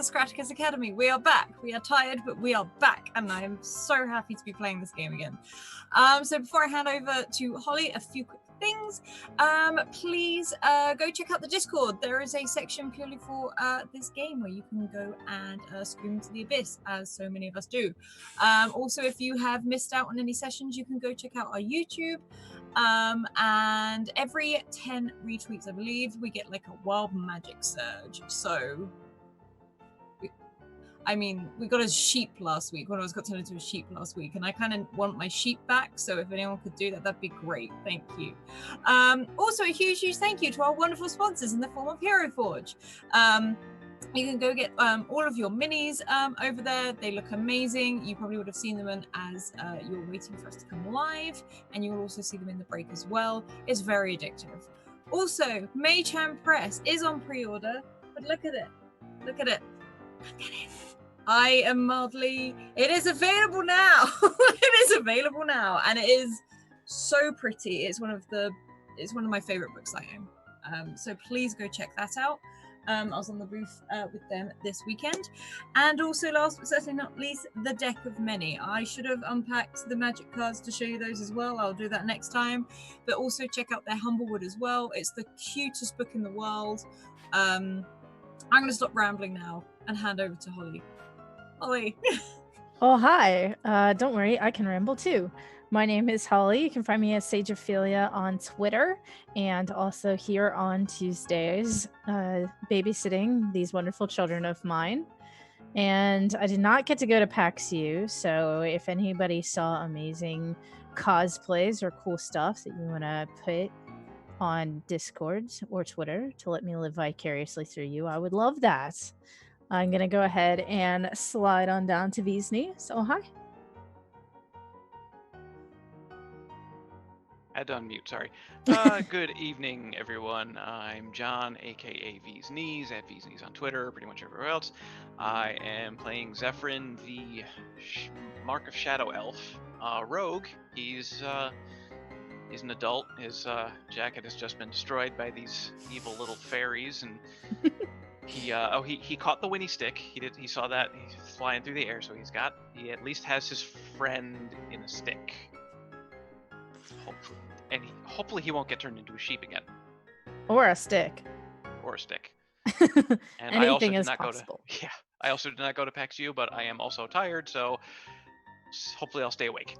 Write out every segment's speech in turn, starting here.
Scratticus Academy. We are back. We are tired, but we are back, and I am so happy to be playing this game again. So before I hand over to Holly, a few quick things. Please go check out the Discord. There is a section purely for this game where you can go and scream to the abyss, as so many of us do. Also, if you have missed out on any sessions, you can go check out our YouTube. And every 10 retweets, I believe, we get like a wild magic surge. So we got a sheep last week. One of us got turned into a sheep last week, and I kind of want my sheep back. So if anyone could do that, that'd be great. Thank you. Also, a huge thank you to our wonderful sponsors in the form of Hero Forge. You can go get all of your minis over there. They look amazing. You probably would have seen them as you're waiting for us to come live, and you will also see them in the break as well. It's very addictive. Also, Maychan Press is on pre-order, but look at it. Look at it. Look at it. I am mildly. It is available now. It is available now, and it is so pretty. It's one of my favorite books I own. So please go check that out. I was on the roof with them this weekend. And also, last but certainly not least, the Deck of Many. I should have unpacked the magic cards to show you those as well. I'll do that next time. But also check out their Humblewood as well. It's the cutest book in the world. I'm going to stop rambling now and hand over to Holly. Holly. Oh, hi. Don't worry, I can ramble too. My name is Holly. You can find me as Sage Ophelia on Twitter, and also here on Tuesdays, babysitting these wonderful children of mine. And I did not get to go to PAX U, so if anybody saw amazing cosplays or cool stuff that you want to put on Discord or Twitter to let me live vicariously through you, I would love that. I'm going to go ahead and slide on down to Vizni. So, hi. I had to unmute, sorry. Good evening, everyone. I'm John, aka V's at V's on Twitter, pretty much everywhere else. I am playing Zephyrin, the Mark of Shadow Elf rogue. He's an adult. His jacket has just been destroyed by these evil little fairies, and he caught the Winny stick. He saw that he's flying through the air, so he at least has his friend in a stick. Hopefully he won't get turned into a sheep again. Or a stick. And anything is possible. I also did not go to PAX U, but I am also tired, so hopefully I'll stay awake.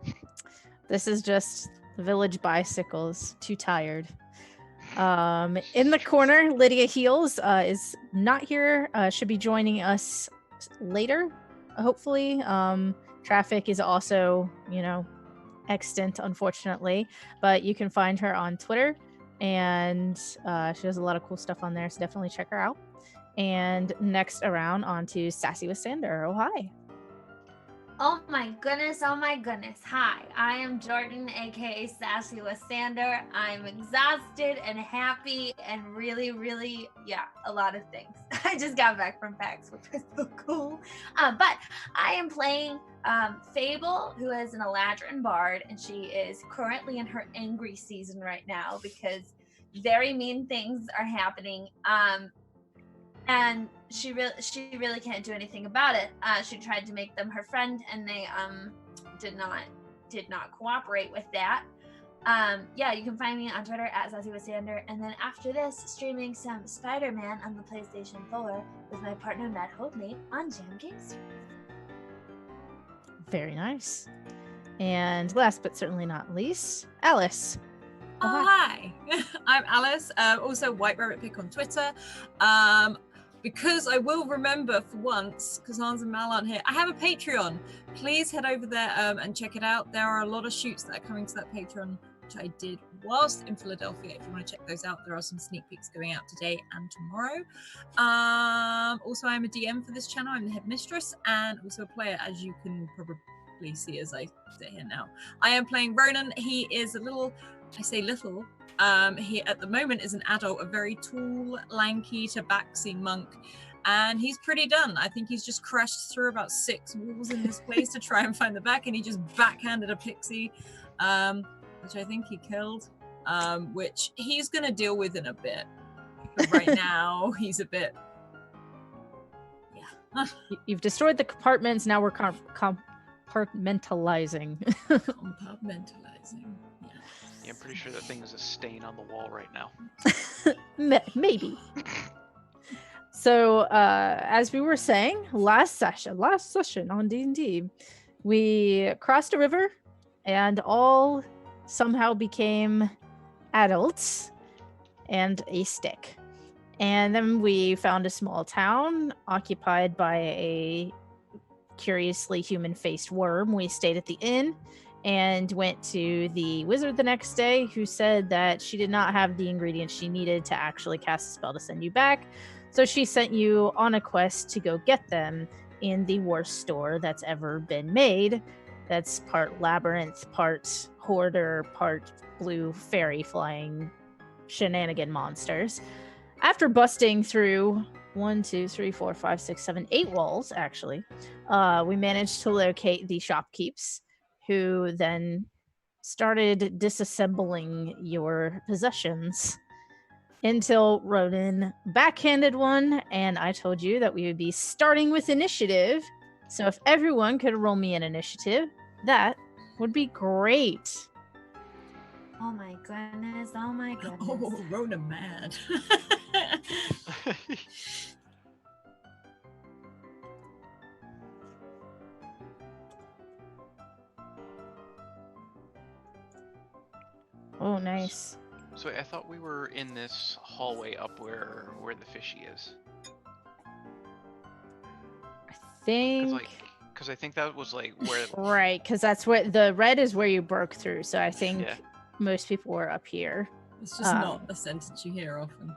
This is just Village Bicycles. Too tired. In the corner, Lydia Heels is not here. Should be joining us later, hopefully. Traffic is also, extant, unfortunately, but you can find her on Twitter, and she has a lot of cool stuff on there, so definitely check her out. And next around, on to Sassy with Sander. Oh, hi. Oh my goodness. Hi, I am Jordan, aka Sassy with Sander. I'm exhausted and happy and really, a lot of things. I just got back from PAX, which was so cool. But I am playing Fable, who is an Eladrin bard, and she is currently in her angry season right now because very mean things are happening. And she really can't do anything about it. She tried to make them her friend, and they did not cooperate with that. You can find me on Twitter at SassyWithSander, and then after this, streaming some Spider-Man on the PlayStation 4 with my partner Matt Holdney on Jam Games. Very nice. And last but certainly not least, Alice. Oh, hi. I'm Alice, also White Rabbit Pick on Twitter. Because I will remember for once, because Hans and Mal aren't here, I have a Patreon. Please head over there and check it out. There are a lot of shoots that are coming to that Patreon, which I did whilst in Philadelphia. If you want to check those out, there are some sneak peeks going out today and tomorrow. Also, I'm a DM for this channel. I'm the headmistress and also a player, as you can probably see as I sit here now. I am playing Ronan. He is a little, I say little, he at the moment is an adult, a very tall, lanky, tabaxi monk, and he's pretty done. I think he's just crashed through about 6 walls in this place to try and find the back, and he just backhanded a pixie, which I think he killed, which he's going to deal with in a bit. But right now, he's a bit, You've destroyed the compartments. Now we're compartmentalizing. Compartmentalizing. Yes. Yeah, I'm pretty sure that thing is a stain on the wall right now. Maybe. So, as we were saying, last session on D&D, we crossed a river and all somehow became adults and a stick. And then we found a small town occupied by a curiously human-faced worm. We stayed at the inn and went to the wizard the next day, who said that she did not have the ingredients she needed to actually cast a spell to send you back. So she sent you on a quest to go get them in the worst store that's ever been made. That's part labyrinth, part hoarder, part blue fairy flying shenanigan monsters. After busting through 8 walls, actually, we managed to locate the shopkeepers, who then started disassembling your possessions until Ronan backhanded one, and I told you that we would be starting with initiative. So if everyone could roll me an initiative, that would be great. Oh my goodness. Oh my goodness. Oh, Rona mad. Oh, nice. So I thought we were in this hallway up where the fishy is. I think... Because I think that was like where... Right, because that's what... The red is where you broke through, so I think most people were up here. It's just not a sentence you hear often.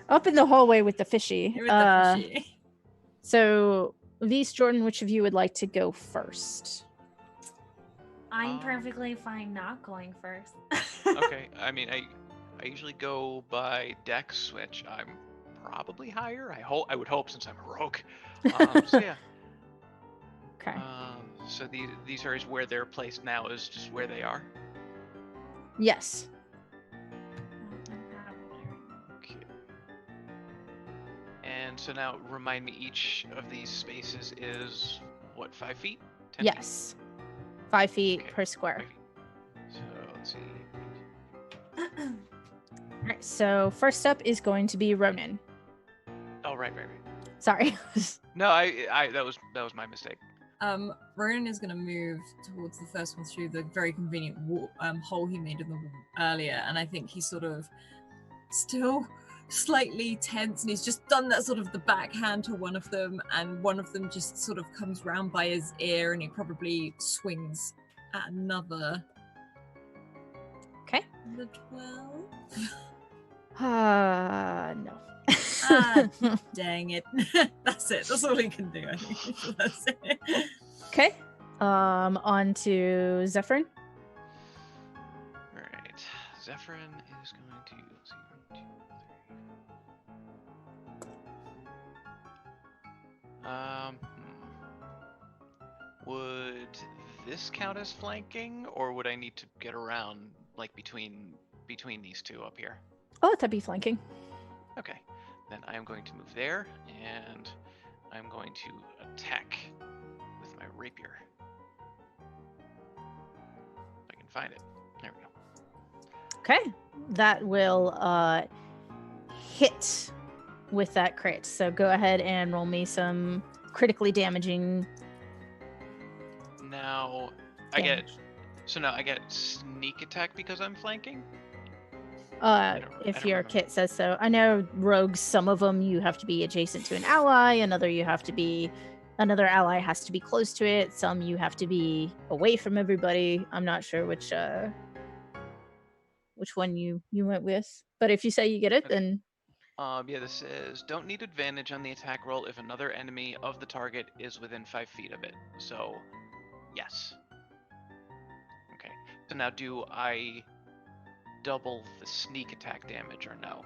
Up in the hallway with the fishy. With the fishy. So, V's, Jordan, which of you would like to go first? I'm perfectly fine not going first. Okay, I mean, I usually go by dex, which I'm probably higher. I would hope, since I'm a rogue. So yeah. Okay. So these areas where they're placed now is just where they are. Yes. Okay. And so now, remind me, each of these spaces is what, 5 feet? 10 yes. Feet? 5 feet per square. 5 feet. So let's see. All right. So first up is going to be Ronan. Oh, right. Sorry. No, I that was my mistake. Ronan is going to move towards the first one through the very convenient hole he made in the wall earlier, and I think he's sort of still slightly tense, and he's just done that sort of the backhand to one of them, and one of them just sort of comes round by his ear, and he probably swings at another. Okay. The 12. No. Dang it. That's it. That's all he can do, I think. That's it. Okay. On to Zephyrin. Right. Zephyrin is going to see 1, 2, 3. Would this count as flanking, or would I need to get around, like, between these two up here? Oh, that'd be flanking. Okay. Then I am going to move there, and I'm going to attack with my rapier. If I can find it. There we go. Okay. That will hit with that crit. So go ahead and roll me some critically damaging. Now damage. I get sneak attack because I'm flanking? If your kit says so. I know rogues, some of them you have to be adjacent to an ally, another ally has to be close to it, some you have to be away from everybody. I'm not sure which one you went with. But if you say you get it, then yeah, this says don't need advantage on the attack roll if another enemy of the target is within 5 feet of it. So yes. Okay. So now do I double the sneak attack damage or no?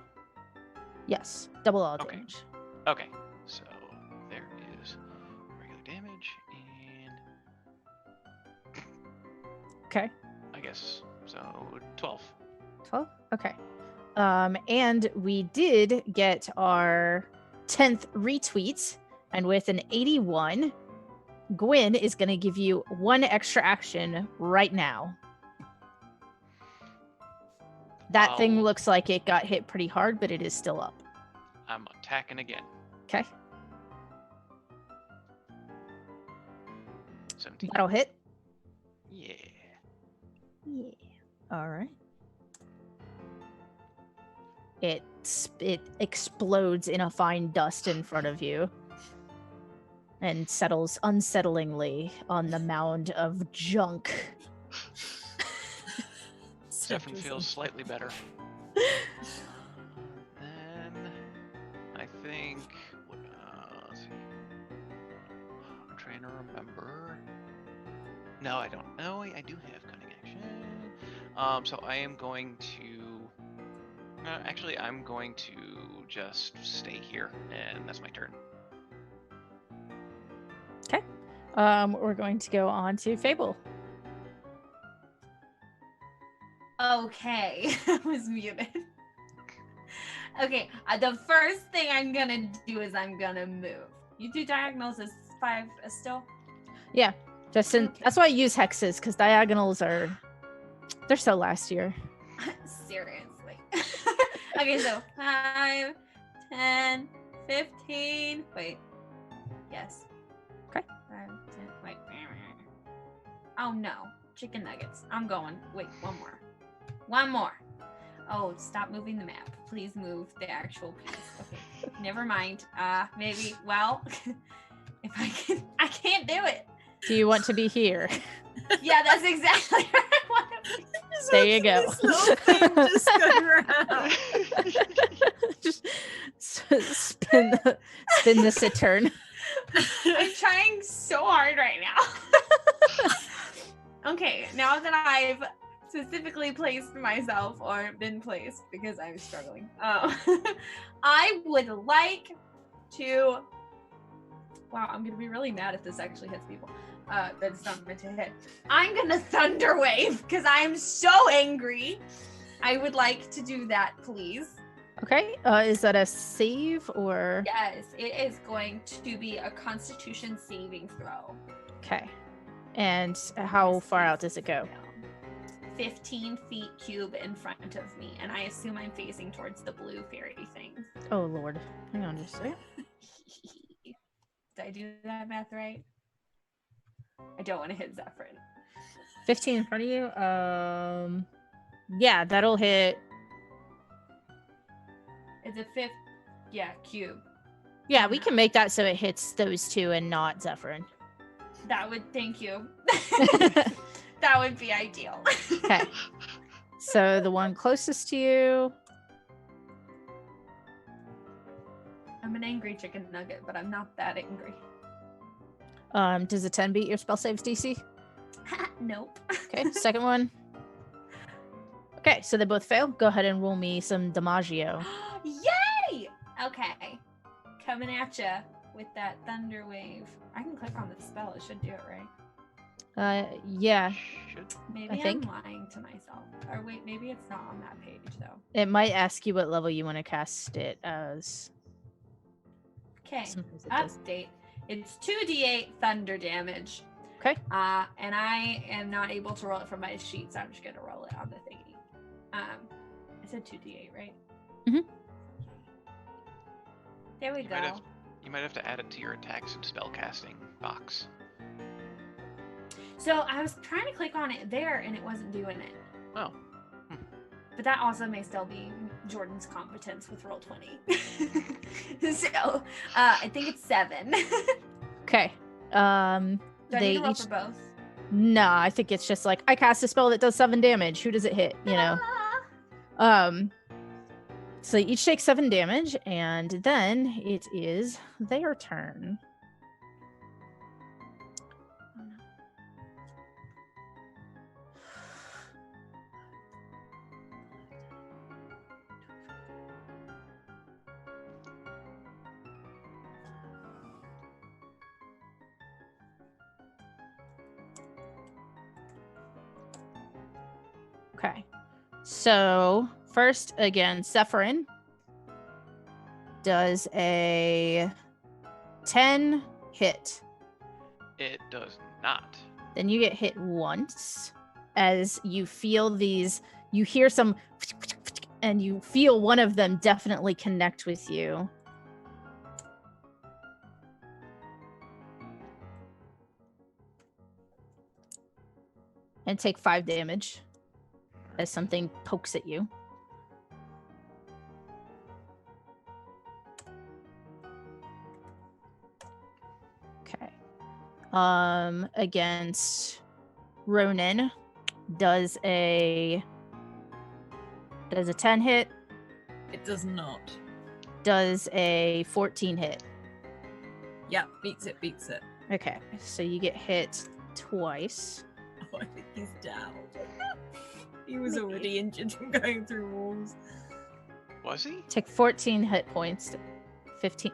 Yes, double all damage. Okay, so there is regular damage and okay. I guess so 12. 12? Okay. And we did get our 10th retweet, and with an 81, Gwyn is going to give you 1 extra action right now. That thing looks like it got hit pretty hard, but it is still up. I'm attacking again. Okay. 17. That'll hit. Yeah. Yeah. All right. It explodes in a fine dust in front of you and settles unsettlingly on the mound of junk. Zephyr feels slightly better. Then I think let's see. I'm trying to remember. No, I don't. No, I do have cunning action. So I am going to. Actually, I'm going to just stay here, and that's my turn. Okay. We're going to go on to Fable. Okay, I was muted. Okay, the first thing I'm gonna do is I'm gonna move. You do diagonals as 5 still? Yeah, just in, Okay. that's why I use hexes, because diagonals are, they're so last year. Seriously. Okay, so 5, 10, 15. Wait. Yes. Okay. 5, 10. Wait. Oh no. Chicken nuggets. I'm going. Wait, one more. One more. Oh, stop moving the map. Please move the actual piece. Okay. Never mind. Maybe. Well, if I can't do it. Do you want to be here? Yeah, that's exactly what I want to be. There you go. This little thing just go around. Just spin the Saturn. I'm trying so hard right now. Okay, now that I've specifically placed myself or been placed because I'm struggling, I would like to. Wow, I'm gonna be really mad if this actually hits people. That's not meant to hit. I'm gonna thunder wave because I am so angry. I would like to do that, please. Okay. Is that a save or? Yes, it is going to be a Constitution saving throw. Okay. And how far out does it go? 15 feet cube in front of me, and I assume I'm facing towards the blue fairy thing. Oh Lord. Hang on just a second. Did I do that math right? I don't want to hit Zephyrin. 15 in front of you? Yeah, that'll hit. It's a fifth, yeah, cube. Yeah, we can make that so it hits those two and not Zephyrin. That would, thank you. That would be ideal. Okay. So the one closest to you. I'm an angry chicken nugget, but I'm not that angry. Does a 10 beat your spell saves DC? Nope. Okay, second one. Okay, so they both fail. Go ahead and roll me some Damaggio. Yay! Okay. Coming at ya with that thunder wave. I can click on the spell. It should do it, right? Yeah. Should. Maybe I think. I'm lying to myself. Or wait, maybe it's not on that page, though. It might ask you what level you want to cast it as. Okay. Sometimes it does. Update. It's 2d8 thunder damage. Okay. And I am not able to roll it from my sheet, so I'm just gonna roll it on the thingy. I said 2d8, right? Mhm. There we go. You might have to add it to your attacks and spellcasting box. So I was trying to click on it there, and it wasn't doing it. Oh. But that also may still be Jordan's competence with Roll20. So I think it's 7. Okay. Do I They need to roll each. for both? No, I think it's just like I cast a spell that does 7 damage. Who does it hit? You know. So they each take 7 damage, and then it is their turn. Oh, no. Okay. So first, again, Zephyrin. Does a 10 hit? It does not. Then you get hit once as you feel these. You hear some, and you feel one of them definitely connect with you. And take 5 damage as something pokes at you. Okay. Against Ronan, does a 10 hit? It does not. Does a 14 hit? Yeah, beats it. Okay, so you get hit twice. Oh, I think he's down. He was already injured from going through walls. Was he? Take 14 hit points.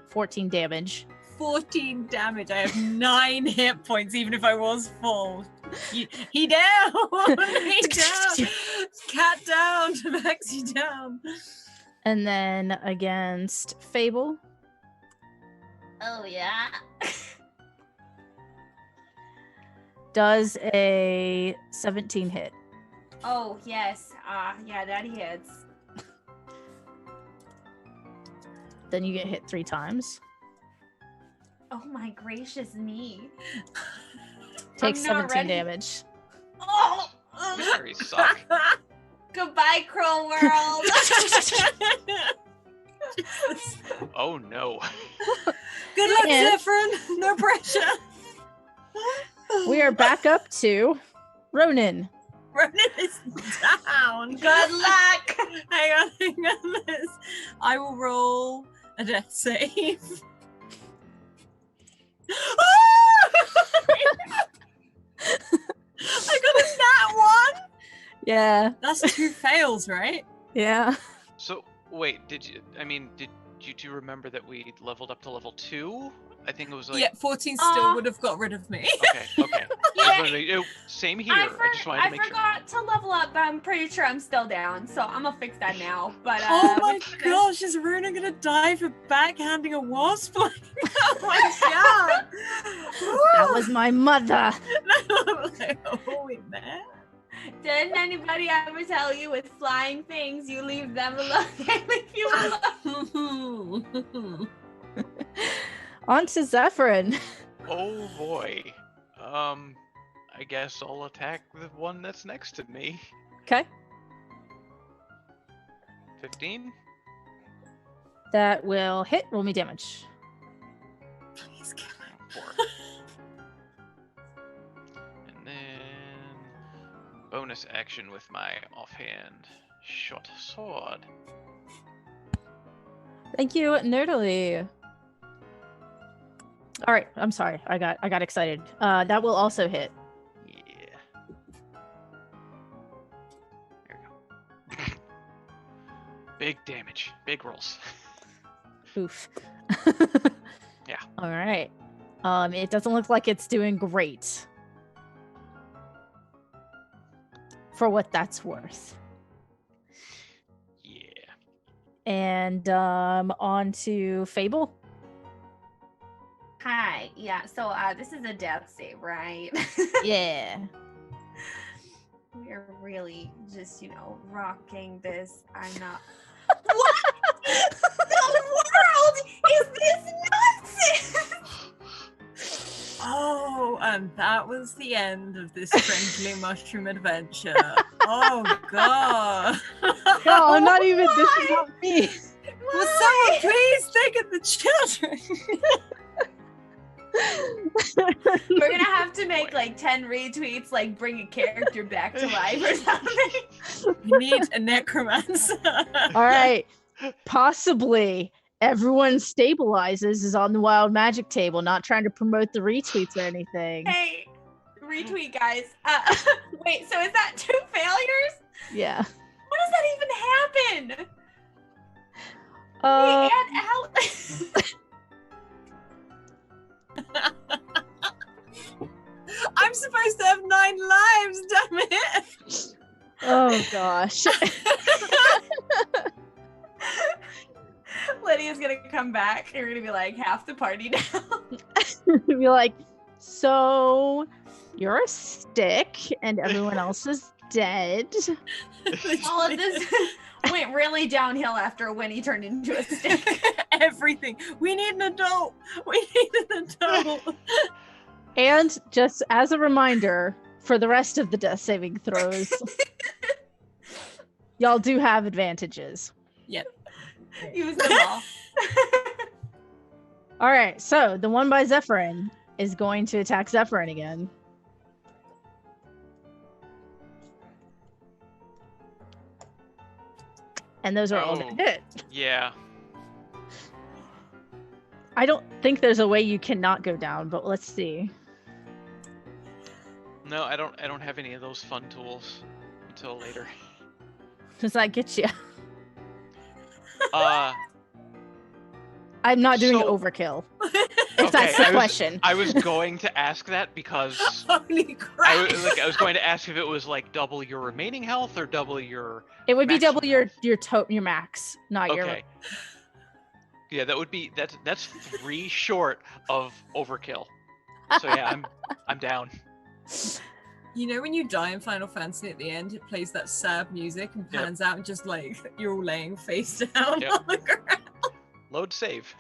14 damage. 14 damage. I have 9 hit points, even if I was full. He down! He down! Cat down! Maxie down! And then against Fable, Oh yeah. does a 17 hit. Oh yes. Yeah, that hits. Then you get hit 3 times. Oh my gracious me. Take I'm 17 not ready. damage. Oh! Very suck. Goodbye, Cruel World. Oh no. Good luck, And- Zephyrin! No pressure! We are back up to Ronan. Ronan is down! Good luck. Hang on, Liz. I will roll a death save. I got a nat 1! Yeah. That's 2 fails, right? Yeah. So wait, did you two remember that we leveled up to level 2? I think it was like Yeah, 14 still would have got rid of me. okay. Same here. I just wanted to I make sure. forgot to level up, but I'm pretty sure I'm still down, so I'm gonna fix that now. But Oh my gosh, is Runa gonna die for backhanding a wasp? Oh my god! That was my mother. Oh, wait, man. Didn't anybody ever tell you with flying things you leave them alone? They leave you alone. On to Zephyrin. Oh boy. I guess I'll attack the one that's next to me. Okay. 15? That will hit. Roll me damage. Please kill him. 4. And then bonus action with my offhand short sword. Thank you, Nerdily. All right, I'm sorry. I got excited. That will also hit. Yeah. There we go. Big damage. Big rolls. Oof. Yeah. All right. It doesn't look like it's doing great. For what that's worth. Yeah. And on to Fable. Hi. Yeah. So this is a death save, right? Yeah. We're really just, rocking this. I'm not. What the world is this nonsense? Oh, and that was the end of this friendly mushroom adventure. Oh god. No, not even. This is not me. Will someone please think of the children? We're gonna have to make like 10 retweets, like bring a character back to life or something. You need a necromancer. All right. Possibly everyone stabilizes is on the wild magic table, not trying to promote the retweets or anything. Hey, retweet guys. Wait, so is that 2 failures? Yeah. How does that even happen? Uh, Me and Alex. I'm supposed to have 9 lives, damn it! oh gosh. Lydia's gonna come back. You're gonna be like half the party now. Be like, so you're a stick and everyone else is dead. All of this went really downhill after Winnie turned into a stick. Everything. We need an adult. We need an adult. And just as a reminder, for the rest of the death saving throws, y'all do have advantages. Yep. Use them all. All right, so the one by Zephyrin is going to attack Zephyrin again. And those are all that hit. Yeah. I don't think there's a way you cannot go down, but let's see. No, I don't have any of those fun tools until later. Does that get you? Uh, I'm not doing So- overkill. If that's the question. I was going to ask that because Holy crap. I was going to ask if it was like double your remaining health or double your. It would be double maximum your max, not your. Okay. Yeah, that would be that's 3 short of overkill. So yeah, I'm down. You know when you die in Final Fantasy at the end, it plays that sad music and Yep. pans out and just like you're all laying face down Yep. on the ground. Load save.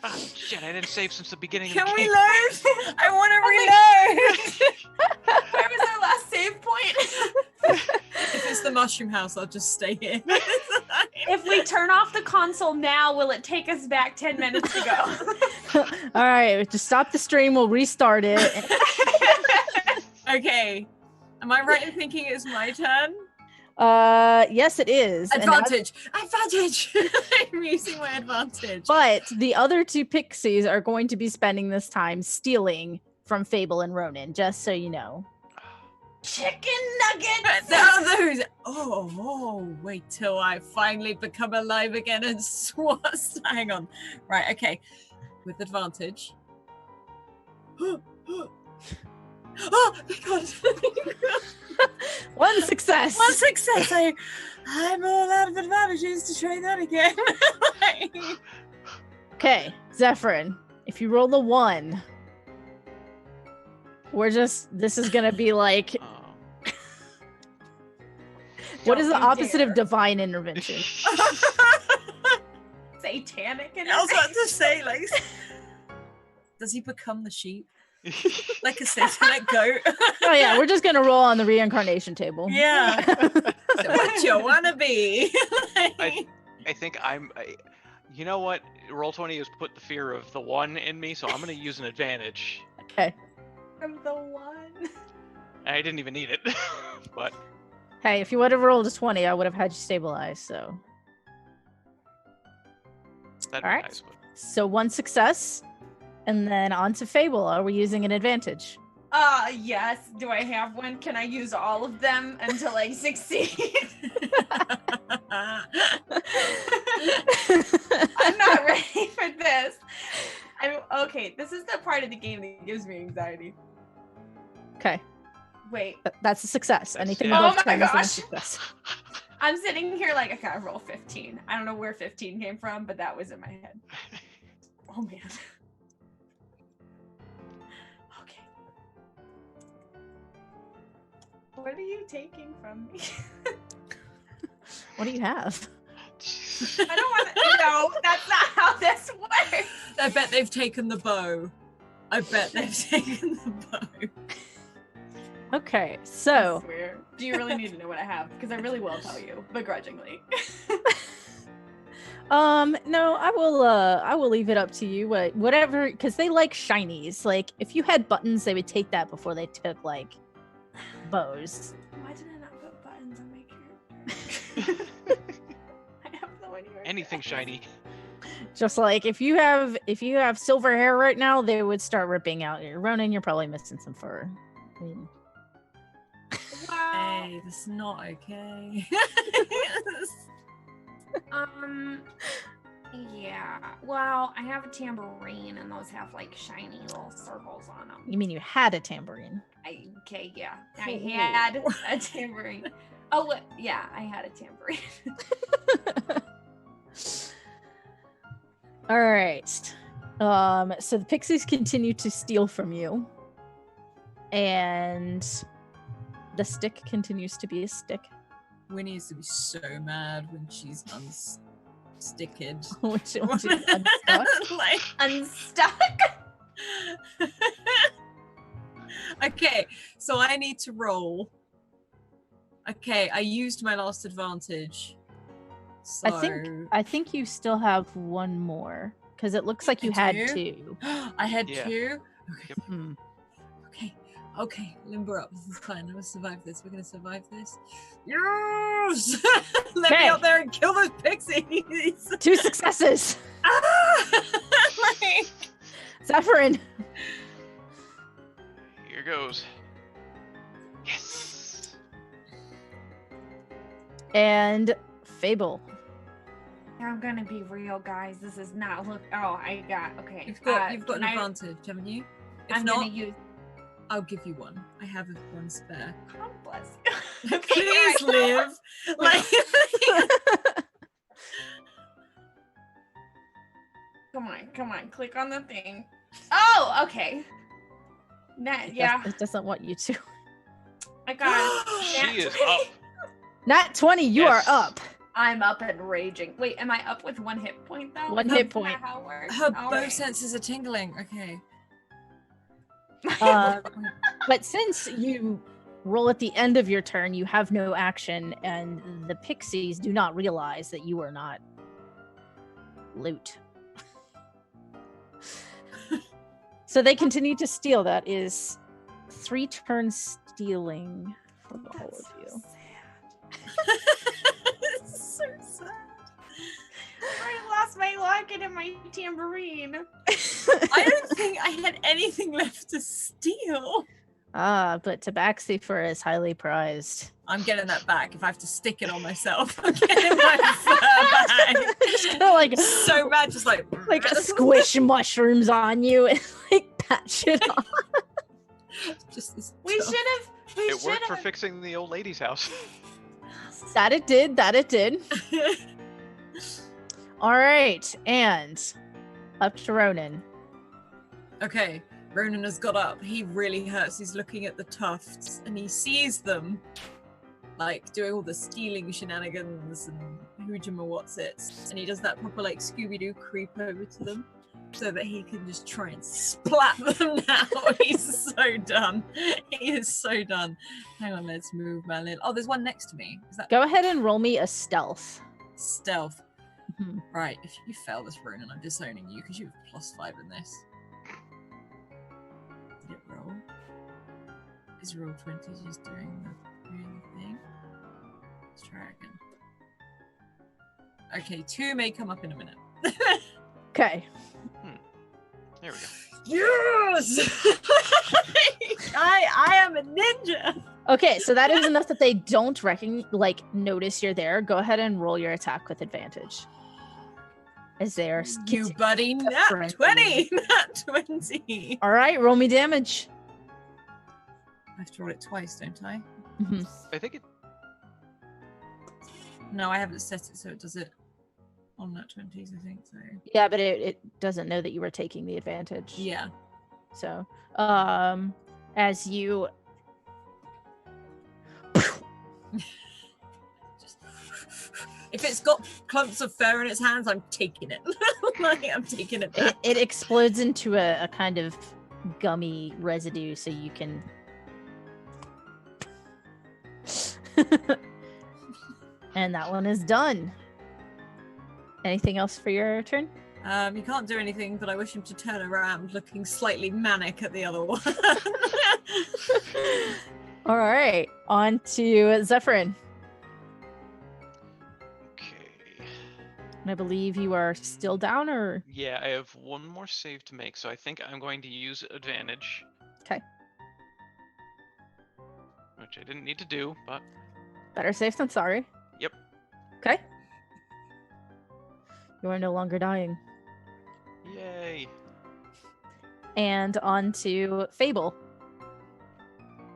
Ah, shit, I didn't save since the beginning Can of the we game. load? I want to reload. Where was our last save point? If it's the mushroom house, I'll just stay here. If we turn off the console now, will it take us back 10 minutes ago? All right, to stop the stream, we'll restart it. Okay. Am I right in thinking it's my turn? Yes, it is. And Advantage. Advantage. I'm using my advantage. but the other 2 pixies are going to be spending this time stealing from Fable and Ronan, just so you know. Chicken nuggets! The others. Oh, wait till I finally become alive again and swat. Hang on. Right, okay. With advantage. Oh, my God. One success. One success. I'm all out of advantages to try that again. Okay, Zephyrin, if you roll a 1, this is gonna be like, what is the Don't you opposite dare. of divine intervention? Satanic and I was about to say, like, does he become the sheep? Like a satanic goat? Oh yeah, we're just gonna roll on the reincarnation table. Yeah. So what you wanna be? I think you know what? Roll20 has put the fear of the 1 in me, so I'm gonna use an advantage. Okay. I'm the one. I didn't even need it, but Hey, if you would have rolled a 20, I would have had you stabilized. So that'd All be right. nice. But... So 1 success, and then on to Fable. Are we using an advantage? Yes. Do I have one? Can I use all of them until I succeed? I'm not ready for this. Okay, this is the part of the game that gives me anxiety. Okay, Wait, that's a success. Anything yeah. above Oh my 10 is a gosh. success. I'm sitting here like, okay, I roll 15. I don't know where 15 came from, but that was in my head. Oh man. Okay. What are you taking from me? What do you have? I don't want to. No, that's not how this works. I bet they've taken the bow. I bet they've taken the bow. Okay, so I swear. Do you really need to know what I have? Because I really will tell you, begrudgingly. no, I will leave it up to you. Whatever, because they like shinies. Like, if you had buttons, they would take that before they took like bows. Why did I not put buttons on my character? I have no idea. Anything shiny. Just like if you have silver hair right now, they would start ripping out your Ronan. You're probably missing some fur. I mean, Wow. Hey, that's not okay. Yeah. Well, I have a tambourine, and those have like shiny little circles on them. you mean you had a tambourine? Okay, yeah. I had a tambourine. Oh, yeah, I had a tambourine. All right. So the Pixies continue to steal from you. And the stick continues to be a stick. Winnie used to be so mad when she's unsticked. when she's unstuck. Like, Unstuck. okay, so I need to roll. Okay, I used my last advantage. So I think you still have one more because it looks like you had two. I had Yeah. two. Okay. Yep. Hmm. Okay, limber up. This is fine. I'm gonna survive this. We're gonna survive this. Yes! Let me Okay. out there and kill those pixies. 2 successes. Ah! Like, Zephyrin. Here goes. Yes. And Fable. I'm gonna be real, guys. This is not look. Oh, I got okay. you've got an can I- advantage, haven't you? If I'm not, gonna use. I'll give you one. I have one spare. God bless you. Please live. Like, Come on, click on the thing. Oh, okay. Yeah, It doesn't want you to. I got it. She is up. Nat 20, you Yes. are up. I'm up and raging. Wait, am I up with 1 hit point though? One Is hit that point. How it works? her All bow right. senses are tingling. Okay. But since you roll at the end of your turn, you have no action, and the Pixies do not realize that you are not loot. So they continue to steal. That is 3 turns stealing from all That's of you. so It's so sad. I lost my locket and my tambourine. I don't think I had anything left to steal. But Tabaxi for is highly prized. I'm getting that back. If I have to stick it on myself, I'm getting my fur back. Just kinda like So bad, just like squish mushrooms on you and like patch it on. Just this We tough. should have. We It should worked for have. fixing the old lady's house. That it did. All right, and up to Ronan. Okay, Ronan has got up. He really hurts. He's looking at the tufts and he sees them like doing all the stealing shenanigans and hoojama what's it. And he does that proper like Scooby-Doo creep over to them so that he can just try and splat them now. He's so done. He is so done. Hang on, let's move my little. Oh, there's one next to me. Is that Go ahead and roll me a stealth. stealth? Mhm. Right, if you fail this, Ronan, I'm disowning you because you have +5 in this. Did it roll? Is roll 20 just doing the thing? Let's try it again. Okay, 2 may come up in a minute. Okay. There we go. Yes! I am a ninja! Okay, so that is enough that they don't notice you're there. Go ahead and roll your attack with advantage. As they are You buddy, nat friendly. 20! Nat 20! All right, roll me damage. I have to roll it twice, don't I? Mhm. I think it. No, I haven't set it so it does it on nat 20s, I think so. Yeah, but it doesn't know that you were taking the advantage. Yeah. So, as you If it's got clumps of fur in its hands, I'm taking it. Like, I'm taking it back. it explodes into a kind of gummy residue, so you can. And that one is done. Anything else for your turn? You can't do anything, but I wish him to turn around looking slightly manic at the other one. All right, on to Zephyrin. Okay. And I believe you are still down, or Yeah, I have one more save to make, so I think I'm going to use advantage. 'Kay. Which I didn't need to do, but better safe than sorry. Yep. Okay. You are no longer dying. yay. And on to Fable.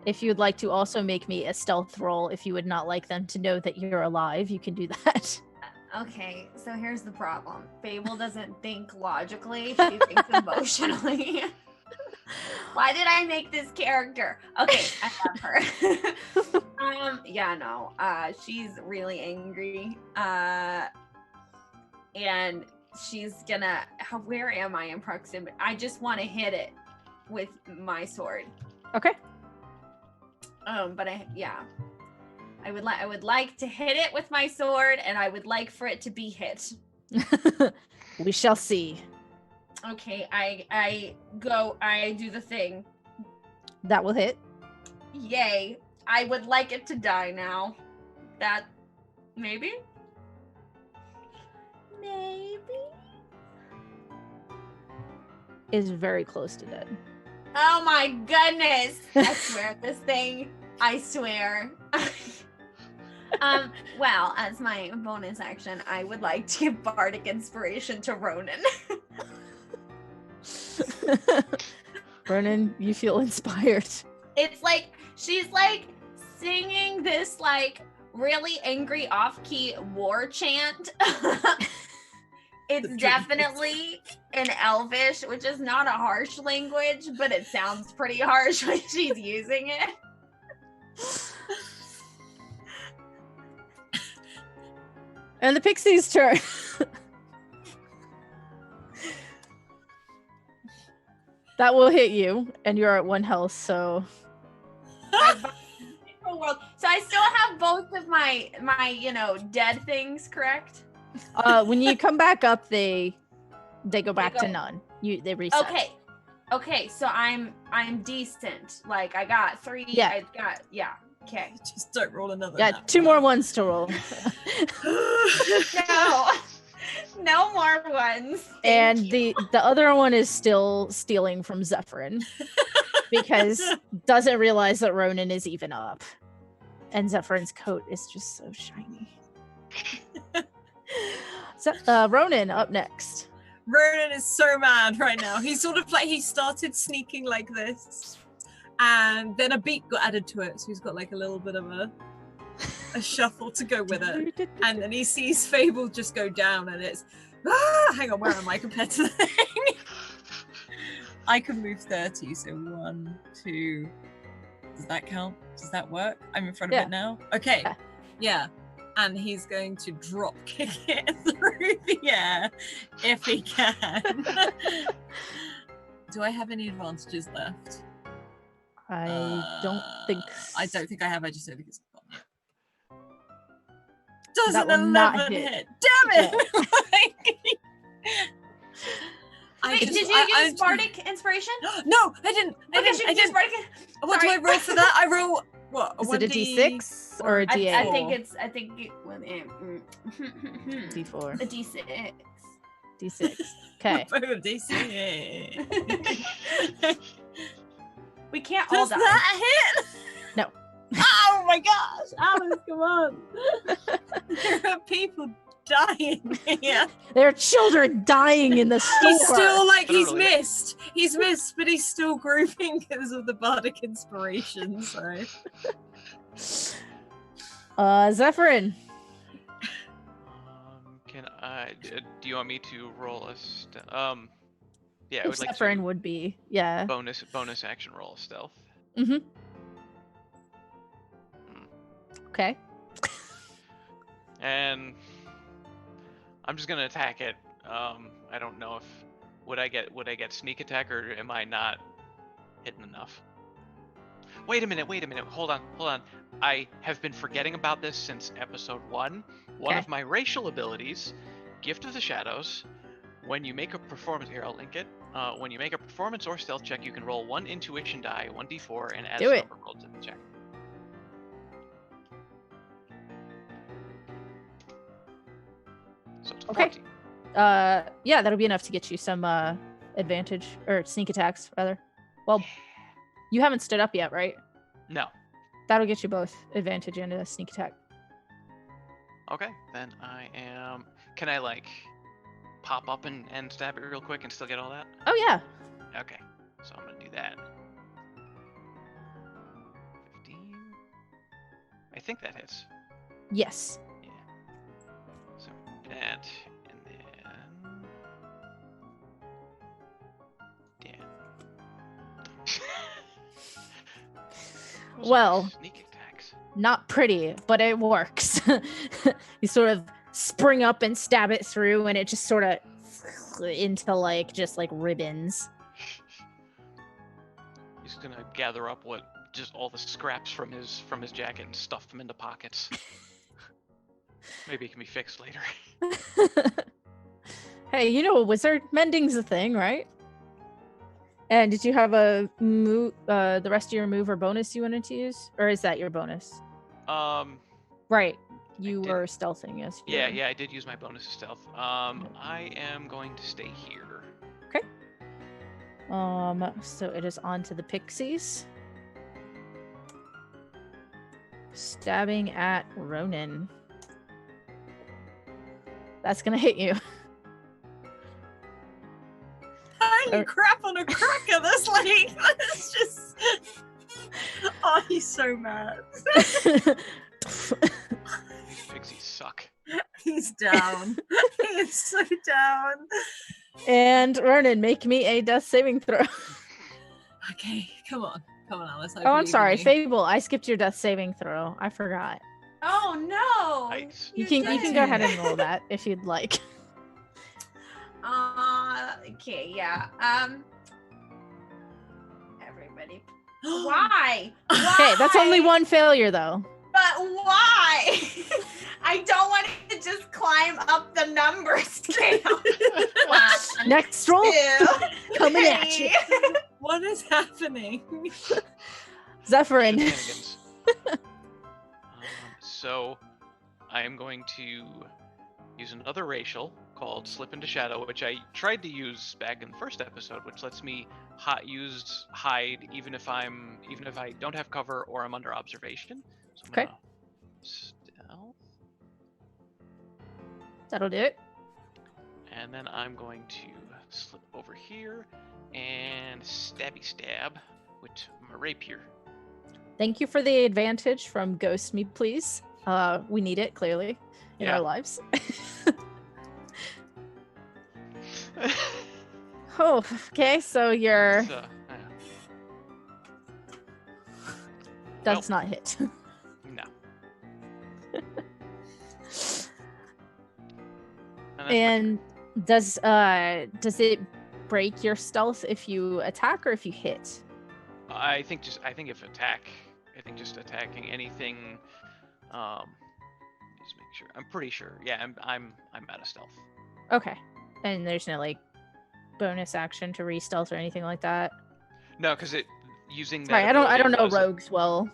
If you'd like to also make me a stealth roll, if you would not like them to know that you're alive, you can do that. Okay, so here's the problem. Fable doesn't think logically, she thinks emotionally. Why did I make this character? Okay, I love her. Yeah, no. She's really angry. And she's gonna where am I in proximity? I just want to hit it with my sword. Okay. But I would like to hit it with my sword, and I would like for it to be hit. We shall see. Okay, I do the thing. That will hit. Yay. I would like it to die now. That maybe? Is very close to dead. Oh my goodness. I swear at this thing. I swear. Well, as my bonus action, I would like to give bardic inspiration to Ronan. Ronan, you feel inspired. It's like she's like singing this like really angry off-key war chant. It's definitely in Elvish, which is not a harsh language, but it sounds pretty harsh when she's using it. And the Pixies' turn. That will hit you, and you're at 1 health, so... So I still have both of my dead things, correct? When you come back up, they go back to none. They reset. Okay, so I'm decent. Like I got 3. Yeah. Okay. Just don't roll another. Yeah, 2 more ones to roll. No more ones. And the other one is still stealing from Zephyrin because doesn't realize that Ronan is even up. And Zephyrin's coat is just so shiny. So, Ronan up next. Ronan is so mad right now. He's sort of like, he started sneaking like this, and then a beat got added to it, so he's got like a little bit of a shuffle to go with it. And then he sees Fable just go down, and it's, hang on, where am I compared to the thing? I can move 30, so 1, 2. Does that count? Does that work? I'm in front of it now. Okay. Yeah. And he's going to drop kick it through the air if he can. Do I have any advantages left? I don't think so. I don't think I have. I just don't think it's gone yet. Does That an will not 11 hit. hit? Damn it! Wait, did you use bardic inspiration? No, I didn't. I didn't. Use bardic. What do I roll for that? I roll what? Is it a D6 or a D8? I think it D4. A D6. D6. Okay. D6. We can't all Does die. that hit? No. Oh my gosh, Alice, come on. There are people dying here. There are children dying in the store. He's still like, he's Literally. missed. He's missed, but he's still grouping because of the bardic inspiration, so. Zephyrin. Can I? Do you want me to roll a? Yeah, I would like Zephyrin to would be, yeah. bonus action roll stealth. Mm-hmm. Okay. And I'm just gonna attack it. I don't know if would I get sneak attack, or am I not hitting enough? Wait a minute. Hold on. I have been forgetting about this since episode 1. One of my racial abilities, Gift of the Shadows. When you make a performance, here I'll link it. When you make a performance or stealth check, you can roll 1 intuition die, 1d4, and add Do it. number roll to the check. So it's 14. Yeah, that'll be enough to get you some advantage or sneak attacks rather. Well, you haven't stood up yet, right? No. That'll get you both advantage and a sneak attack. Okay, then I am. Can I like pop up and stab it real quick and still get all that? Oh yeah. Okay, so I'm gonna do that. 15. I think that hits. Yes. Yeah. So that, and then... Damn. Those are Well, sneak attacks. not pretty, but it works. You sort of spring up and stab it through, and it just sort of into like just like ribbons. He's gonna gather up just all the scraps from his jacket and stuff them into pockets. Maybe it can be fixed later. Hey, you know a wizard? Mending's a thing, right? And did you have a move, the rest of your move or bonus you wanted to use? Or is that your bonus? Right. You were stealthing, yes. Yeah, I did use my bonus to stealth. I am going to stay here. Okay. So it is on to the Pixies. Stabbing at Ronan. That's gonna hit you. You crap on a cracker. That's like, that's just. Oh, he's so mad. These pixies suck. He's down. He is so down. And Ronan, make me a death saving throw. Okay, come on, Alice. Oh, I'm sorry, Fable. I skipped your death saving throw. I forgot. Oh no! Nice. You can go ahead and roll that if you'd like. Okay, yeah. Everybody. Why? Okay, that's only one failure though. But why? I don't want to just climb up the number scale. Next roll. Two, Coming at you. What is happening? Zephyrin. Shenanigans. So, I am going to use another racial called Slip into Shadow, which I tried to use back in the first episode, which lets me use hide even if I don't have cover or I'm under observation. So I'm gonna stealth. That'll do it. And then I'm going to slip over here and stabby stab with my rapier. Thank you for the advantage from Ghost Me, please. We need it clearly in our lives. Oh, okay. So you're. Does not hit. No. And does it break your stealth if you attack or if you hit? I think just attacking anything. Just make sure. I'm pretty sure. Yeah, I'm out of stealth. Okay. And there's no like bonus action to re-stealth or anything like that. No, because using that. Right, I don't know rogues well.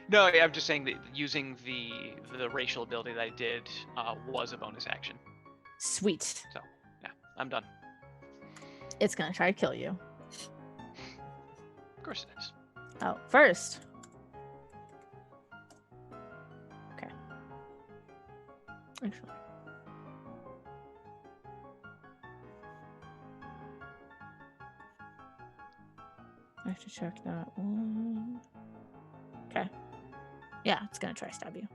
No, I'm just saying that using the racial ability that I did was a bonus action. Sweet. So yeah, I'm done. It's gonna try to kill you. Of course it is. Oh, first. Okay. Actually. I have to check that one. Okay. Yeah, it's gonna try to stab you.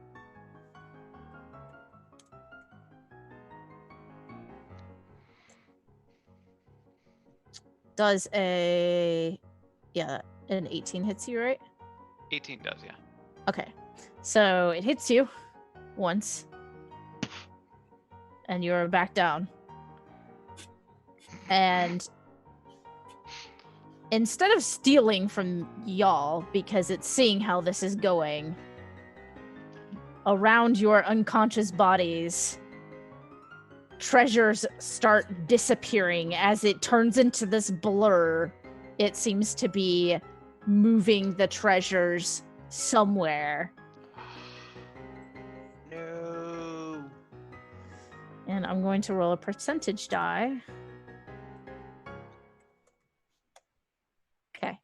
Does an 18 hits you, right? 18 does, yeah. Okay. So it hits you once. And you're back down. And instead of stealing from y'all, because it's seeing how this is going, around your unconscious bodies, treasures start disappearing as it turns into this blur. It seems to be moving the treasures somewhere. No. And I'm going to roll a percentage die. Okay.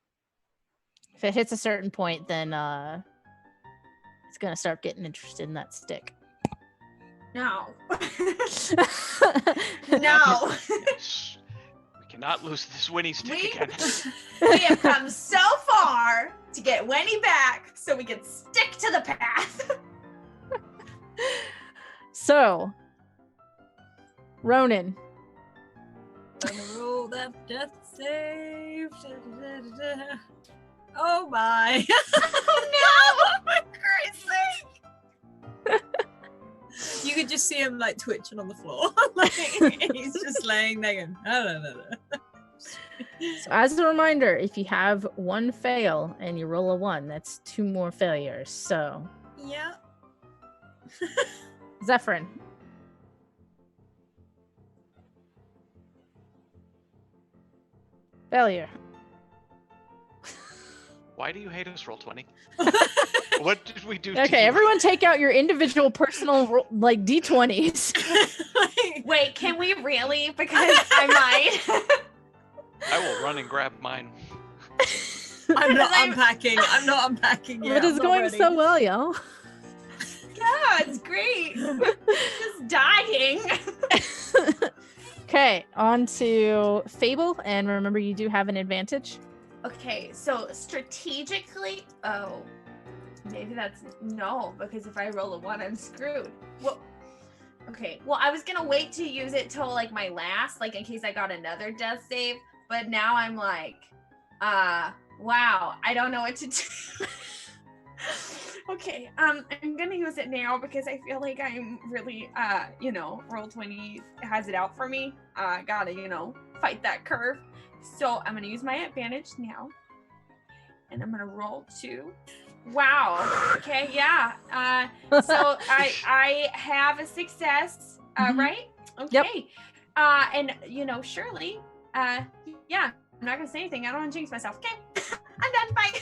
If it hits a certain point, then it's gonna start getting interested in that stick. No. No. No. We cannot lose this Winny stick again. We have come so far to get Winny back so we can stick to the path. So, Ronan. Gonna roll that death save. Oh my! Oh no! For Christ's sake! You could just see him like twitching on the floor. Like he's just laying there going, no. So as a reminder, if you have one fail and you roll a 1, that's 2 more failures. So Yeah. Zephyrin. Failure. Why do you hate us, Roll20? What did we do to Okay, you? everyone take out your individual personal like d20s. Wait, can we really? Because I might. I will run and grab mine. I'm not unpacking. I'm not unpacking yet. But it's I'm not going ready. so well, y'all. Yeah, it's great. Just dying. Okay, on to Fable, and remember you do have an advantage. Okay, so strategically, oh, maybe that's no, because if I roll a 1, I'm screwed. Well, okay, well, I was gonna wait to use it till like my last, like in case I got another death save, but now I'm like, wow, I don't know what to do. Okay, I'm gonna use it now because I feel like I'm really, Roll20 has it out for me. Gotta, fight that curve. So I'm gonna use my advantage now, and I'm gonna roll 2. Wow. Okay, yeah. So I have a success, right? Okay. Yep. And surely, yeah. I'm not gonna say anything. I don't want to jinx myself. Okay, I'm done. Bye.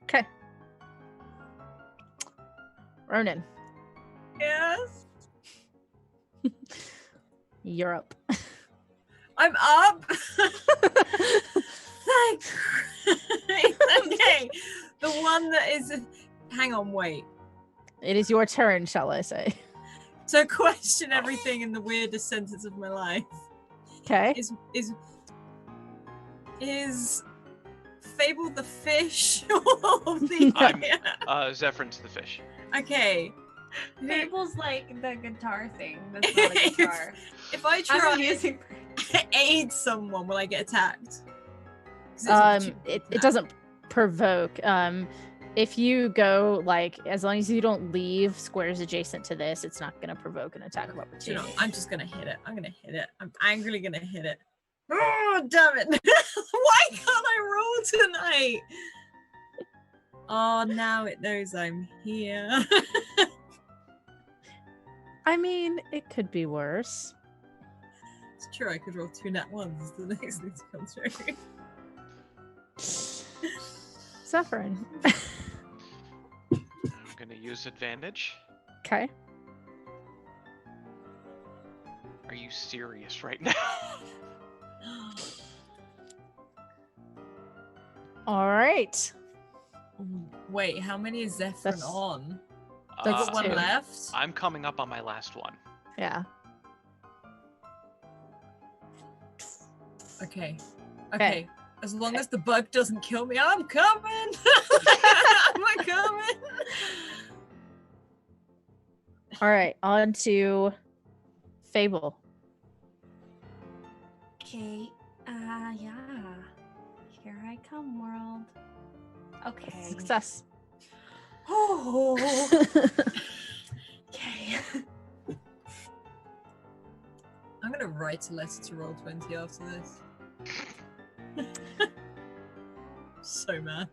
Okay. Ronan, Yes. you're up. I'm up. Thank Okay. The one that is. Hang on, wait. It is your turn, shall I say. So question everything in the weirdest sentence of my life. Okay. Is Fable the fish or the Zephyrin's the fish. Okay. Fable's like the guitar thing. That's not a guitar. If I try to aid someone, will I get attacked? It doesn't provoke. If you go as long as you don't leave squares adjacent to this, it's not going to provoke an attack of opportunity. I'm just going to hit it. I'm going to hit it. I'm angrily going to hit it. Oh, damn it. Why can't I roll tonight? Oh, now it knows I'm here. I mean, it could be worse. It's true, I could roll 2 nat ones as the next thing to come through. Zephyrin. I'm gonna use advantage. Okay. Are you serious right now? All right. Wait, how many is Zephyrin on? That's one 2. left? I'm coming up on my last one. Yeah. Okay. Okay. As long as the bug doesn't kill me, I'm coming! I'm coming! All right, on to Fable. Okay, yeah. Here I come, world. Okay. Success. Oh. Okay. I'm gonna write a letter to Roll20 after this. So mad.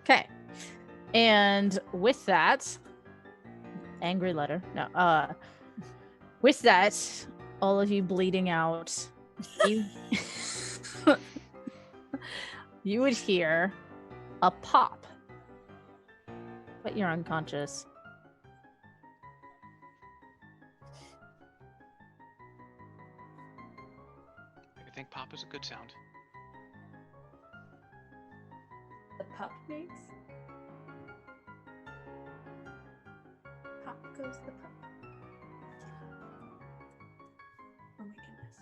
Okay. And with that, angry letter. No, with that, all of you bleeding out, you you would hear a pop. But you're unconscious. I think pop is a good sound. The pup makes. Pop goes the pup. Oh my goodness.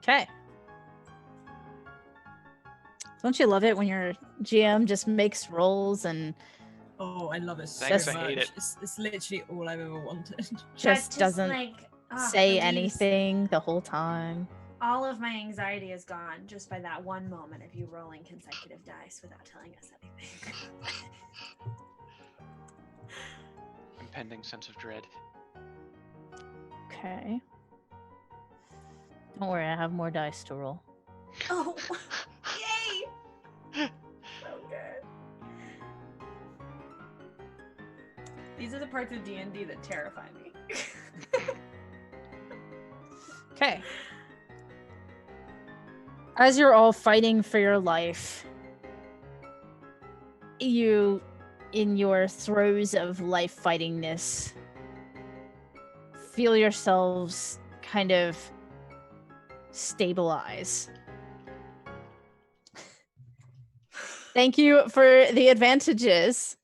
Okay. Don't you love it when your GM just makes rolls and Oh, I love it so Thanks, much. I hate it. It's literally all I've ever wanted. just doesn't say relieves- anything the whole time? All of my anxiety is gone just by that one moment of you rolling consecutive dice without telling us anything. Impending sense of dread. Okay. Don't worry, I have more dice to roll. Oh, yay! So good. These are the parts of D&D that terrify me. Okay. As you're all fighting for your life, you, in your throes of life fightingness, feel yourselves kind of stabilize. Thank you for the advantages.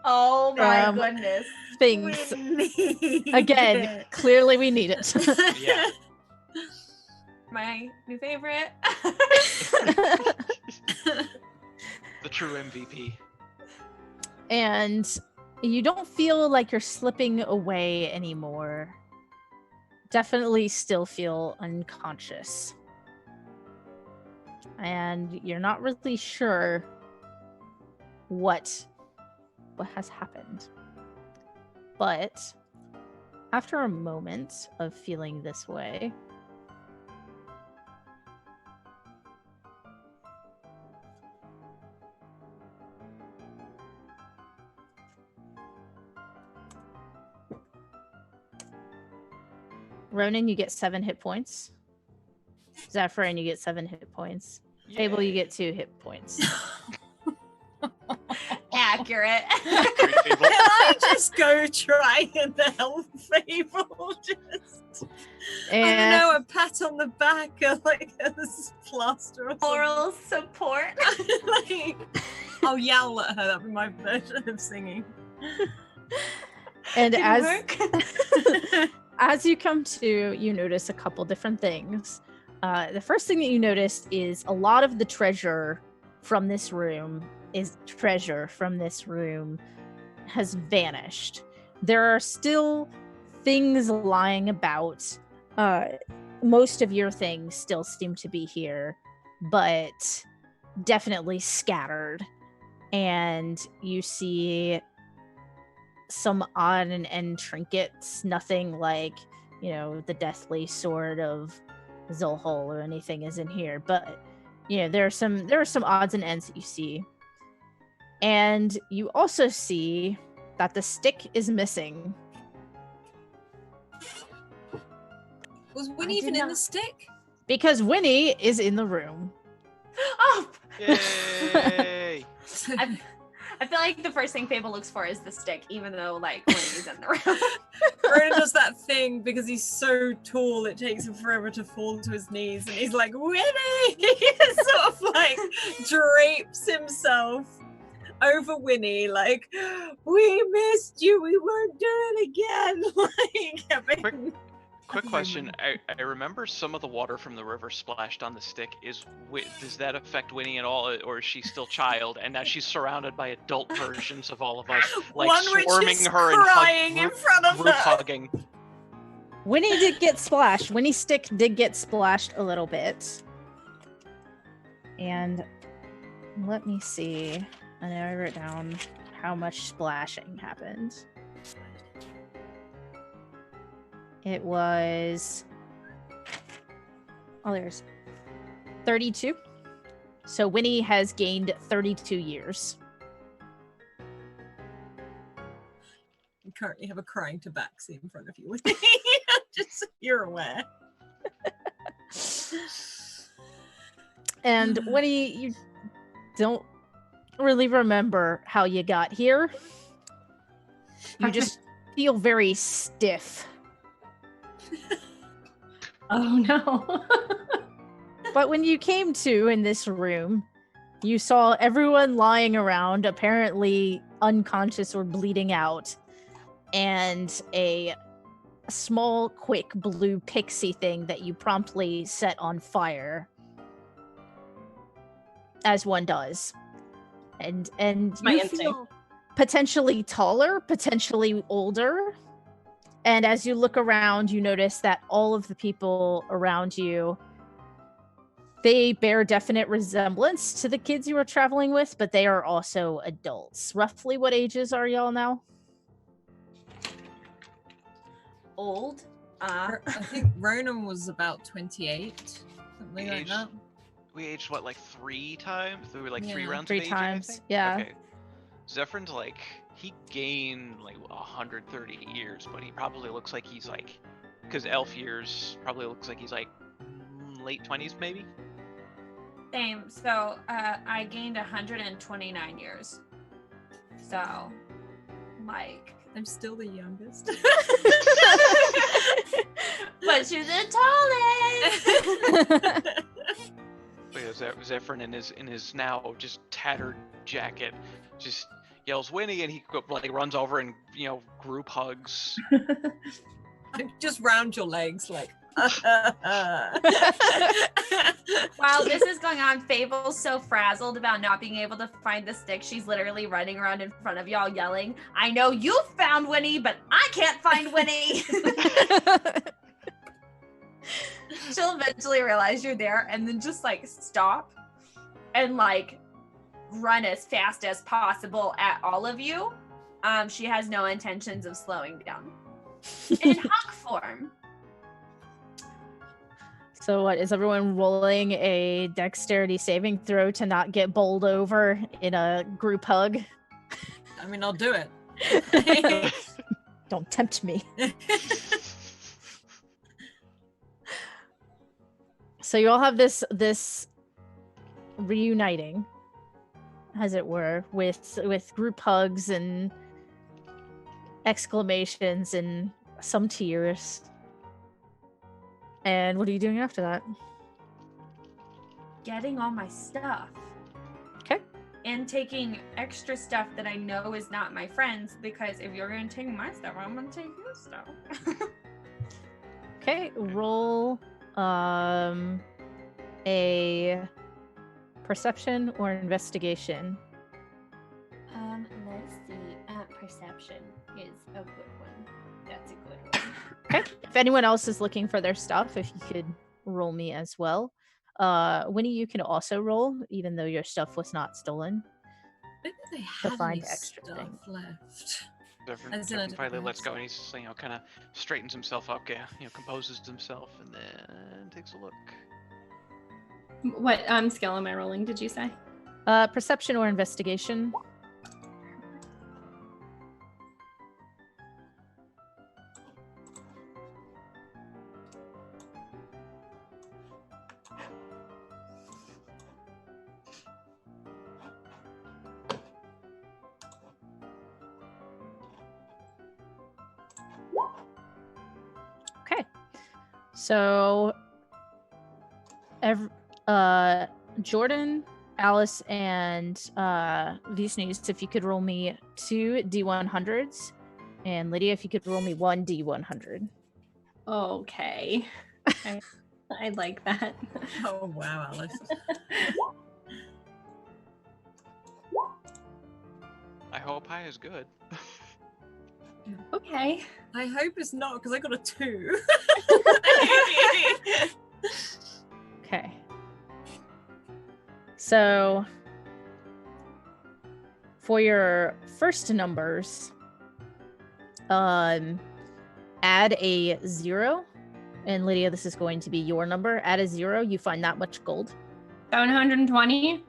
Oh my Um, goodness. Things. We need Again, it. clearly we need it. Yeah. My new favorite. The true MVP. And you don't feel like you're slipping away anymore. Definitely still feel unconscious. And you're not really sure what has happened. But after a moment of feeling this way, Ronan, you get 7 hit points. Zephyrin, you get 7 hit points. Fable, you get 2 hit points. Accurate. Great Fable. Can I just go try and help Fable? Just, I don't know, a pat on the back or like a plaster or something. Moral support. Like, I'll yell at her. That'd be my version of singing. And Didn't work. as you come to, you notice a couple different things. The first thing that you notice is a lot of the treasure from this room has vanished. There are still things lying about. Most of your things still seem to be here, but definitely scattered. And you see some odd and end trinkets, nothing like, the deathly sword of Zulhul or anything is in here, but there are some odds and ends that you see. And you also see that the stick is missing. Was Winnie even in the stick? Because Winnie is in the room. Oh! Yay! I feel like the first thing Fable looks for is the stick, even though, like, when he's in the room. Ronan does that thing because he's so tall it takes him forever to fall to his knees, and he's like, Winnie! He sort of like drapes himself over Winnie, like, we missed you, we won't do it again. Like, Quick question. I remember some of the water from the river splashed on the stick. Does that affect Winnie at all, or is she still child? And now she's surrounded by adult versions of all of us, like one which swarming is her crying and in front of group her. hugging. Winnie did get splashed. Winnie's stick did get splashed a little bit. And let me see. I know I wrote down how much splashing happened. It was... Oh, there's 32. So Winnie has gained 32 years. You currently have a crying tabaxi in front of you, Winnie. Just so you're aware. And Winnie, you don't really remember how you got here. You just feel very stiff. Oh no. But when you came to in this room, you saw everyone lying around, apparently unconscious or bleeding out, and a small, quick blue pixie thing that you promptly set on fire, as one does. And My you instinct. feel potentially taller, potentially older. And as you look around, you notice that all of the people around you, they bear definite resemblance to the kids you were traveling with, but they are also adults. Roughly what ages are y'all now? Old. I think Ronan was about 28, something like that. We aged what, like 3 times? There were like 3 Yeah, rounds 3 of aging, I times, think? yeah. Okay. Zephyrn's like, he gained like 130 years, but he probably looks like he's like, because elf years probably looks like he's like late 20s maybe? Same. So I gained 129 years. So, like. I'm still the youngest. But she's the tallest. Zephyrin in his now just tattered jacket just yells Winnie, and he like runs over and group hugs. Just round your legs like. While this is going on, Fable's so frazzled about not being able to find the stick, she's literally running around in front of y'all yelling, I know you found Winnie, but I can't find Winnie. She'll eventually realize you're there and then just like stop and like run as fast as possible at all of you. She has no intentions of slowing down. In hawk form. So what, is everyone rolling a dexterity saving throw to not get bowled over in a group hug? I mean, I'll do it. Don't tempt me. So you all have this reuniting, as it were, with group hugs and exclamations and some tears. And what are you doing after that? Getting all my stuff. Okay. And taking extra stuff that I know is not my friend's, because if you're going to take my stuff, I'm going to take your stuff. Okay, roll a perception or investigation. Let's see. Perception is a good one. That's a good one. Okay. If anyone else is looking for their stuff, if you could roll me as well. Winnie, you can also roll, even though your stuff was not stolen. Maybe they To have find any extra stuff things. left. Zephyrin finally lets go, and he's kind of straightens himself up, composes himself, and then takes a look. What skill am I rolling, did you say? Perception or investigation. Okay. So Jordan, Alice, and V-Sneeze, if you could roll me 2 D100s, and Lydia, if you could roll me 1 D100. Okay. I like that. Oh, wow, Alice. I hope high is good. Okay. I hope it's not, because I got a 2. Okay. So for your first numbers, add a 0. And Lydia, this is going to be your number. Add a 0, you find that much gold. 720.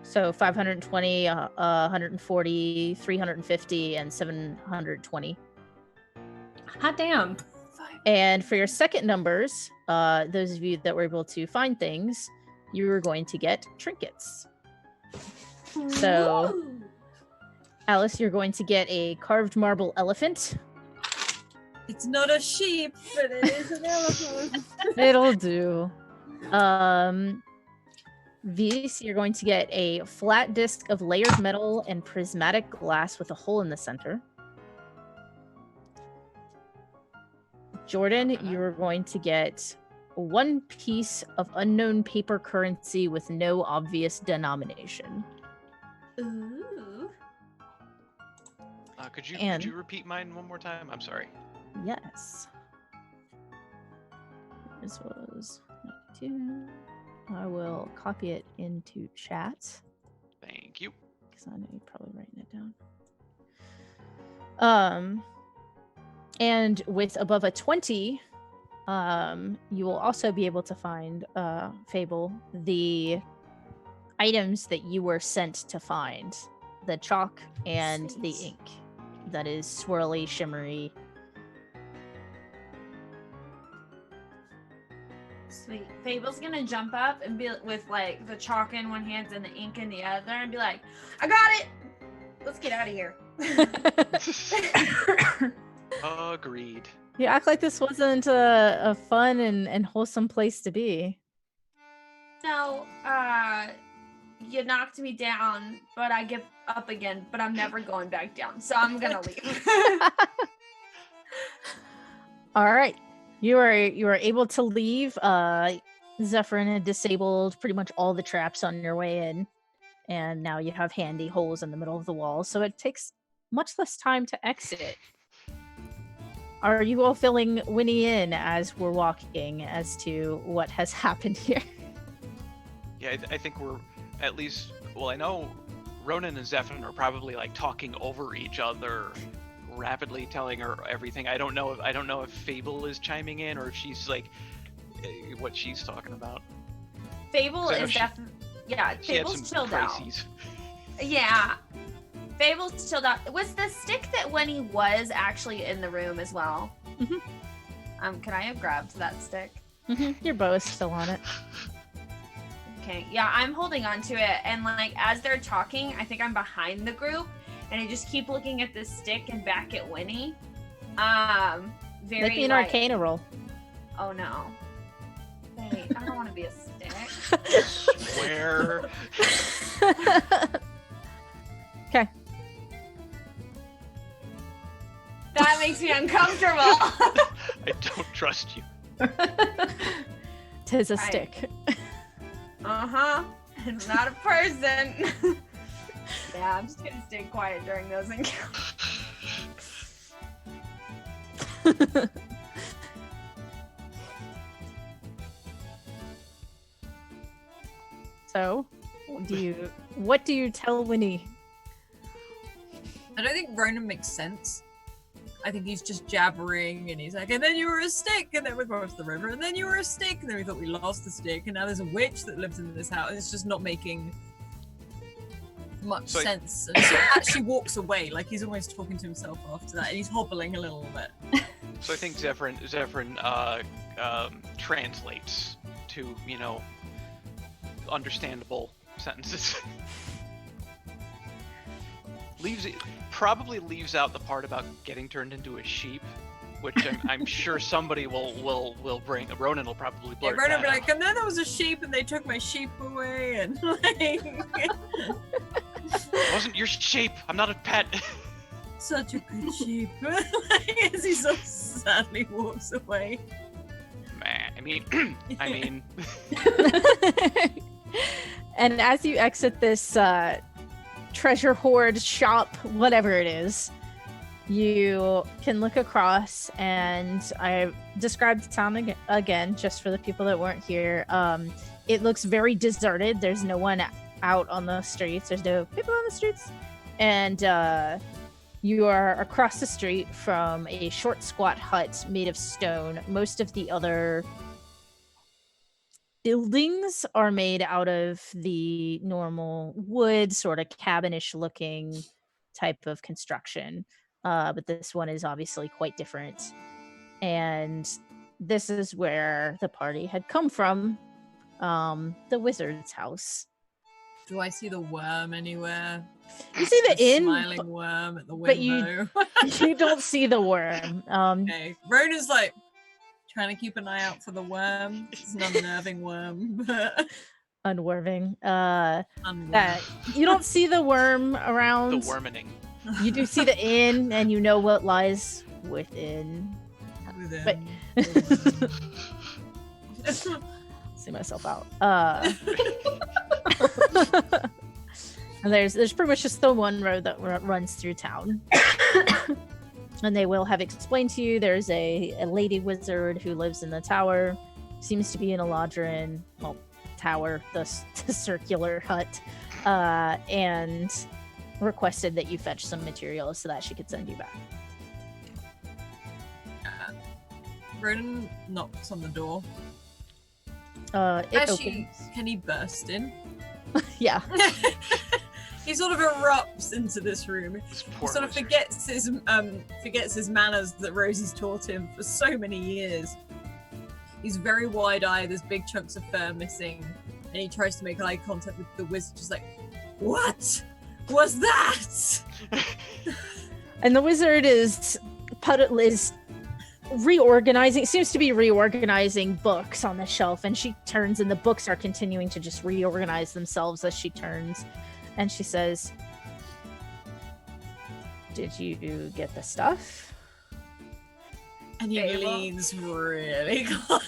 So 520, 140, 350, and 720. Hot damn. And for your second numbers, those of you that were able to find things, you were going to get trinkets. So, Alice, you're going to get a carved marble elephant. It's not a sheep, but it is an elephant. It'll do. V's, you're going to get a flat disc of layered metal and prismatic glass with a hole in the center. Jordan, Okay. you're going to get 1 piece of unknown paper currency with no obvious denomination. Ooh. Could And- you repeat mine one more time? I'm sorry. Yes. This was 92. I will copy it into chat Thank you. because I know you're probably writing it down. And with above a 20, you will also be able to find, Fable, the items that you were sent to find. The chalk and the Sweet. ink. That is swirly, shimmery. Sweet. Fable's gonna jump up and be with like the chalk in one hand and the ink in the other and be like, I got it! Let's get out of here. Agreed. You act like this wasn't a fun and wholesome place to be. No, you knocked me down, but I get up again, but I'm never going back down, so I'm gonna leave. All right. You are able to leave. Zephyrin had disabled pretty much all the traps on your way in, and now you have handy holes in the middle of the wall, so it takes much less time to exit. Are you all filling Winnie in as we're walking as to what has happened here? Yeah, I think we're at least. Well, I know Ronan and Zephyrin are probably like talking over each other, rapidly telling her everything. I don't know if Fable is chiming in or if she's like what she's talking about. Fable 'Cause I know is she- definitely, yeah, She had Fable's some chilled out. crises. Yeah. Fable's chilled out. Was the stick that Winnie was actually in the room as well? Mhm. Can I have grabbed that stick? Your bow is still on it. Okay, yeah, I'm holding on to it, and like as they're talking, I think I'm behind the group, and I just keep looking at this stick and back at Winnie. Very Make me an like, Arcana roll. oh no. Wait, I don't want to be a stick. Where? Okay. That makes me uncomfortable. I don't trust you. Tis a Right. stick. Uh-huh. It's not a person. Yeah, I'm just gonna stay quiet during those encounters. So, what do you tell Winnie? I don't think Ronan makes sense. I think he's just jabbering, and he's like, and then you were a stick, and then we crossed the river, and then you were a stick, and then we thought we lost the stick, and now there's a witch that lives in this house. It's just not making much So I- sense. And so he actually walks away, like he's almost talking to himself after that, and he's hobbling a little bit. So I think Zephyrin translates to, understandable sentences. Probably leaves out the part about getting turned into a sheep, which I'm sure somebody will bring. Ronan will probably Yeah, blurt Ronan that will be out. like, and then there was a sheep, and they took my sheep away, and like, It wasn't your sheep. I'm not a pet. such a good sheep. Like, as he so sadly walks away. Man, I mean, And as you exit this treasure hoard shop, whatever it is, you can look across, and I described the town again, just for the people that weren't here. It looks very deserted. There's no one out on the streets. There's no people on the streets. And you are across the street from a short, squat hut made of stone. Most of the other buildings are made out of the normal wood, sort of cabinish looking type of construction. But this one is obviously quite different. And this is where the party had come from, the wizard's house. Do I see the worm anywhere? You see the inn, smiling worm at the but you- window. you don't see the worm. Okay, Ronan's like trying to keep an eye out for the worm. It's an unnerving worm, but Unnerving. unnerving. You don't see the worm the around. wormening. You do see the inn, and you know what lies within. Within. See myself out. And there's pretty much just the one road that runs through town. And they will have explained to you there's a lady wizard who lives in the tower, seems to be in a Eladrin tower, the circular hut, and requested that you fetch some materials so that she could send you back. Ronan knocks on the door. It Actually, opens. can he burst in? Yeah. He sort of erupts into this room. He sort of forgets his manners that Rosie's taught him for so many years. He's very wide-eyed. There's big chunks of fur missing, and he tries to make eye contact with the wizard, just like, "What was that?" And the wizard is reorganizing, seems to be reorganizing books on the shelf, and she turns and the books are continuing to just reorganize themselves as she turns, and she says, "Did you get the stuff?" And he leans really close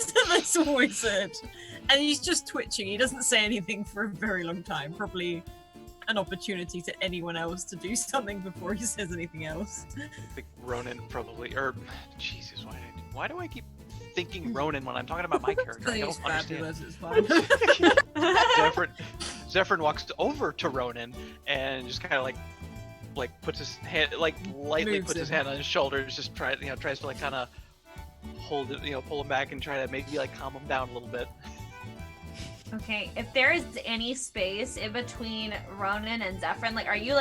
to this wizard, and he's just twitching. He doesn't say anything for a very long time, probably an opportunity to anyone else to do something before he says anything else. I think Ronan probably, Jesus, why do I keep thinking Ronan when I'm talking about my character? I don't understand. It's fine. Zephyrin walks over to Ronan and just kind of like puts his hand, lightly Moves puts his him. hand on his shoulders, just tries to kind of hold it, pull him back and try to maybe calm him down a little bit. Okay, if there is any space in between Ronan and Zephyrin, are you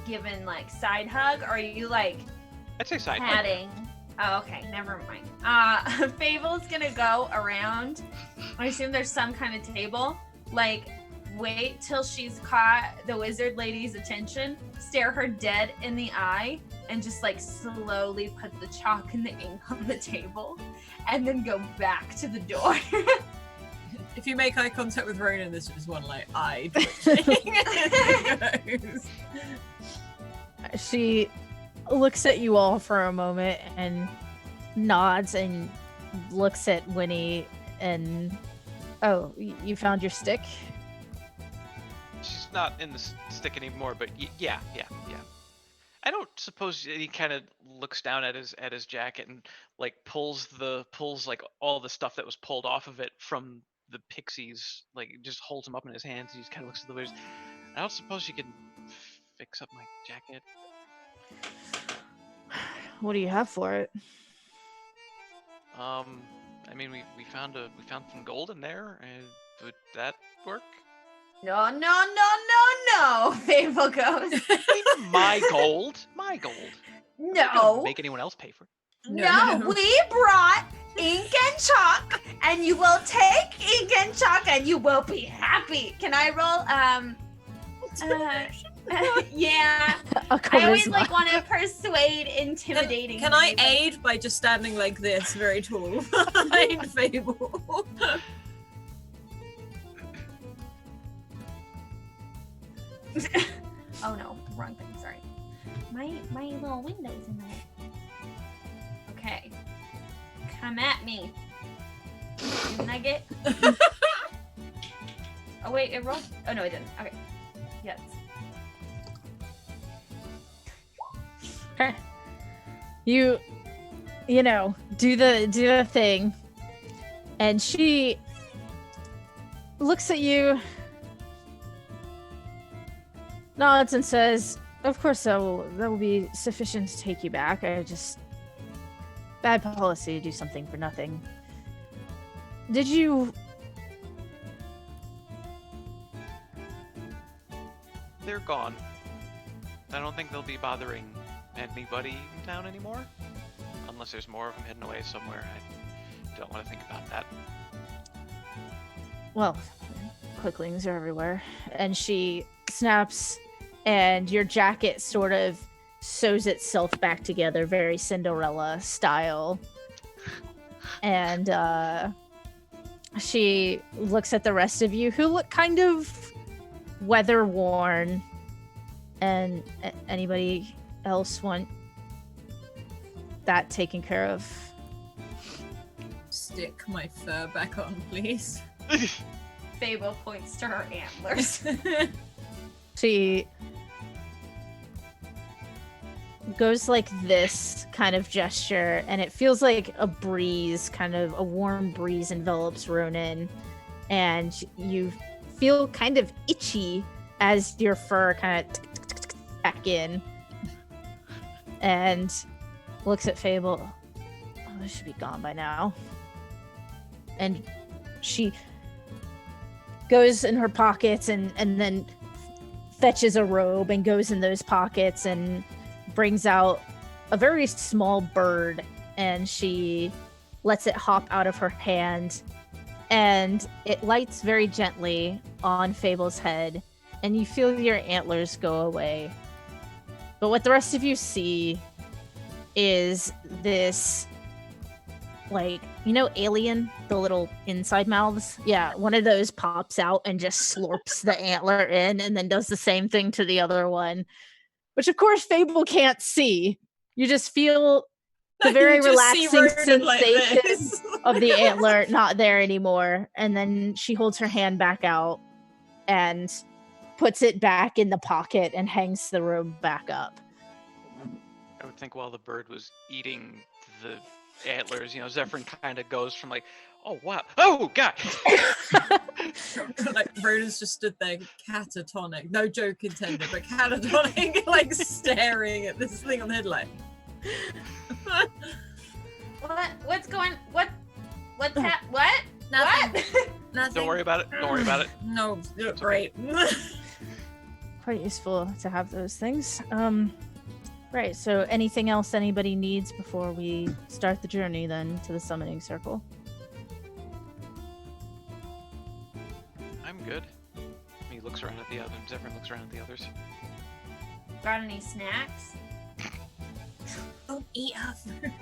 giving side hug, or are you I'd say side hug. patting? Oh, okay, never mind. Fable's gonna go around. I assume there's some kind of table. Wait till she's caught the wizard lady's attention, stare her dead in the eye, and just slowly put the chalk and the ink on the table, and then go back to the door. If you make eye contact with Ronan, this is one eye twitching. She looks at you all for a moment and nods and looks at Winnie and, "Oh, you found your stick?" She's not in the stick anymore, but yeah. I don't suppose he kind of looks down at his jacket and pulls all the stuff that was pulled off of it from the Pixies, just holds them up in his hands. He just kind of looks at the wizard. I don't suppose you can fix up my jacket. What do you have for it? I mean, we found some gold in there, and would that work? No. Fable goes. My gold. No. Don't make anyone else pay for it. No, we brought ink and chalk, and you will take ink and chalk, and you will be happy. Can I roll? Yeah. I always want to persuade, intimidating. Can I aid by just standing like this, very tall, behind Fable? Oh no, wrong thing. Sorry. My little window's in the way. Okay. Come at me, you nugget. Oh wait, it rolled. Oh no, it didn't. Okay. Yes. Okay. You do the thing, and she looks at you, nods, and says, "Of course, that will be sufficient to take you back. Bad policy to do something for nothing. Did you?" They're gone. I don't think they'll be bothering anybody in town anymore, unless there's more of them hidden away somewhere. I don't want to think about that. Well, quicklings are everywhere. And she snaps, and your jacket sort of sews itself back together, very Cinderella style. And she looks at the rest of you, who look kind of weather worn. And anybody else want that taken care of. Stick my fur back on, please. Fable points to her antlers. She goes like this kind of gesture, and it feels like a breeze, kind of a warm breeze envelops Ronan, and you feel kind of itchy as your fur kind of back in, and looks at Fable. Oh, this should be gone by now. And she goes in her pockets and then fetches a robe and goes in those pockets and brings out a very small bird, and she lets it hop out of her hand, and it lights very gently on Fable's head, and you feel your antlers go away. But what the rest of you see is this, like, you know, Alien, the little inside mouths? Yeah, one of those pops out and just slurps the antler in and then does the same thing to the other one, which of course Fable can't see. You just feel the very relaxing sensation of the antler not there anymore. And then she holds her hand back out and puts it back in the pocket and hangs the robe back up. I would think while the bird was eating the antlers, Zephyrin kind of goes from like, oh wow, oh god. Like Ronan's just stood there catatonic, no joke intended, but catatonic, like staring at this thing on the headlight. What's going? What? Nothing. Nothing. Don't worry about it. Don't worry about it. No, you look great. Quite useful to have those things. Right, so anything else anybody needs before we start the journey then to the summoning circle? I'm good. He looks around at the others. Zephyrin looks around at the others. Got any snacks? Don't eat her food.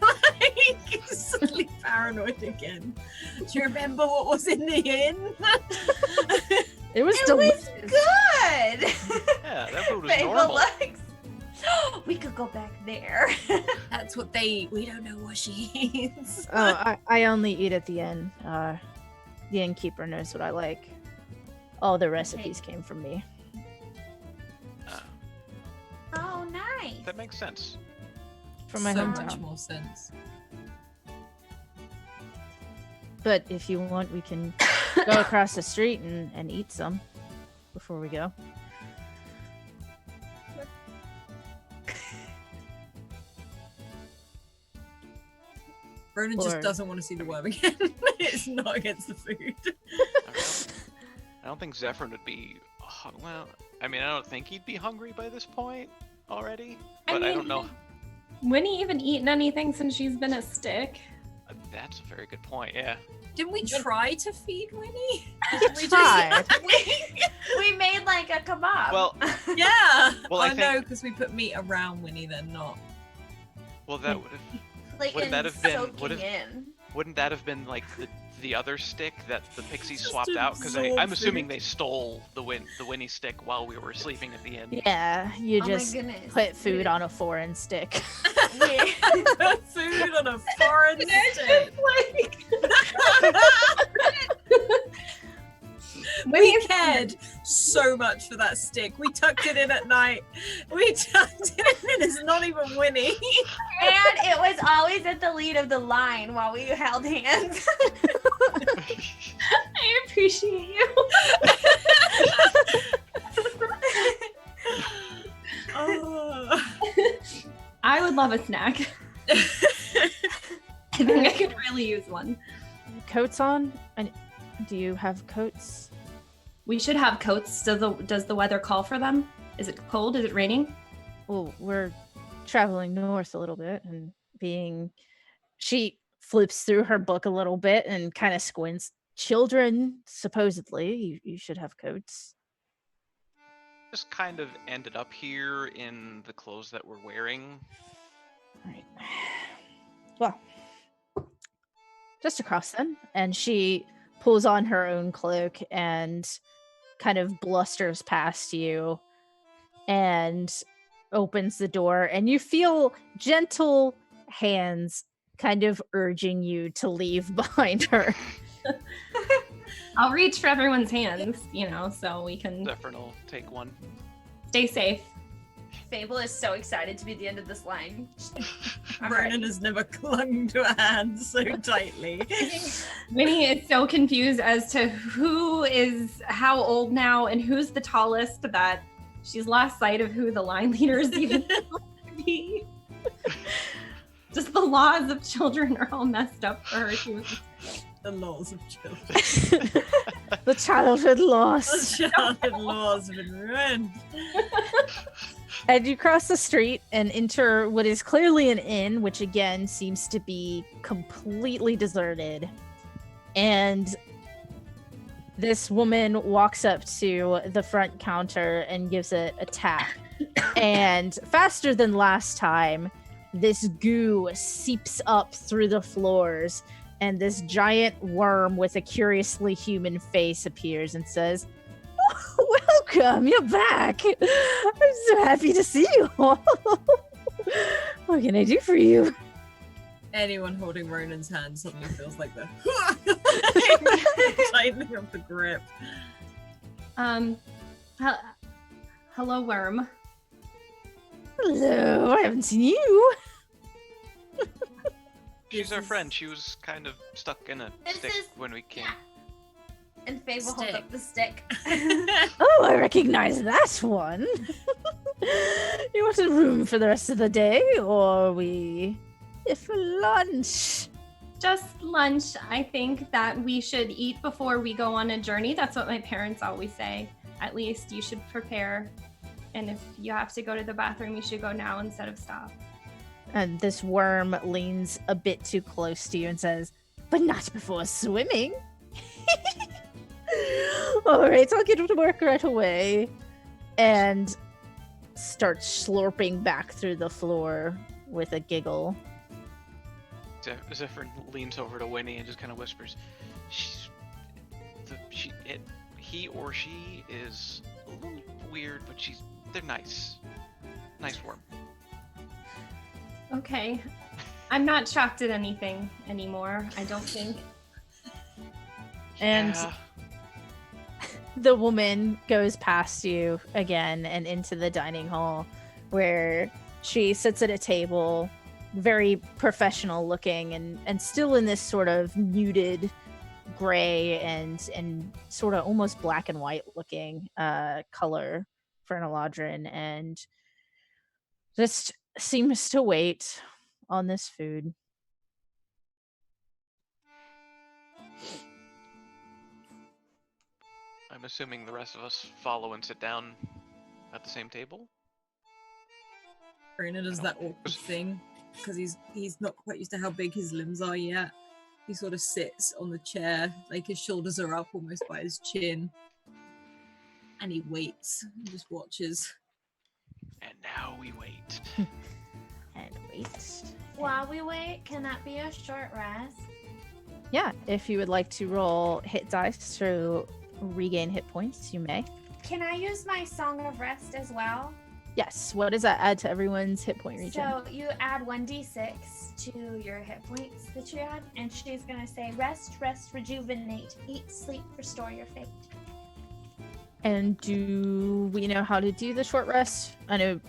Like, suddenly paranoid again. Do you remember what was in the inn? It was delicious. Good. Yeah, that food was Fable normal. looks. We could go back there. That's what they eat. We don't know what she eats. Oh, I only eat at the inn. The innkeeper knows what I like. All the recipes came from me. Oh, nice. That makes sense. From my so hometown. much more sense. But if you want, we can go across the street and eat some before we go. Ronan just doesn't want to see the worm again. It's not against the food. I don't think Zephyrin would be. Well, I mean, I don't think he'd be hungry by this point already. But I don't know. Winnie even eaten anything since she's been a stick? That's a very good point. Yeah. Didn't we try to feed Winnie? We tried. We made like a kebab. Well, yeah. Well, I I know, think- because we put meat around Winnie, then not. Well, that would have. like wouldn't that have been- soaking would have- in. Wouldn't that have been like the other stick that the Pixies Just swapped out? Because absorb I'm assuming food. they stole the Winnie stick while we were sleeping at the inn. Yeah, you Oh just my goodness. put food on a foreign stick. Yeah. Put food on a foreign stick. We cared so much for that stick. We tucked it in at night. We tucked it in. It's not even Winnie. And it was always at the lead of the line while we held hands. I appreciate you. Oh. I would love a snack. I think I could really use one. Coats on? And do you have coats? We should have coats. Does the weather call for them? Is it cold? Is it raining? Well, we're traveling north a little bit, and she flips through her book a little bit and kind of squints. Children, supposedly, you should have coats. Just kind of ended up here in the clothes that we're wearing. Right. Well, just across then, and she pulls on her own cloak and kind of blusters past you, and opens the door, and you feel gentle hands kind of urging you to leave behind her. I'll reach for everyone's hands, so we can Zephyrin will take one. stay safe. Fable is so excited to be at the end of this line. Ronan has never clung to a hand so tightly. Winnie is so confused as to who is how old now and who's the tallest that she's lost sight of who the line leader is even supposed to be. Just the laws of children are all messed up for her. The laws of children. The childhood loss. The childhood laws have been ruined. And you cross the street and enter what is clearly an inn, which again seems to be completely deserted. And this woman walks up to the front counter and gives it a tap. And faster than last time, this goo seeps up through the floors, and this giant worm with a curiously human face appears and says, "Welcome, you're back. I'm so happy to see you all. What can I do for you?" Anyone holding Ronan's hand suddenly feels like the tightening of the grip. Hello, worm. Hello, I haven't seen you. She's our friend. She was kind of stuck in a stick when we came. And Fable holds up the stick. Oh, I recognize that one. You want a room for the rest of the day, or we here for lunch? Just lunch. I think that we should eat before we go on a journey. That's what my parents always say. At least you should prepare. And if you have to go to the bathroom, you should go now instead of stop. And this worm leans a bit too close to you and says, "But not before swimming." All right, I'll get to work right away. And starts slurping back through the floor with a giggle. Zephyrin leans over to Winnie and just kind of whispers, he or she is a little weird, but they're nice. Nice worm. Okay. I'm not shocked at anything anymore, I don't think. And the woman goes past you again and into the dining hall, where she sits at a table, very professional looking and still in this sort of muted gray and sort of almost black and white looking color for an Eladrin, and just seems to wait on this food. I'm assuming the rest of us follow and sit down at the same table? Ronan does that awkward thing because he's not quite used to how big his limbs are yet. He sort of sits on the chair, like his shoulders are up almost by his chin. And he waits and just watches. And now we wait. And wait. While we wait, can that be a short rest? Yeah, if you would like to roll hit dice to regain hit points, you may. Can I use my Song of Rest as well? Yes. What does that add to everyone's hit point regen? So you add 1d6 to your hit points that you add, and she's gonna say rest, rejuvenate, eat, sleep, restore your fate. And do we know how to do the short rest? I know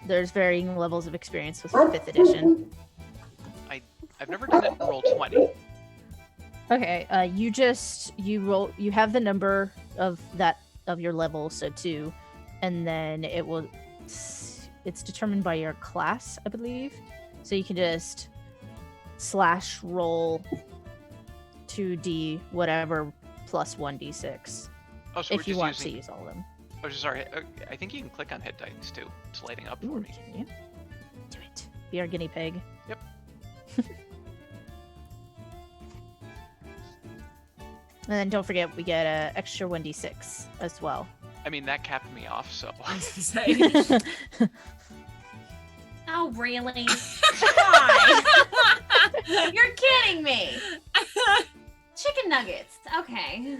there's varying levels of experience with 5th edition. I've never done it in roll 20. Okay, you have the number of your level, so 2, and then it's determined by your class, I believe. So you can just / roll 2d whatever plus 1d6 if you want to use all of them. Oh, sorry. I think you can click on hit dice too. It's lighting up for me. Can you? Do it. Be our guinea pig. Yep. And then don't forget, we get an extra 1d6 as well. I mean, that capped me off, so. I was gonna say. Oh, really? Why? You're kidding me. Chicken nuggets. Okay.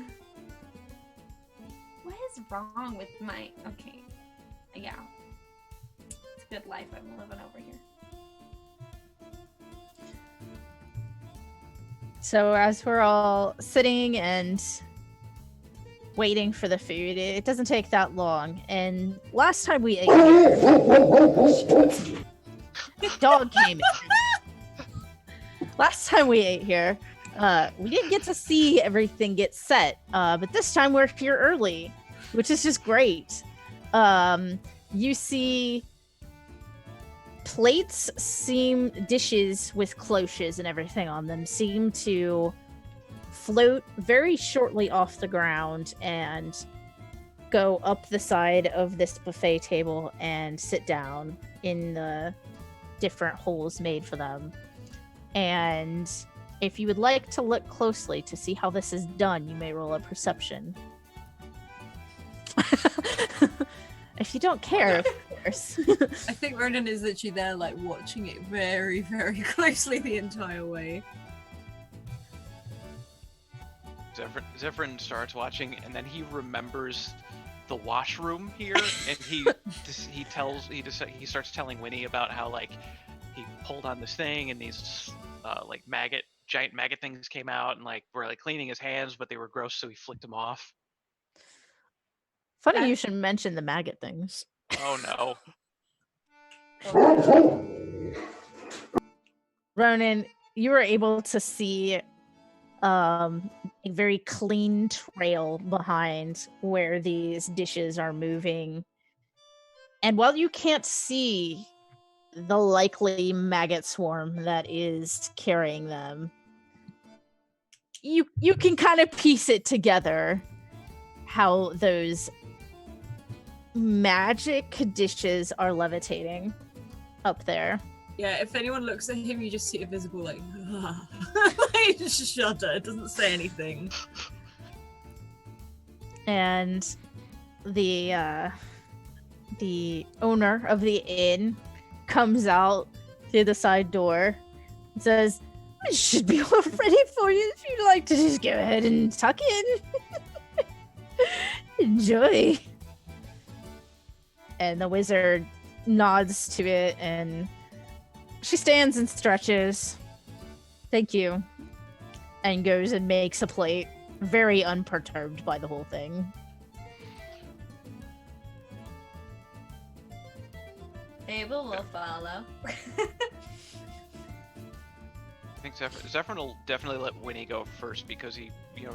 What is wrong with my... Okay. Yeah. good life I'm living over here. So as we're all sitting and waiting for the food, it doesn't take that long. And last time we ate here, dog came in. Last time we ate here, we didn't get to see everything get set, but this time we're here early, which is just great. You see dishes with cloches and everything on them seem to float very shortly off the ground and go up the side of this buffet table and sit down in the different holes made for them. And if you would like to look closely to see how this is done, you may roll a perception. If you don't care, of course. I think Ronan is literally there, like, watching it very, very closely the entire way. Zephyrin starts watching, and then he remembers the washroom here, and he starts telling Winny about how, like, he pulled on this thing, and these like giant maggot things came out, and like were like cleaning his hands, but they were gross, so he flicked them off. Funny you should mention the maggot things. Oh no. Ronan, you were able to see a very clean trail behind where these dishes are moving. And while you can't see the likely maggot swarm that is carrying them, you can kind of piece it together how those magic dishes are levitating up there. Yeah, if anyone looks at him, you just see a visible, like, like just shudder. It doesn't say anything. And the owner of the inn comes out through the side door and says, "I should be all ready for you if you'd like to just go ahead and tuck in. Enjoy." And the wizard nods to it, and she stands and stretches. "Thank you." And goes and makes a plate, very unperturbed by the whole thing. Abel will follow. I think Zephyrin will definitely let Winny go first, because he,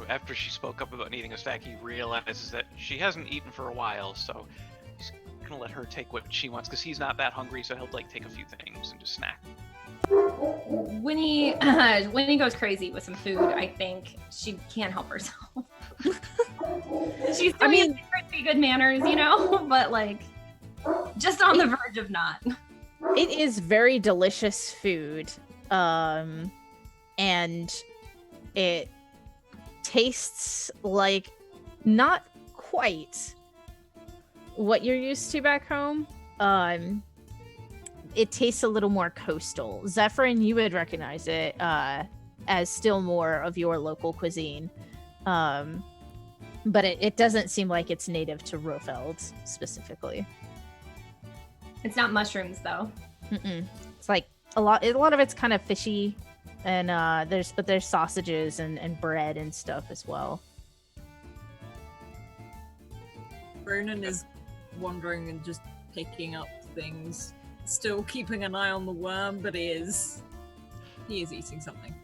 after she spoke up about needing a snack, he realizes that she hasn't eaten for a while, so he's gonna let her take what she wants, because he's not that hungry, so he'll like take a few things and just snack. Winnie goes crazy with some food. I think she can't help herself. She's doing pretty good manners, but like just on the verge of not. It is very delicious food, and it tastes like not quite what you're used to back home. It tastes a little more coastal. Zephyrin, you would recognize it as still more of your local cuisine. But it doesn't seem like it's native to Roefeld specifically. It's not mushrooms though. Mm-mm. It's like a lot of it's kind of fishy, and there's sausages and bread and stuff as well. Ronan is wandering and just picking up things, still keeping an eye on the worm, but he is eating something.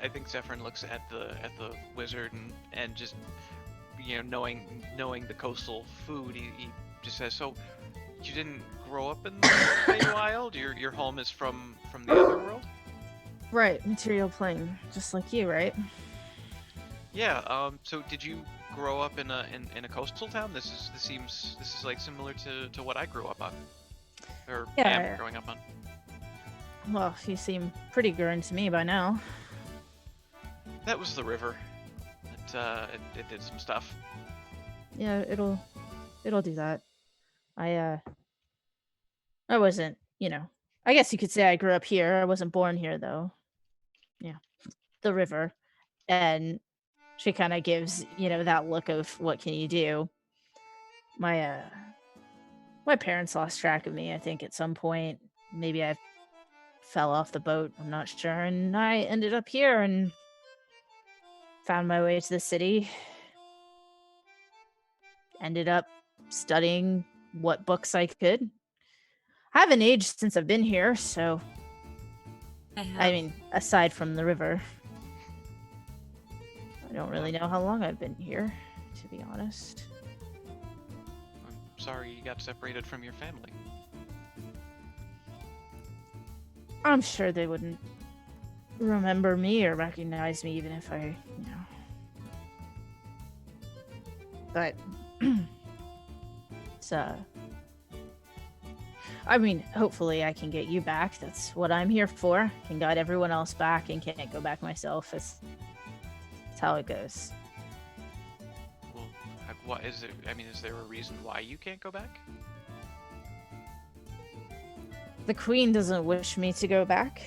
I think Zephyrin looks at the wizard and just knowing the coastal food, he just says, "So you didn't grow up in the Wild? Your home is from the other world?" Right, material plane, just like you, right? Yeah. So did you grow up in a coastal town? This is like similar to what I grew up on, or am growing up on. Well, you seem pretty grown to me by now. That was the river. It did some stuff. Yeah, it'll do that. I wasn't, I guess you could say I grew up here. I wasn't born here though. Yeah. The river. And she kind of gives, that look of what can you do. My My parents lost track of me, I think, at some point. Maybe I fell off the boat, I'm not sure. And I ended up here and found my way to the city. Ended up studying what books I could. I haven't aged since I've been here, so... I mean, aside from the river. I don't really know how long I've been here, to be honest. I'm sorry you got separated from your family. I'm sure they wouldn't remember me or recognize me even if I, But, it's, I mean, hopefully I can get you back. That's what I'm here for. Can guide everyone else back and can't go back myself. That's how it goes. Well, what is it? I mean, is there a reason why you can't go back? The queen doesn't wish me to go back,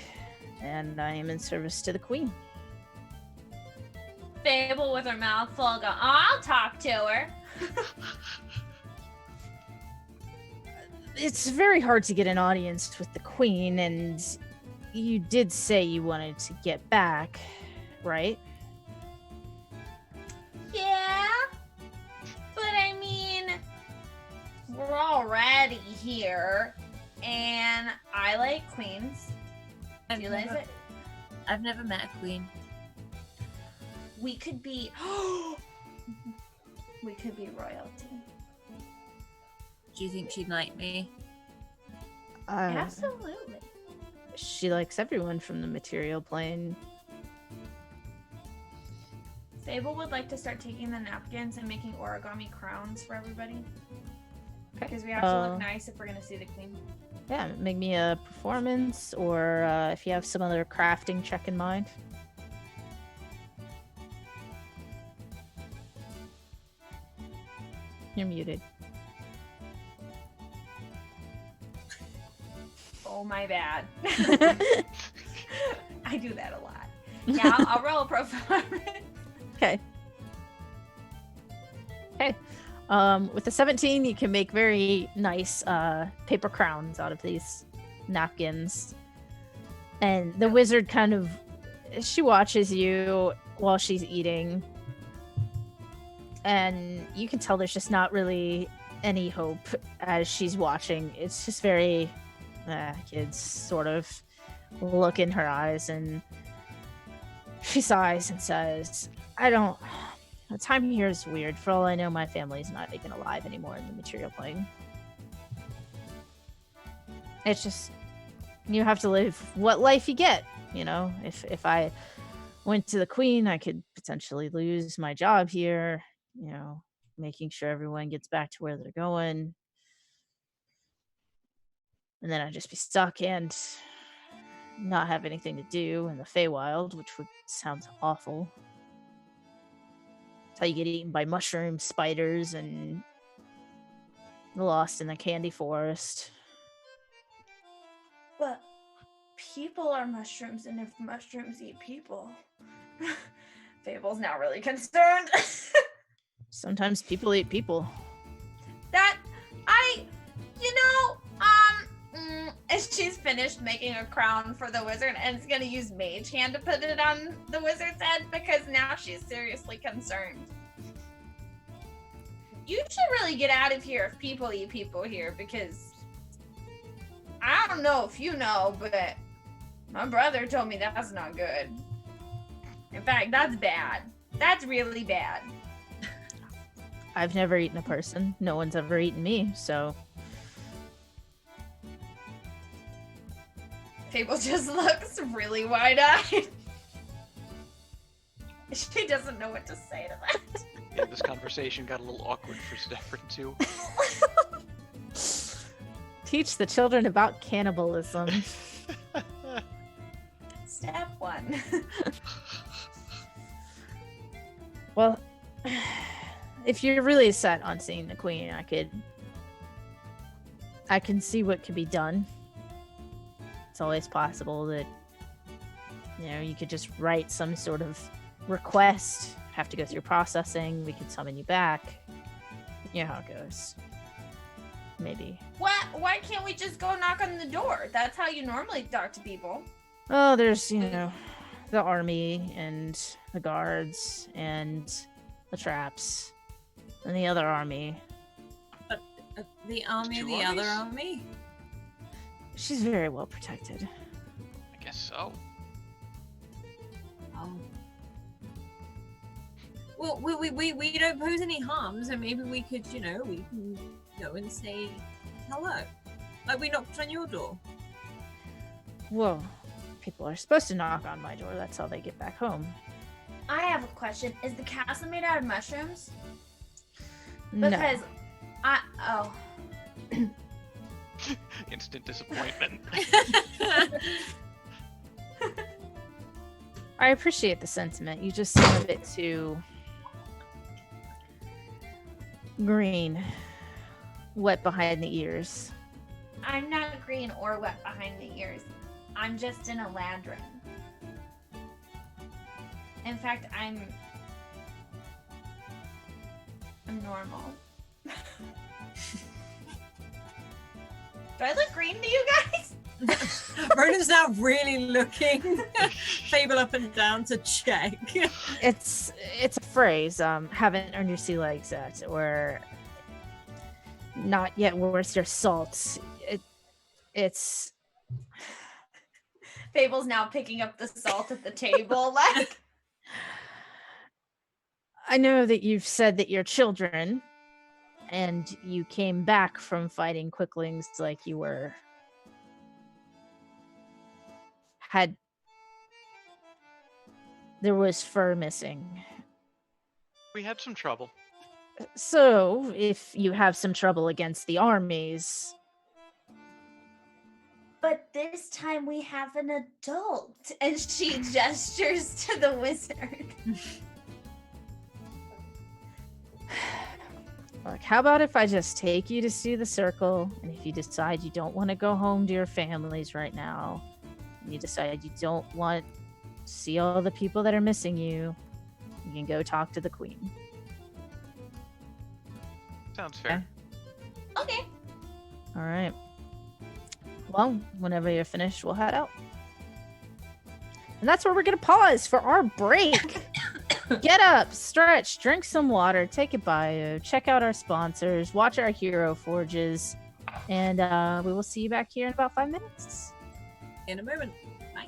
and I am in service to the queen. Fable with her mouth full go, I'll talk to her. It's very hard to get an audience with the queen, and you did say you wanted to get back, right? Yeah, but I mean, we're already here, and I like queens. Do you like it? I've never met a queen. We could be, we could be royalty. Do you think she'd like me? Absolutely. She likes everyone from the material plane. Fable would like to start taking the napkins and making origami crowns for everybody. Okay. Because we have to look nice if we're going to see the queen. Yeah, make me a performance, or if you have some other crafting check in mind. You're muted. Oh, my bad. I do that a lot. Yeah, I'll roll a performance. Okay. Okay. With the 17, you can make very nice paper crowns out of these napkins. And the wizard kind of, she watches you while she's eating. And you can tell there's just not really any hope as she's watching. It's just very, kids sort of look in her eyes, and she sighs and says, the time here is weird. For all I know, my family's not even alive anymore in the material plane. It's just, you have to live what life you get, If I went to the queen, I could potentially lose my job here, making sure everyone gets back to where they're going. And then I'd just be stuck and not have anything to do in the Feywild, which would sound awful. That's how you get eaten by mushrooms, spiders, and lost in the candy forest. But people are mushrooms, and if mushrooms eat people, Fable's now really concerned. Sometimes people eat people. As she's finished making a crown for the wizard, and is gonna use Mage Hand to put it on the wizard's head because now she's seriously concerned. You should really get out of here if people eat people here, because I don't know if you know, but my brother told me that's not good. In fact, that's bad. That's really bad. I've never eaten a person. No one's ever eaten me, so... Fable just looks really wide-eyed. She doesn't know what to say to that. Yeah, this conversation got a little awkward for Zephyrin too. Teach the children about cannibalism. Step 1. Well, if you're really set on seeing the queen, I can see what can be done. It's always possible that, you could just write some sort of request, have to go through processing, we could summon you back. You know how it goes. maybe. What? Why can't we just go knock on the door? That's how you normally talk to people. Oh, there's, the army and the guards and the traps and the other army. The army and the other army? She's very well protected. I guess so. Oh. Well, we don't pose any harm, so maybe we could, we can go and say hello. Like we knocked on your door. Well, people are supposed to knock on my door. That's how they get back home. I have a question. Is the castle made out of mushrooms? No. Because Instant disappointment. I appreciate the sentiment. You just seem a bit too green, wet behind the ears. I'm not green or wet behind the ears. I'm just in a ladrin. In fact, I'm normal. Do I look green to you guys? Ronan's now really looking Fable up and down to check. It's a phrase. Haven't earned your sea legs yet, or not yet worth your salt. It's. Fable's now picking up the salt at the table, like. I know that you've said that you're children, and you came back from fighting quicklings like you were. There was fur missing. We had some trouble. So, if you have some trouble against the armies... But this time we have an adult. And she gestures to the wizard. Look, how about if I just take you to see the circle, and if you decide you don't want to go home to your families right now, and you decide you don't want to see all the people that are missing you, you can go talk to the queen. Sounds fair. Okay. All right. Well, whenever you're finished, we'll head out. And that's where we're going to pause for our break. Get up, stretch, drink some water, take a bio, check out our sponsors, watch our hero forges, and we will see you back here in about 5 minutes. In a moment. Bye.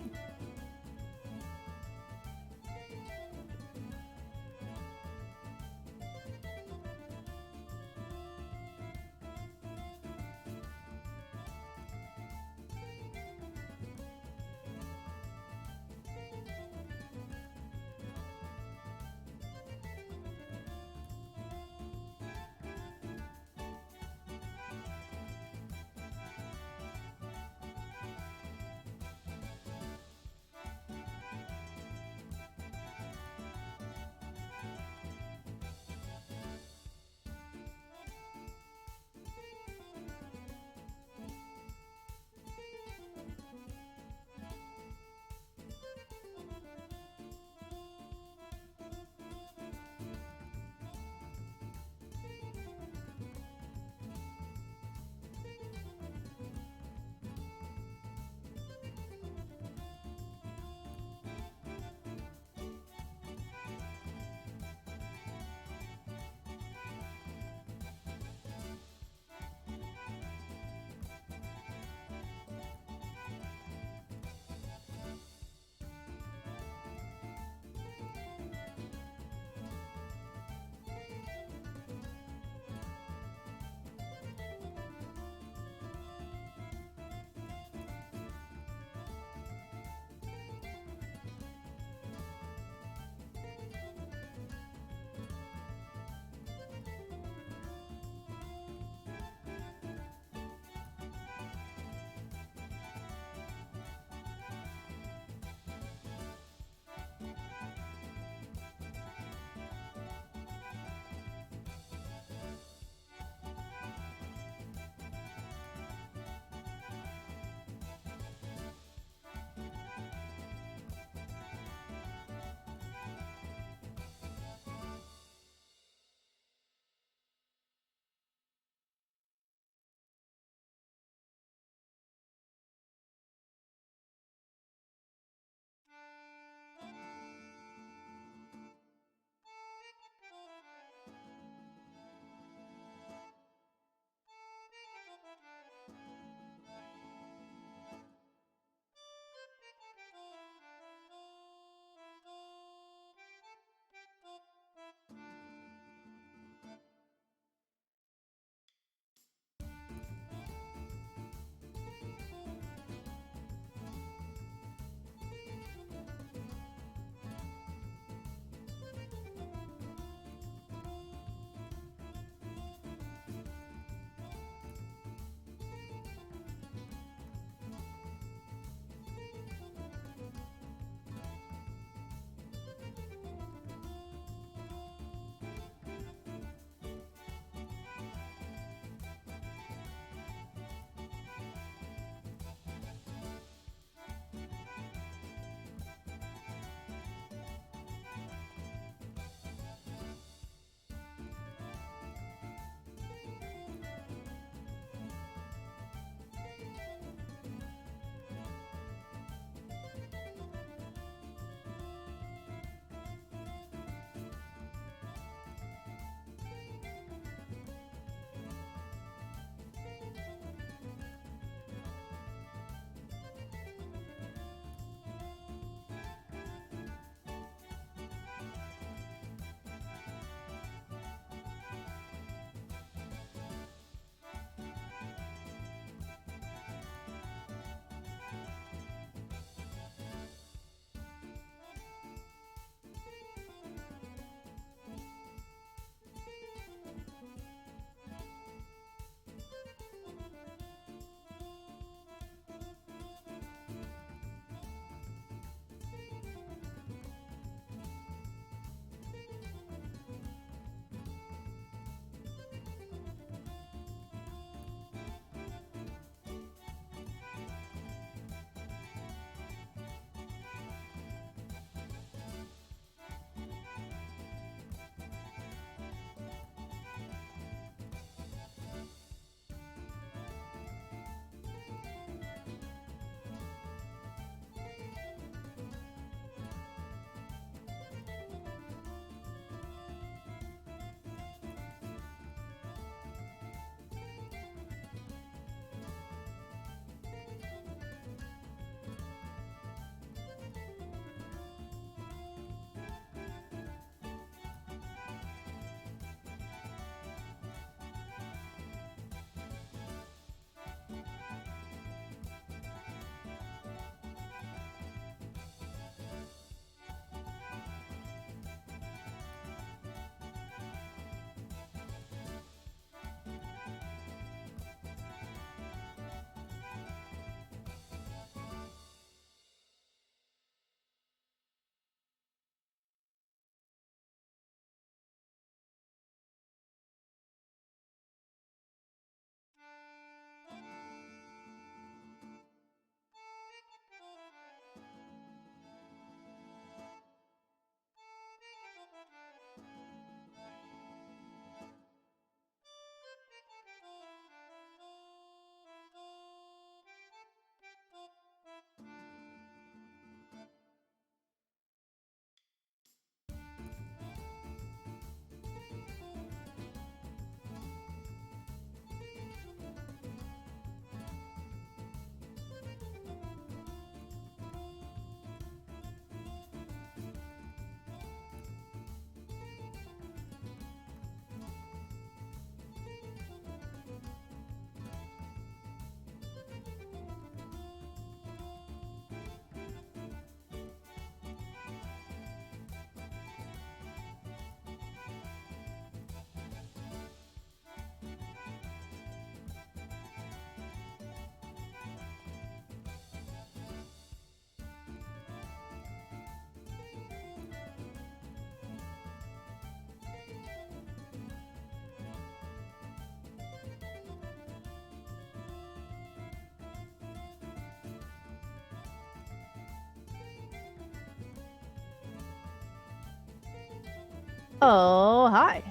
Hi.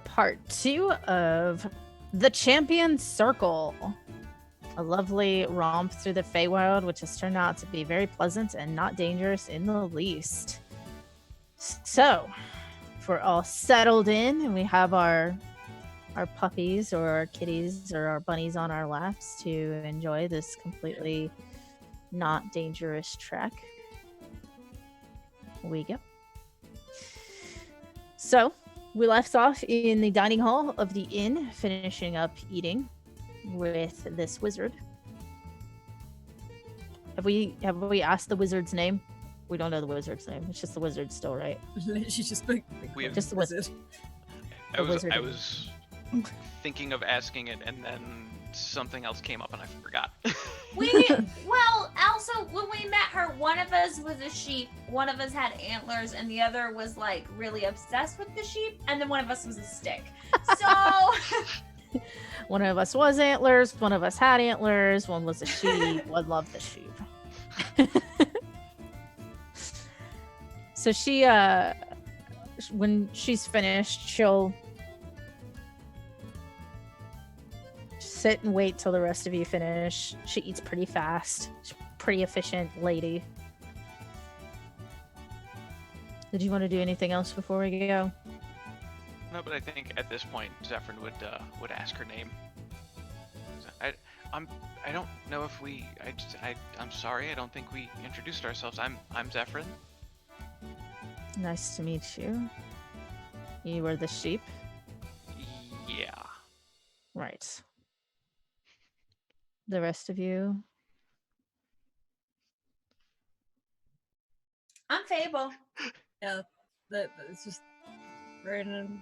Part 2 of The Champion Circle. A lovely romp through the Feywild, which has turned out to be very pleasant and not dangerous in the least. So, if we're all settled in and we have our puppies or our kitties or our bunnies on our laps to enjoy this completely not dangerous trek, we go. So, we left off in the dining hall of the inn, finishing up eating with this wizard. Have we asked the wizard's name? We don't know the wizard's name. It's just the wizard still, right? Literally just spoke. Just the wizard. I was thinking of asking it, and then something else came up, and I forgot. Well, also when we met her, one of us was a sheep, one of us had antlers, and the other was like really obsessed with the sheep, and then one of us was a stick. So one of us was antlers, one of us had antlers, one was a sheep, one loved the sheep. So she when she's finished, she'll sit and wait till the rest of you finish. She eats pretty fast. She's a pretty efficient lady. Did you want to do anything else before we go? No, but I think at this point, Zephyr would ask her name. I don't know if we. I'm sorry. I don't think we introduced ourselves. I'm Zephyr. Nice to meet you. You were the sheep? Yeah. Right. The rest of you? I'm Fable. Yeah, it's just random.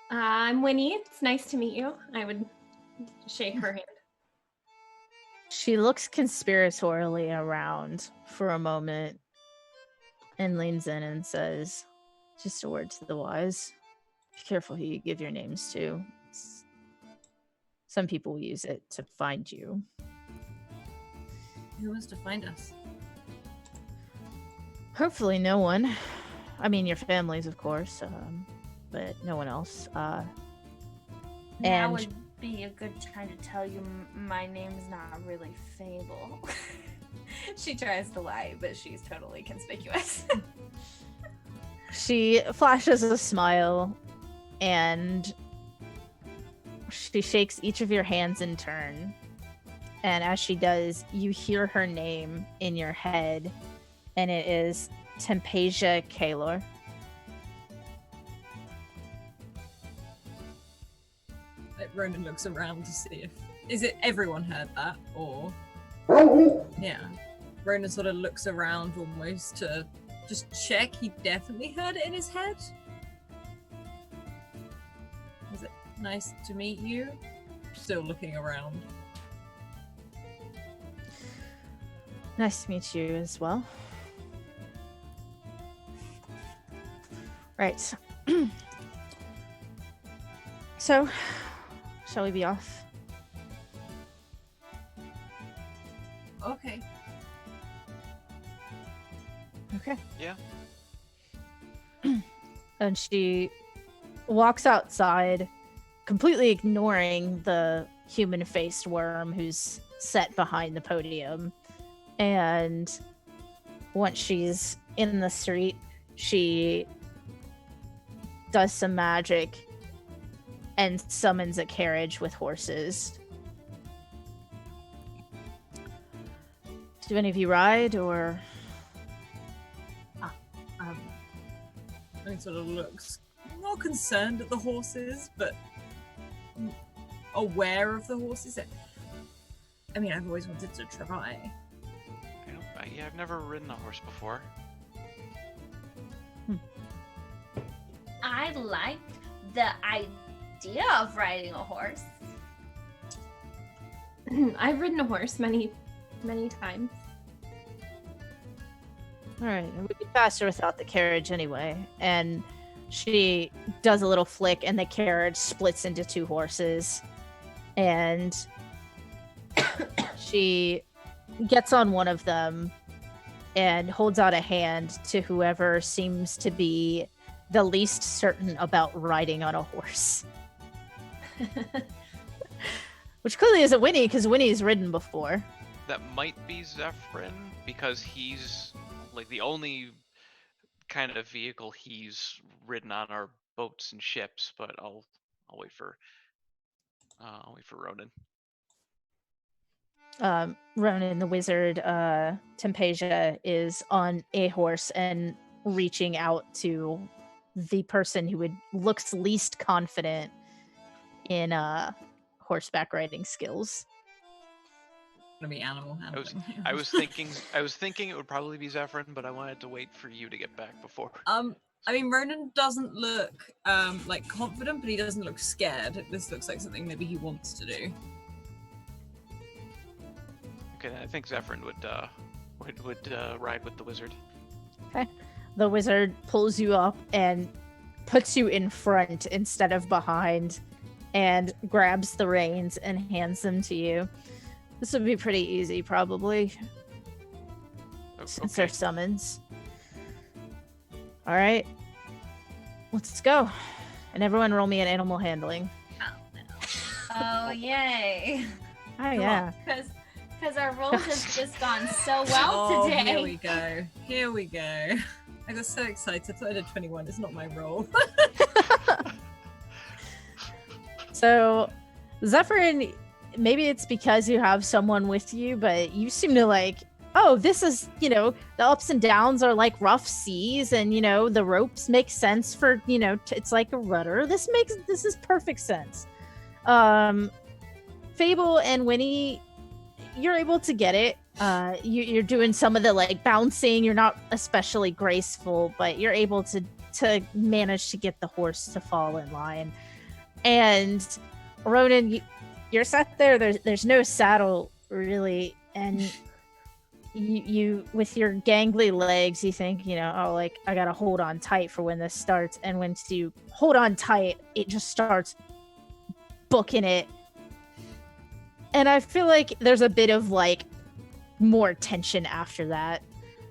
I'm Winny. It's nice to meet you. I would shake her hand. She looks conspiratorially around for a moment and leans in and says, just a word to the wise. Be careful who you give your names to. Some people use it to find you. Who wants to find us? Hopefully no one. I mean, your families, of course, but no one else. Now And would be a good time to tell you my name's not really Fable. She tries to lie, but she's totally conspicuous. she flashes a smile and she shakes each of your hands in turn. And as she does, you hear her name in your head, and it is Tempasia Kalor. Ronan looks around to see if is it everyone heard that or yeah. Ronan sort of looks around almost to just check he definitely heard it in his head. Is it nice to meet you? Still looking around. Nice to meet you as well. Right. So, shall we be off? Okay. Okay. Yeah. And she walks outside, completely ignoring the human-faced worm who's set behind the podium. And once she's in the street, she does some magic and summons a carriage with horses. Do any of you ride, or? He sort of looks more concerned at the horses, but aware of the horses. I mean, I've always wanted to try. I've never ridden a horse before. I like the idea of riding a horse. I've ridden a horse many times. All right, it would be faster without the carriage anyway. And she does a little flick, and the carriage splits into two horses. And she gets on one of them and holds out a hand to whoever seems to be the least certain about riding on a horse. Which clearly isn't Winny, because Winny's ridden before. That might be Zephyrin, because he's like the only kind of vehicle he's ridden on are boats and ships. But I'll wait for Ronan. Ronan the wizard, Tempesia, is on a horse and reaching out to the person who looks least confident in horseback riding skills. Gonna be animal handling. I was thinking it would probably be Zephyrin, but I wanted to wait for you to get back before. I mean, Ronan doesn't look like confident, but he doesn't look scared. This looks like something maybe he wants to do. Okay, I think Zephyrin would ride with the wizard. Okay. The wizard pulls you up and puts you in front instead of behind, and grabs the reins and hands them to you. This would be pretty easy, probably, since they're summons. All right, let's go. And everyone roll me an animal handling. Oh, yay. Oh, yeah. Because our rolls have just gone so well today. Here we go. Here we go. I got so excited. I thought I did 21. It's not my roll. So, Zephyrin, maybe it's because you have someone with you, but you seem to like, oh, this is, the ups and downs are like rough seas, and, the ropes make sense for, it's like a rudder. This is perfect sense. Fable and Winny, you're able to get it. You're doing some of the like bouncing. You're not especially graceful, but you're able to manage to get the horse to fall in line. And Ronan, you're sat there. There's no saddle really, and you with your gangly legs, you think, I gotta hold on tight for when this starts. And once you hold on tight, it just starts booking it. And I feel like there's a bit of like more tension after that.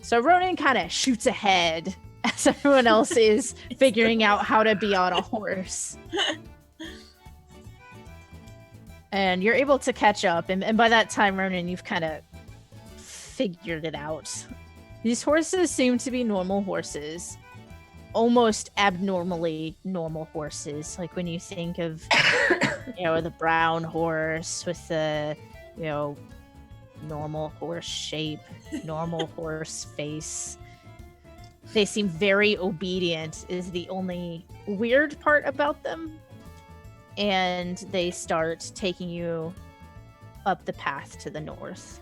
So Ronan kind of shoots ahead as everyone else is figuring out how to be on a horse. And you're able to catch up. And by that time, Ronan, you've kind of figured it out. These horses seem to be normal horses. Almost abnormally normal horses. Like when you think of, the brown horse with the, normal horse shape, normal horse face. They seem very obedient is the only weird part about them. And they start taking you up the path to the north.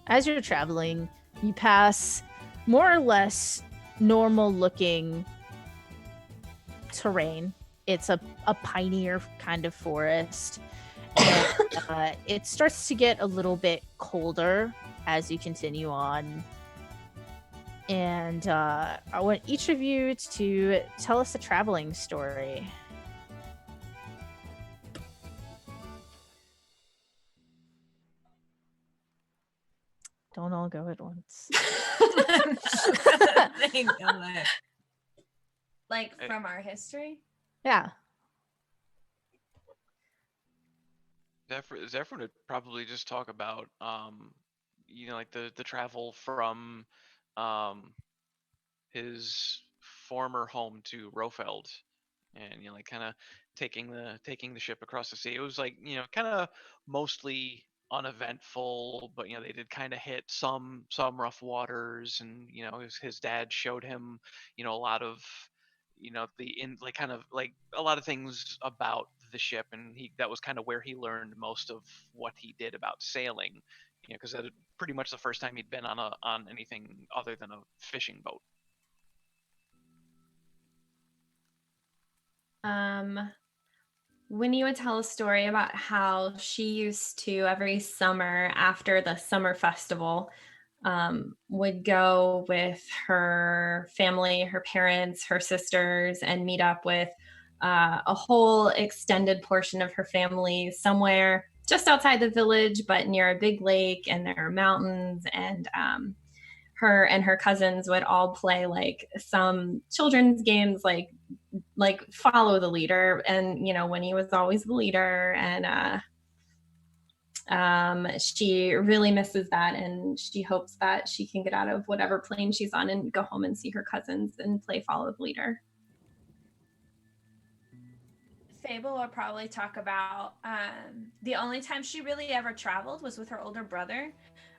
As you're traveling, you pass more or less normal looking terrain. It's a pinier kind of forest. And, it starts to get a little bit colder as you continue on. And I want each of you to tell us a traveling story. Don't all go at once. Like from our history? Yeah. Zephyrin would probably just talk about, like the travel from his former home to Roefeld, and like kind of taking the ship across the sea. It was like kind of mostly uneventful, but they did kind of hit some rough waters, and his dad showed him a lot of kind of like a lot of things about the ship, and that was kind of where he learned most of what he did about sailing, because that was pretty much the first time he'd been on anything other than a fishing boat. Winnie would tell a story about how she used to, every summer after the summer festival, would go with her family, her parents, her sisters, and meet up with a whole extended portion of her family somewhere just outside the village, but near a big lake, and there are mountains. And her and her cousins would all play like some children's games, like follow the leader, and Winnie was always the leader, and she really misses that, and she hopes that she can get out of whatever plane she's on and go home and see her cousins and play follow the leader. Fable would probably talk about the only time she really ever traveled was with her older brother.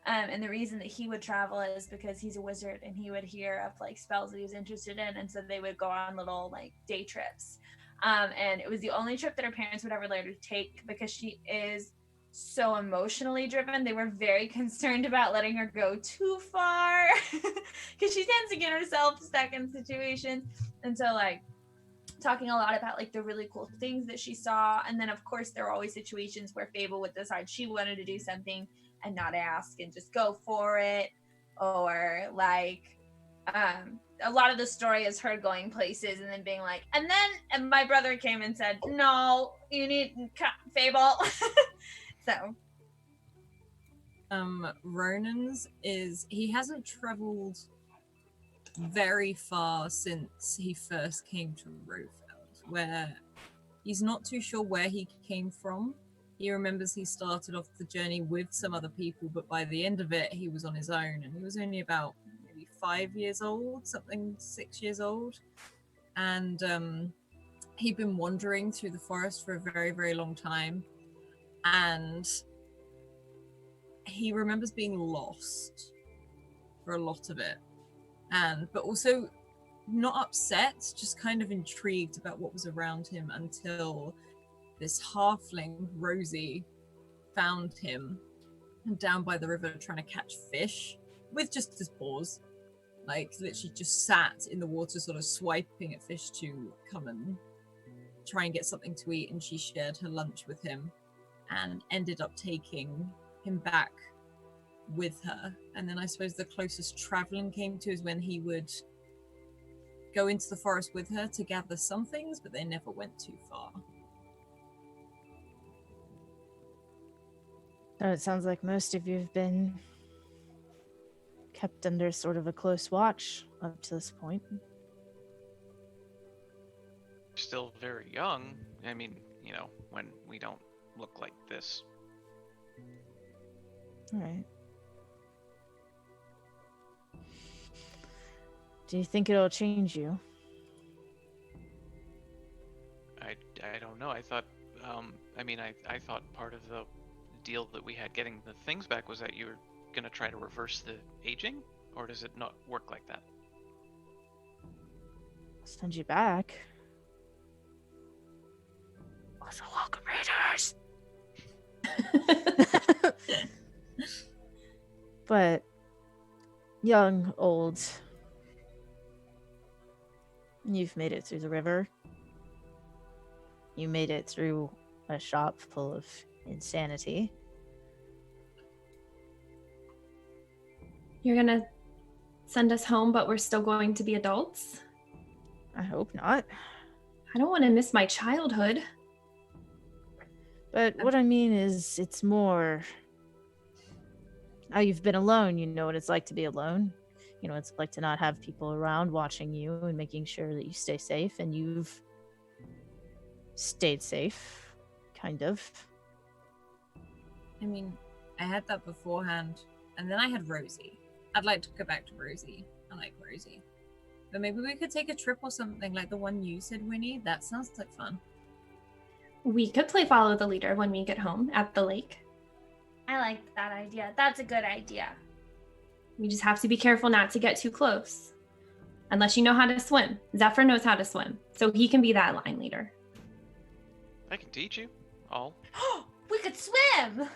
And the reason that he would travel is because he's a wizard and he would hear of like spells that he was interested in. And so they would go on little like day trips. And it was the only trip that her parents would ever let her take because she is so emotionally driven. They were very concerned about letting her go too far because she tends to get herself stuck in situations. And so like talking a lot about like the really cool things that she saw. And then of course there were always situations where Fable would decide she wanted to do something and not ask and just go for it, or like a lot of the story is her going places and then being like, and my brother came and said, no, you need Fable. So Ronan's is he hasn't traveled very far since he first came to Roefeld, where he's not too sure where he came from. He remembers he started off the journey with some other people, but by the end of it, he was on his own, and he was only about maybe 5 years old, 6 years old. And he'd been wandering through the forest for a very, very long time, and he remembers being lost for a lot of it, but also not upset, just kind of intrigued about what was around him until this halfling, Rosie, found him down by the river trying to catch fish with just his paws. Like, literally just sat in the water sort of swiping at fish to come and try and get something to eat, and she shared her lunch with him and ended up taking him back with her. And then I suppose the closest traveling came to is when he would go into the forest with her to gather some things, but they never went too far. So it sounds like most of you have been kept under sort of a close watch up to this point. Still very young. I mean, when we don't look like this. All right. Do you think it'll change you? I don't know. I thought, I thought part of the deal that we had getting the things back was that you were going to try to reverse the aging? Or does it not work like that? I'll send you back. Also, welcome raiders! But young, old, you've made it through the river. You made it through a shop full of insanity. You're gonna send us home, but we're still going to be adults? I hope not. I don't want to miss my childhood. But what I mean is, it's more... Now you've been alone, you know what it's like to be alone. You know what it's like to not have people around watching you and making sure that you stay safe, and you've stayed safe, kind of. I mean, I had that beforehand, and then I had Rosie. I'd like to go back to Rosie. I like Rosie. But maybe we could take a trip or something like the one you said, Winnie. That sounds like fun. We could play follow the leader when we get home at the lake. I like that idea. That's a good idea. We just have to be careful not to get too close. Unless you know how to swim. Zephyr knows how to swim, so he can be that line leader. I can teach you all. We could swim!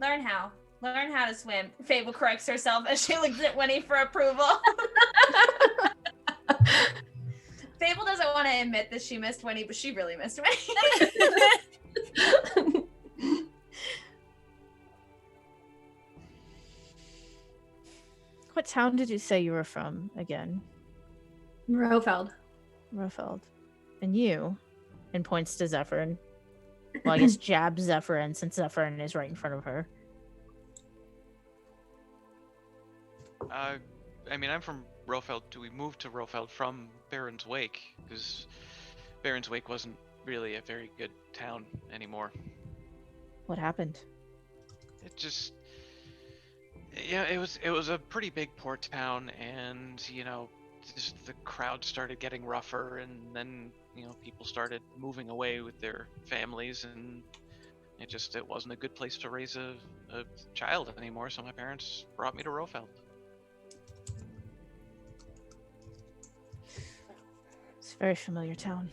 Learn how to swim. Fable corrects herself as she looks at Winnie for approval. Fable doesn't want to admit that she missed Winnie, but she really missed Winnie. What town did you say you were from again? Roefeld. Roefeld. And you? And points to Zephyrin. Well, I guess jabs Zephyrin, since Zephyrin is right in front of her. I mean, I'm from Roefeld. We moved to Roefeld from Baron's Wake because Baron's Wake wasn't really a very good town anymore. What happened? It just, yeah, it was a pretty big port town, and just the crowd started getting rougher, and then people started moving away with their families, and it wasn't a good place to raise a child anymore. So my parents brought me to Roefeld. It's a very familiar town.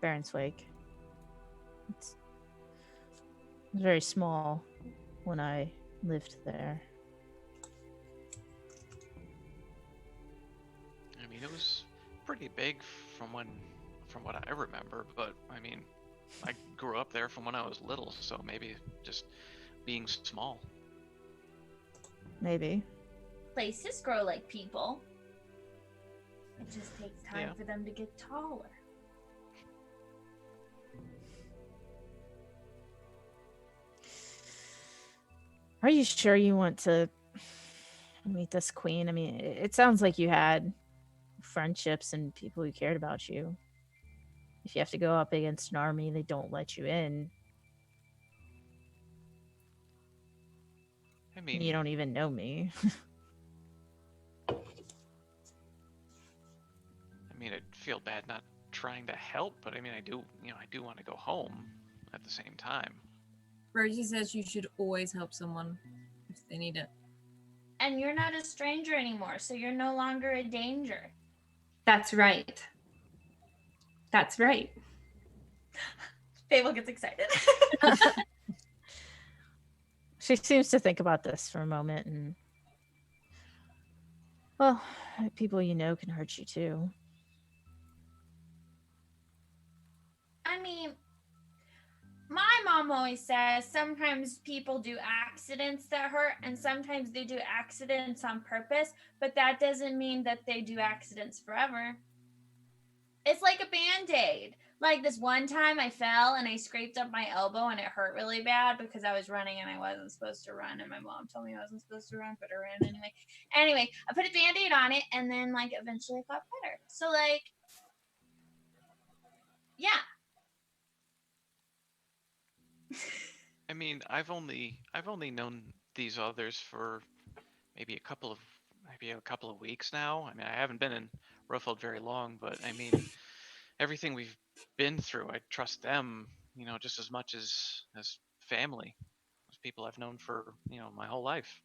Baron's Wake. It was very small when I lived there. I mean, it was pretty big from what I remember, but I mean, I grew up there from when I was little, so maybe just being small. Maybe. Places grow like people. It just takes time for them to get taller. Are you sure you want to meet this queen? I mean, it sounds like you had friendships and people who cared about you. If you have to go up against an army, they don't let you in. I mean, You don't even know me. I mean, I'd feel bad not trying to help, but I mean, I do want to go home at the same time. Rosie says you should always help someone if they need it. And you're not a stranger anymore, so you're no longer a danger. That's right. That's right. Fable gets excited. She seems to think about this for a moment, and well, people you know can hurt you too. I mean, my mom always says sometimes people do accidents that hurt, and sometimes they do accidents on purpose, but that doesn't mean that they do accidents forever. It's like a Band-Aid. Like this one time I fell and I scraped up my elbow and it hurt really bad because I was running and I wasn't supposed to run, and my mom told me I wasn't supposed to run, but I ran anyway. Anyway, I put a Band-Aid on it and then like eventually it got better. So like, yeah. I mean, I've only known these others for maybe a couple of weeks now. I mean, I haven't been in Roefeld very long, but I mean, everything we've been through, I trust them, just as much as family, as people I've known for my whole life.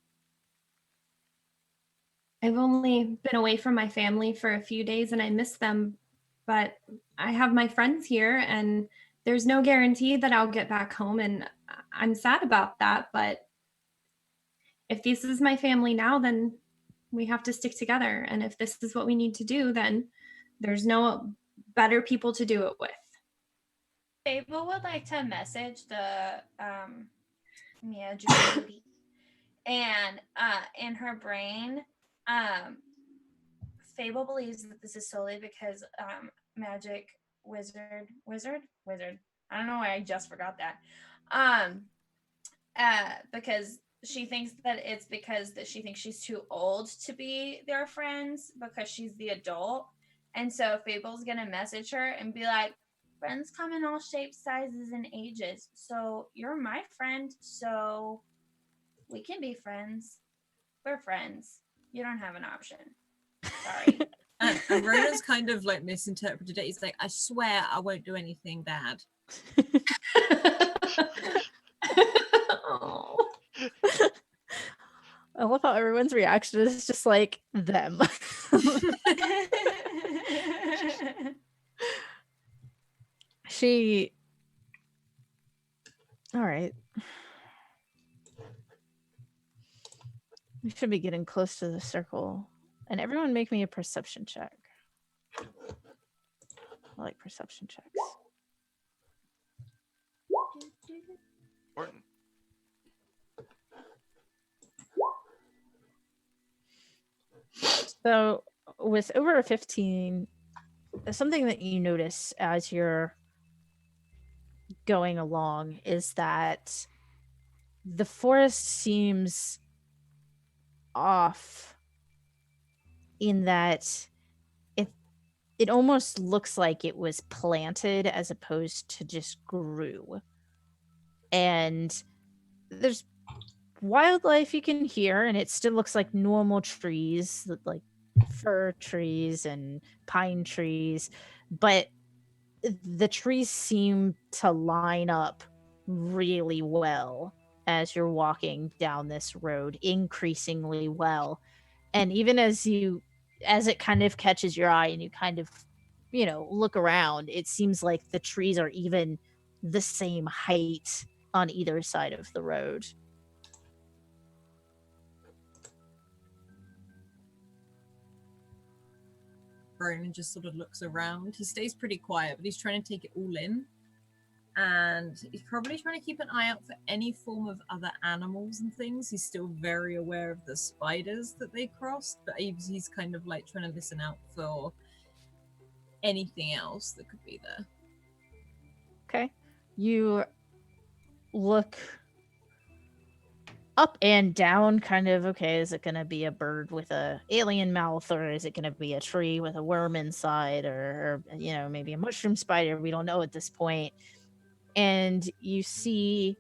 I've only been away from my family for a few days and I miss them, but I have my friends here and there's no guarantee that I'll get back home, and I'm sad about that, but if this is my family now, then we have to stick together, and if this is what we need to do, then there's no better people to do it with. Fable would like to message the Mia Judy, and in her brain, Fable believes that this is solely because magic wizard. I don't know why I just forgot that. Because she thinks that it's because that she thinks she's too old to be their friends because she's the adult. And so Fable's gonna message her and be like, friends come in all shapes, sizes, and ages. So you're my friend, so we can be friends. We're friends. You don't have an option. Sorry. And Rona's kind of like misinterpreted it. He's like, I swear I won't do anything bad. Oh. I love how everyone's reaction is just like them. All right. We should be getting close to the circle. And everyone make me a perception check. I like perception checks. Important. So with over a 15, something that you notice as you're going along is that the forest seems off in that it almost looks like it was planted as opposed to just grew. And there's wildlife you can hear, and it still looks like normal trees, like fir trees and pine trees, but the trees seem to line up really well as you're walking down this road, increasingly well. And even as it kind of catches your eye and you kind of, look around, it seems like the trees are even the same height on either side of the road. Ronan just sort of looks around. He stays pretty quiet, but he's trying to take it all in. And he's probably trying to keep an eye out for any form of other animals and things. He's still very aware of the spiders that they crossed, but he's kind of like trying to listen out for anything else that could be there. Okay. You look up and down, kind of, okay, is it going to be a bird with a alien mouth, or is it going to be a tree with a worm inside, or maybe a mushroom spider? We don't know at this point. And you see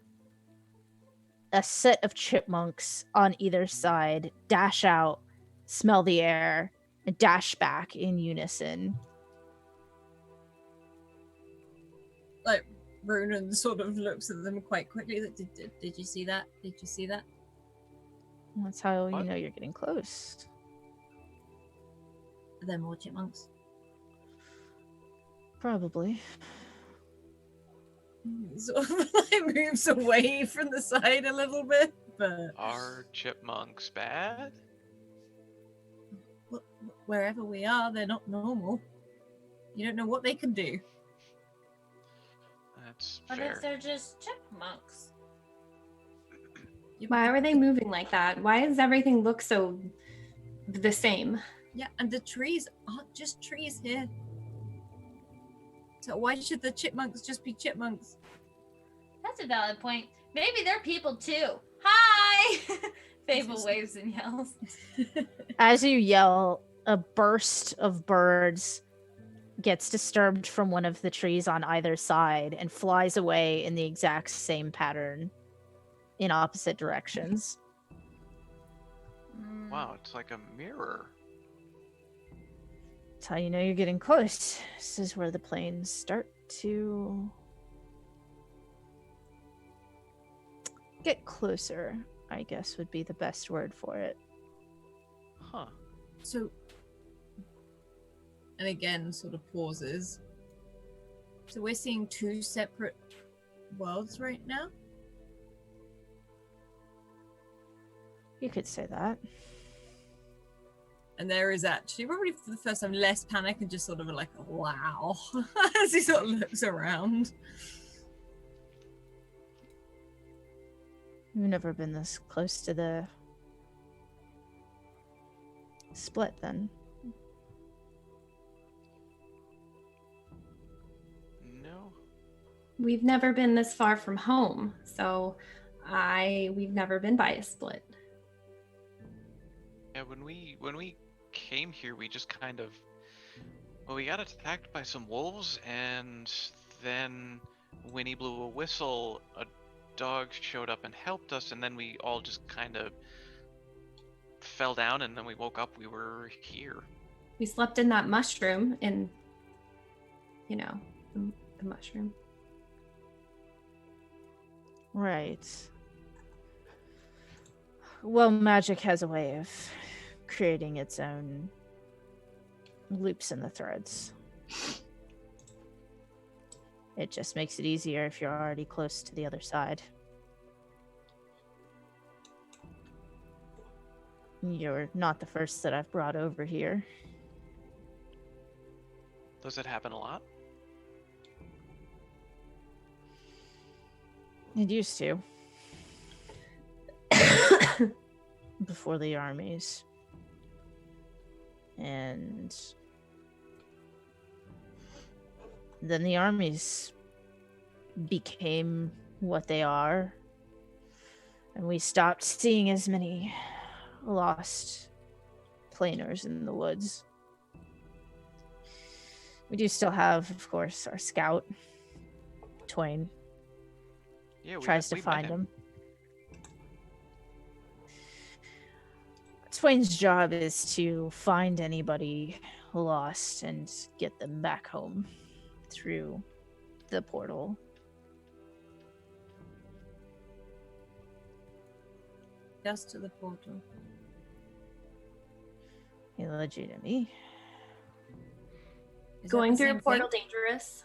a set of chipmunks on either side dash out, smell the air, and dash back in unison. Like, Ronan sort of looks at them quite quickly. Did you see that? Did you see that? That's how What? you know you're getting close. Are there more chipmunks? Probably. Sort of like moves away from the side a little bit, but Are chipmunks bad? wherever we are, they're not normal. You don't know what they can do. That's What fair. if they're just chipmunks? Why are they moving like that? Why does everything look so the same? Yeah, and the trees aren't just trees here. So why should the chipmunks just be chipmunks? That's a valid point. Maybe they're people too. Hi! Fable waves and yells. As you yell, a burst of birds gets disturbed from one of the trees on either side and flies away in the exact same pattern in opposite directions. Wow, it's like a mirror. That's how you know you're getting close. This is where the planes start to get closer, I guess would be the best word for it. Huh. So, and again, sort of pauses. So we're seeing two separate worlds right now? You could say that. And there is actually, probably for the first time, less panic and just sort of like, wow, as he sort of looks around. You've never been this close to the split, then. No. We've never been this far from home, so we've never been by a split. Yeah, when we came here, we just kind of, well, we got attacked by some wolves, and then Winny blew a whistle, a dog showed up and helped us, and then we all just kind of fell down, and then we woke up, we were here. We slept in that mushroom in, the mushroom. Right. Well, magic has a way of creating its own loops in the threads. It just makes it easier if you're already close to the other side. You're not the first that I've brought over here. Does it happen a lot? It used to. Before the armies. And then the armies became what they are. And we stopped seeing as many lost planers in the woods. We do still have, of course, our scout, Twain. Yeah, Tries to we met find him. Twain's job is to find anybody lost and get them back home through the portal. Just to the portal. Illegitimately. Is that Going the through a same portal thing? dangerous?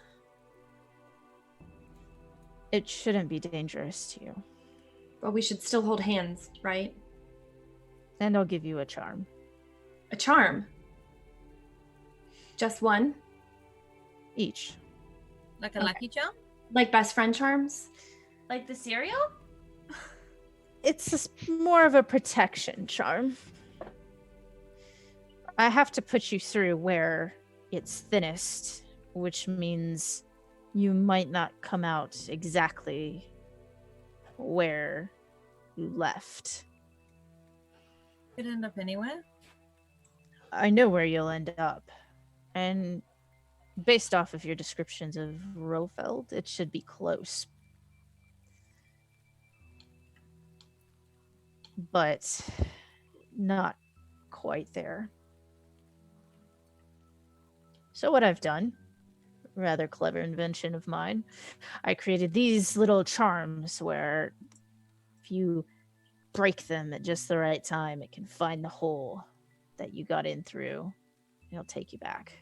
It shouldn't be dangerous to you. But we should still hold hands, right? And I'll give you a charm. A charm. Just one? Each. Like a Okay. lucky charm? Like best friend charms? Like the cereal? It's more of a protection charm. I have to put you through where it's thinnest, which means you might not come out exactly where you left. Could end up anywhere. I know where you'll end up. And based off of your descriptions of Roefeld, it should be close. But not quite there. So what I've done, rather clever invention of mine, I created these little charms where if you break them at just the right time, it can find the hole that you got in through, and it'll take you back.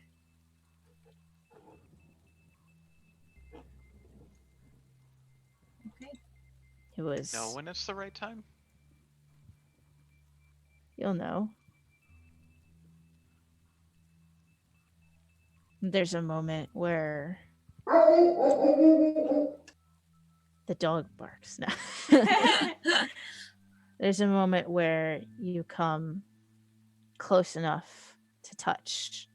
Okay. It was... No, when it's the right time. You'll know. There's a moment where the dog barks now. There's a moment where you come close enough to touch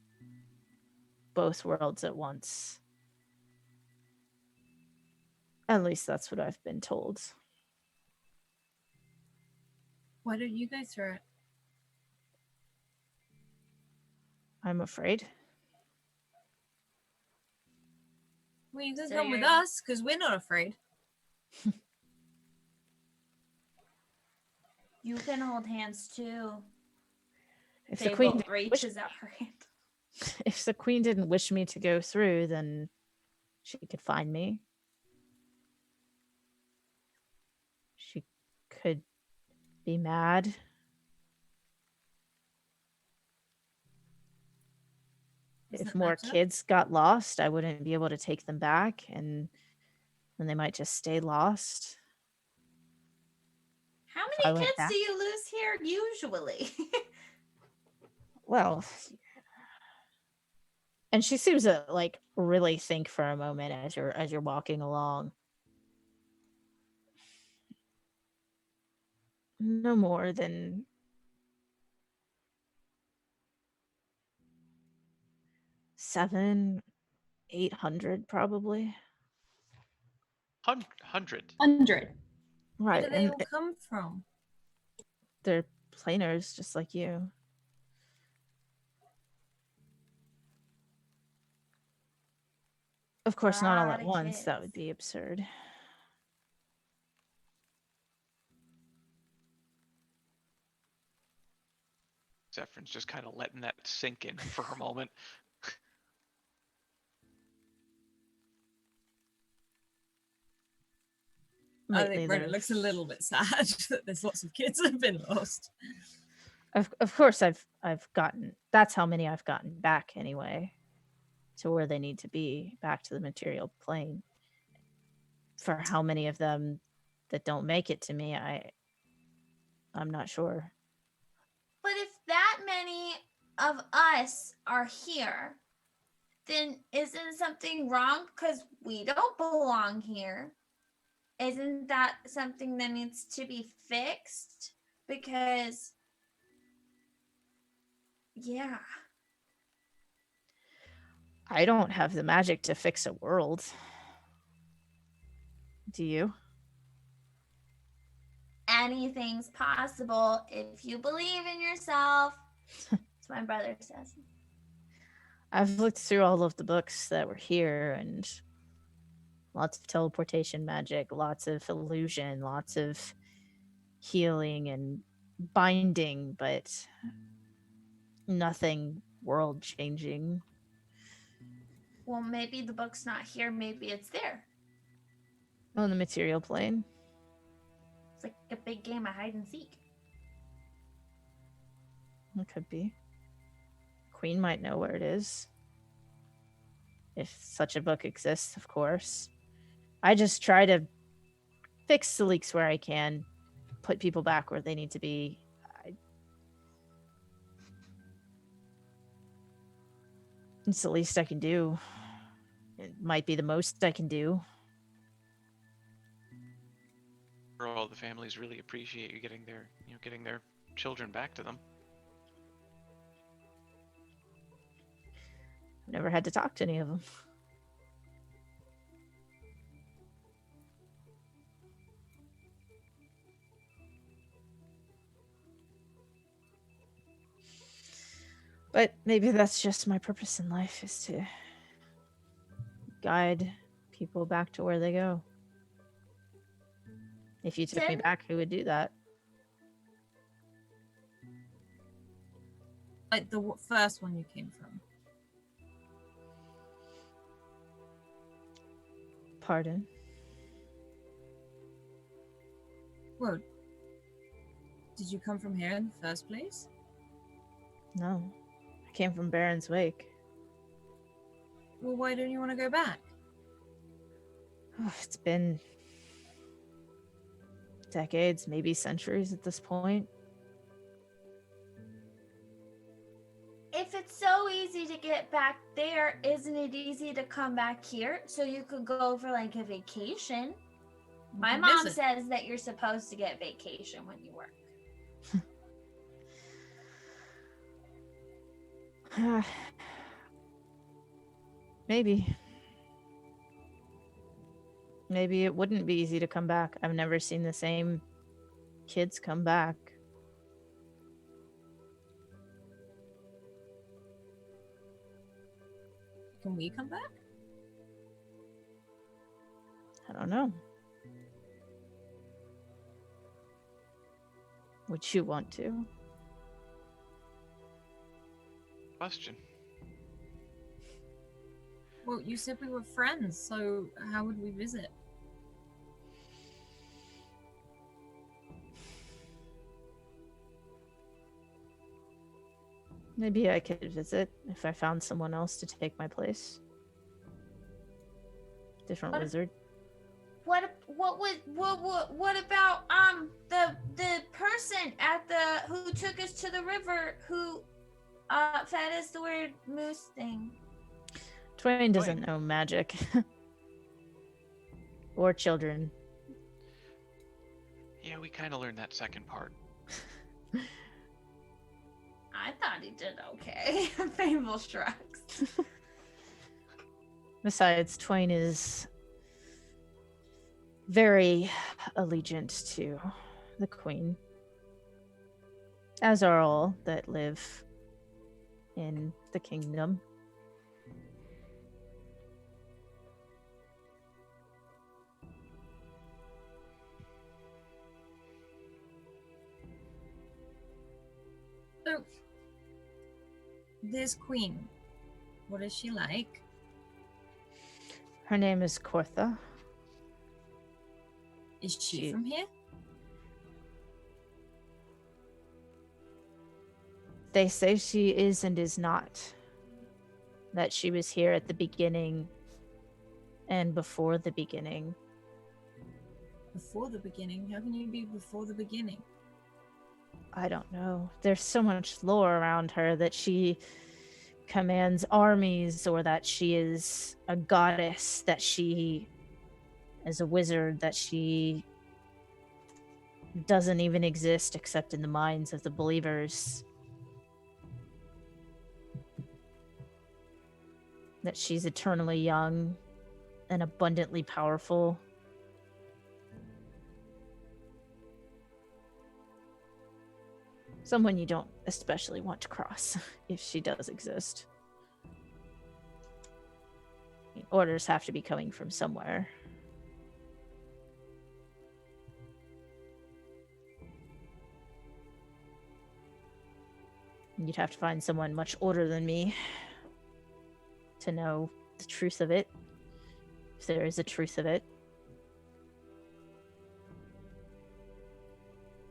both worlds at once. At least that's what I've been told. Why don't you go through it? I'm afraid. Well, you can So come with you're- us because we're not afraid. You can hold hands too. If the Fable queen didn't wish, reaches out her hand. if the queen didn't wish me to go through, then she could find me. She could be mad. If Doesn't more matter. kids got lost, I wouldn't be able to take them back, and then they might just stay lost. How I many went kids back. do you lose here usually? Well, and she seems to like really think for a moment as you're walking along. No more than 700, 800 probably. 100. 100. Where Right, do they and all come from? they're planers just like you. Of course, not all Lot at of once. That kids. would be absurd. Zephyr's just kind of letting that sink in for a moment. I Lately, think Brenna there's- looks a little bit sad that there's lots of kids that have been lost. Of course, I've gotten. That's how many I've gotten back anyway, to where they need to be, back to the material plane. For how many of them that don't make it to me, I'm not sure. But if that many of us are here, then isn't something wrong because we don't belong here? Isn't that something that needs to be fixed? Because, yeah. I don't have the magic to fix a world. Do you? anything's possible if you believe in yourself. That's what my brother says. I've looked through all of the books that were here, and lots of teleportation magic, lots of illusion, lots of healing and binding, but nothing world changing. Well, maybe the book's not here. Maybe it's there. On the material plane. It's like a big game of hide and seek. It could be. Queen might know where it is. If such a book exists, of course. I just try to fix the leaks where I can, put people back where they need to be. It's the least I can do. It might be the most I can do. All the families really appreciate you getting their children back to them. I've never had to talk to any of them. But maybe that's just my purpose in life, is to guide people back to where they go. If you took me back, who would do that? Like the first one you came from. Pardon? Whoa. Did you come from here in the first place? No. I came from Baron's Wake. Well, why don't you want to go back? Oh, it's been decades, maybe centuries at this point. If it's so easy to get back there, isn't it easy to come back here so you could go for like a vacation? My mom says that you're supposed to get vacation when you work. Maybe. Maybe it wouldn't be easy to come back. I've never seen the same kids come back. Can we come back? I don't know. Would you want to? Question. Well, you said we were friends, so how would we visit? Maybe I could visit if I found someone else to take my place. Different wizard. What about the person at the who took us to the river who fed us the weird moose thing? Twain doesn't know magic. Or children. Yeah, we kind of learned that second part. I thought he did okay. Fable shrugs. Besides, Twain is very allegiant to the Queen. As are all that live in the kingdom. So, this queen, what is she like? Her name is Cortha. Is she from here? They say she is and is not. That she was here at the beginning and before the beginning. Before the beginning? How can you be before the beginning? I don't know. There's so much lore around her that she commands armies, or that she is a goddess, that she is a wizard, that she doesn't even exist except in the minds of the believers. That she's eternally young and abundantly powerful. Someone you don't especially want to cross, if she does exist. Orders have to be coming from somewhere. You'd have to find someone much older than me to know the truth of it, if there is a truth of it.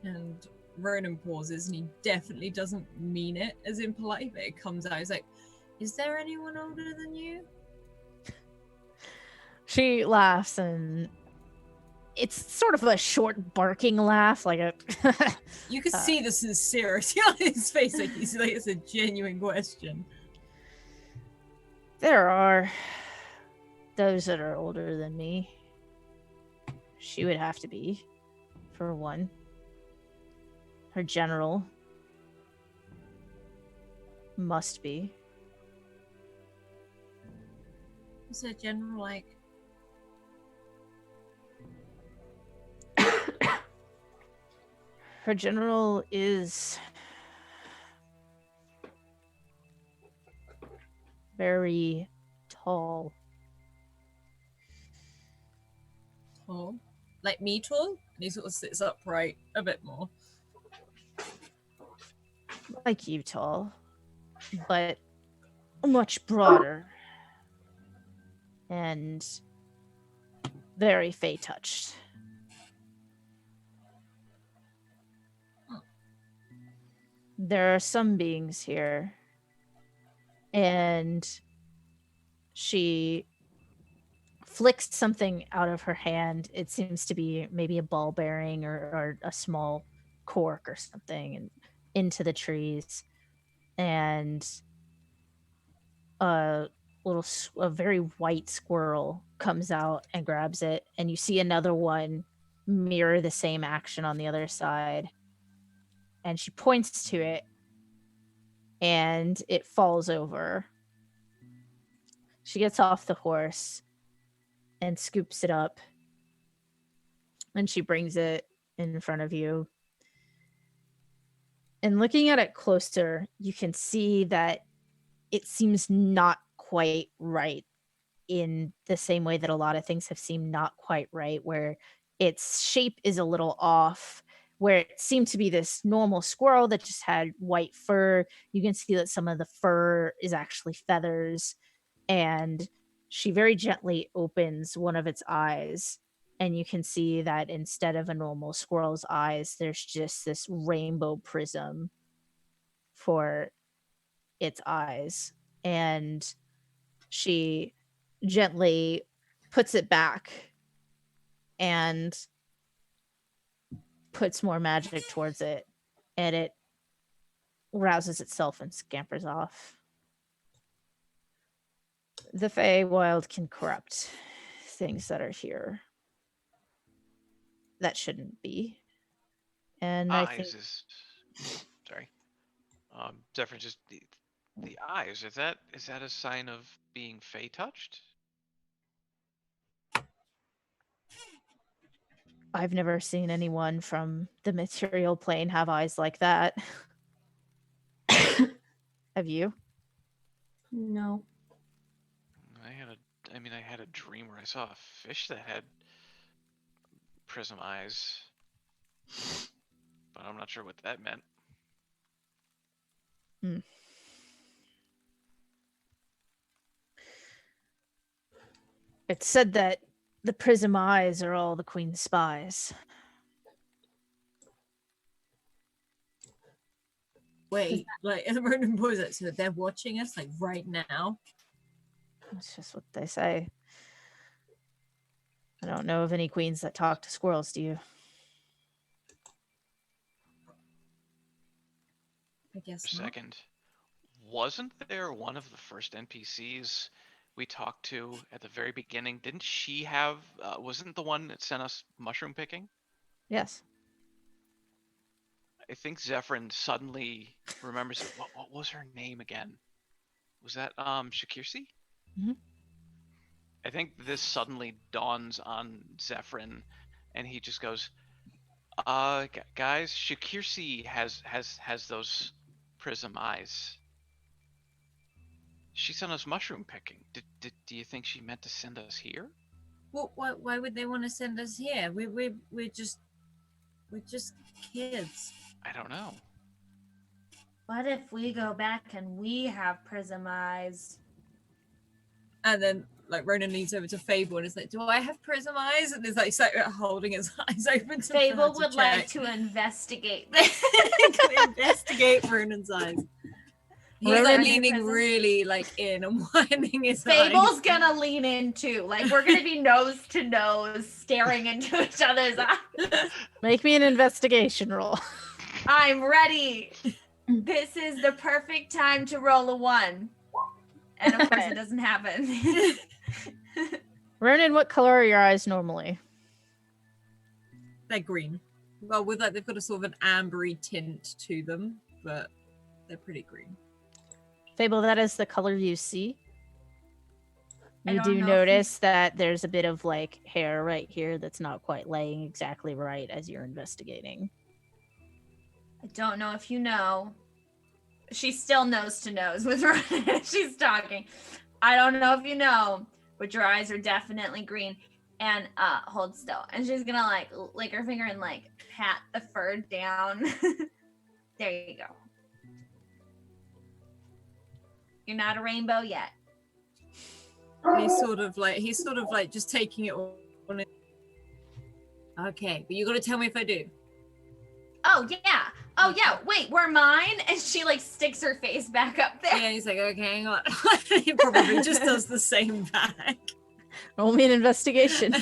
And Ronan pauses, and he definitely doesn't mean it as impolite, but it comes out. He's like, "Is there anyone older than you?" She laughs, and it's sort of a short barking laugh, like a... You can see the sincerity on his face, like he's like, it's a genuine question. There are those that are older than me. She would have to be, for one. Her general must be. What's her general like? Her general is very tall. Tall? Like me tall? And he sort of sits upright a bit more. Like you tall, but much broader. And very Fey touched. There are some beings here, and she flicks something out of her hand. It seems to be maybe a ball bearing or a small cork or something, and into the trees. And a very white squirrel comes out and grabs it, and you see another one mirror the same action on the other side. And she points to it, and it falls over. She gets off the horse and scoops it up, and she brings it in front of you. And looking at it closer, you can see that it seems not quite right, in the same way that a lot of things have seemed not quite right, where its shape is a little off. Where it seemed to be this normal squirrel that just had white fur, you can see that some of the fur is actually feathers. And she very gently opens one of its eyes, and you can see that instead of a normal squirrel's eyes, there's just this rainbow prism for its eyes. And she gently puts it back and puts more magic towards it, and it rouses itself and scampers off. The Feywild can corrupt things that are here that shouldn't be. And I think sorry. Zephyr, just the eyes. Is that a sign of being Fey touched? I've never seen anyone from the material plane have eyes like that. Have you? No. I had a dream where I saw a fish that had prism eyes, but I'm not sure what that meant. It's said that the prism eyes are all the Queen's spies. Wait, like the random boys, like, so they're watching us like right now. That's just what they say. I don't know of any queens that talk to squirrels, do you? I guess For a not. second, wasn't there one of the first NPCs we talked to at the very beginning? Didn't she have? Wasn't the one that sent us mushroom picking? Yes. I think Zephyrin suddenly remembers it. What was her name again? Was that Shakirsi? Mhm. I think this suddenly dawns on Zephyrin, and he just goes, Guys, Shakirsi has those prism eyes. She sent us mushroom picking. Do you think she meant to send us here? What? Why would they want to send us here? We're just kids. I don't know. What if we go back and we have prism eyes? And then, like, Ronan leans over to Fable and is like, "Do I have prism eyes?" And is like, holding his eyes open. To Fable to would check. like to investigate this. Investigate Ronan's eyes. He's Ronan- like Are they leaning prisms? really like in and winding his Fable's eyes. gonna lean in too. Like, we're gonna be nose to nose, staring into each other's eyes. Make me an investigation roll. I'm ready. This is the perfect time to roll a 1. And of course, it doesn't happen. Ronan, what color are your eyes normally? They're green. Well, with like they've got a sort of an ambery tint to them, but they're pretty green. Fable, that is the color you see. I You don't do know if notice that there's a bit of like hair right here that's not quite laying exactly right as you're investigating. I don't know if you know. She's still nose to nose with Ronan. She's talking. I don't know if you know, but your eyes are definitely green. And hold still. And she's gonna like lick her finger and like pat the fur down. There you go. You're not a rainbow yet. He's sort of like just taking it all on it. Okay, but you got to tell me if I do. Oh yeah. Oh yeah. Wait, we're mine. And she like sticks her face back up there. Yeah, he's like, okay, hang on. He probably just does the same back. Roll me an investigation.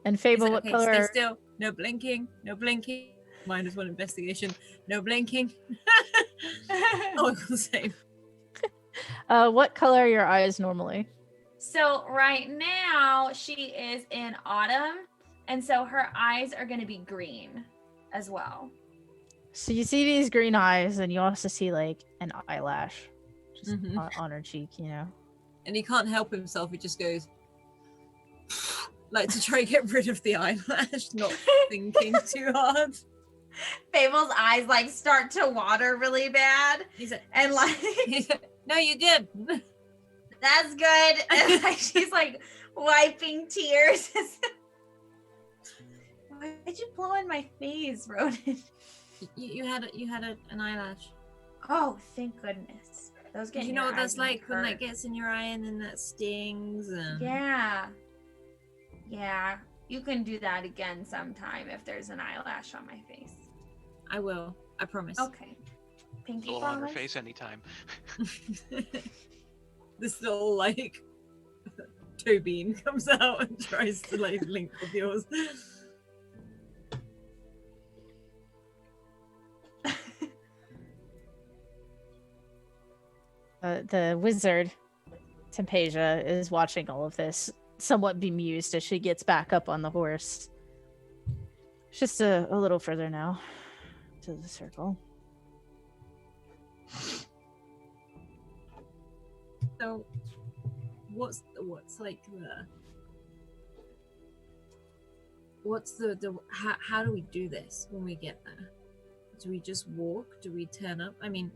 And Fable, Like, what okay, color? stay still. No blinking. No blinking. -1 investigation. No blinking. Oh, the same. What color are your eyes normally? So right now she is in autumn, and so her eyes are going to be green as well. So you see these green eyes, and you also see like an eyelash just Mhm. on her cheek, you know. And he can't help himself. He just goes, like, to try and get rid of the eyelash, not thinking too hard. Fable's eyes like start to water really bad, He's like, and like no, you're good. that's good. And like, she's like wiping tears. Why did you blow in my face, Ronan? You had an eyelash. Oh, thank goodness. Those get You in know your what that's eyes and they like when that hurt. gets in your eye and then that stings. And... Yeah. You can do that again sometime if there's an eyelash on my face. I will. I promise. Okay. Pinky Blow on her promise. face anytime. This little like toe bean comes out and tries to like link with yours. The wizard, Tempesia, is watching all of this, somewhat bemused as she gets back up on the horse. Just a little further now to the circle. So, what's the how do we do this when we get there? Do we just walk? Do we turn up? I mean,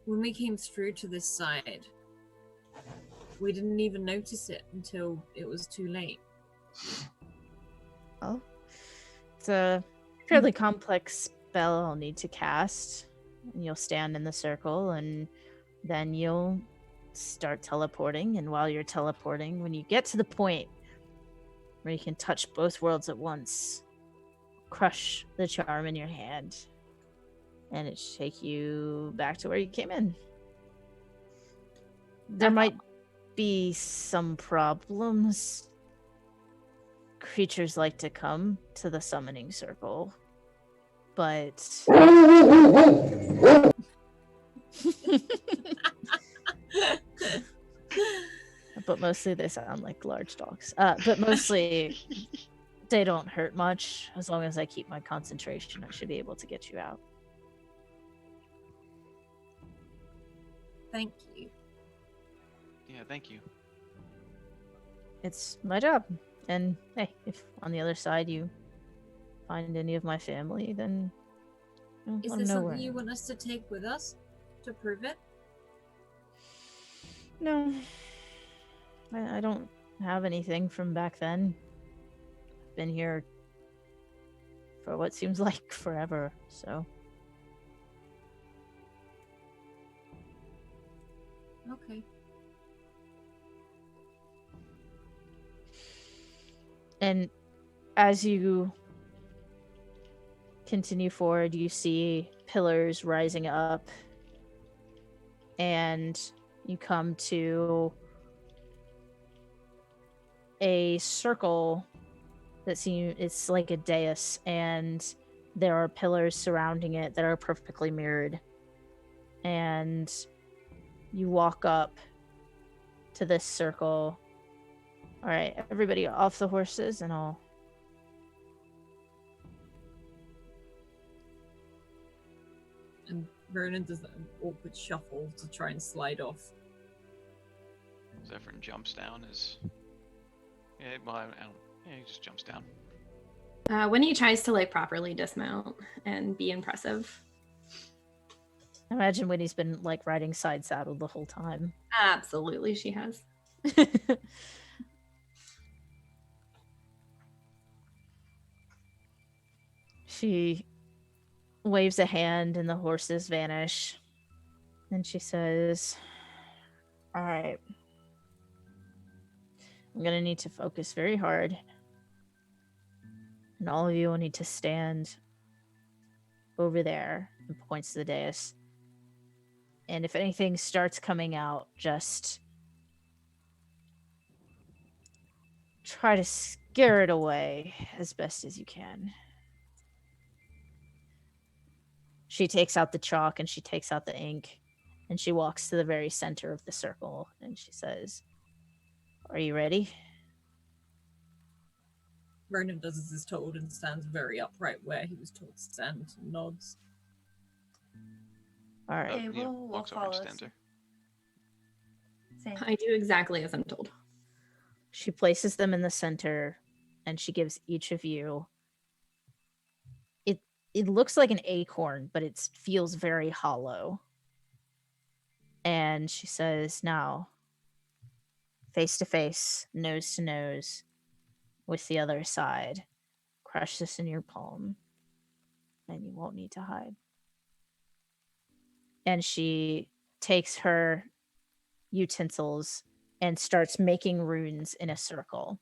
when we came through to this side, we didn't even notice it until it was too late. Oh, it's a fairly complex spell I'll need to cast. And you'll stand in the circle, and then you'll start teleporting. And while you're teleporting, when you get to the point where you can touch both worlds at once, crush the charm in your hand, and it should take you back to where you came in. There might be some problems. Creatures like to come to the summoning circle, but but mostly they sound like large dogs. But mostly they don't hurt much. As long as I keep my concentration, I should be able to get you out. Thank you. Yeah, thank you. It's my job. And hey, if on the other side you find any of my family, then Is let there 'em know something where I you am. want us to take with us to prove it? No, I don't have anything from back then. I've been here for what seems like forever, so. Okay. And as you continue forward, you see pillars rising up, and you come to a circle that seems it's like a dais, and there are pillars surrounding it that are perfectly mirrored. And you walk up to this circle. All right, everybody off the horses, and I'll. And Vernon does an awkward shuffle to try and slide off. Zephyrin jumps down as... Yeah, well, I don't... Yeah, he just jumps down. Winnie tries to like properly dismount and be impressive. Imagine Winnie's been like riding side saddle the whole time. Absolutely, she has. She waves a hand and the horses vanish. And she says, all right, I'm going to need to focus very hard. And all of you will need to stand over there, and points to the dais. And if anything starts coming out, just try to scare it away as best as you can. She takes out the chalk and she takes out the ink, and she walks to the very center of the circle, and she says, are you ready? Vernon does as is told and stands very upright where he was told to stand and nods. All right. Okay, Yeah, we'll walks over and follow stands suit. there. Same. I do exactly as I'm told. She places them in the center, and she gives each of you. It looks like an acorn, but it feels very hollow. And she says, now, face to face, nose to nose, with the other side. Crush this in your palm, and you won't need to hide. And she takes her utensils and starts making runes in a circle.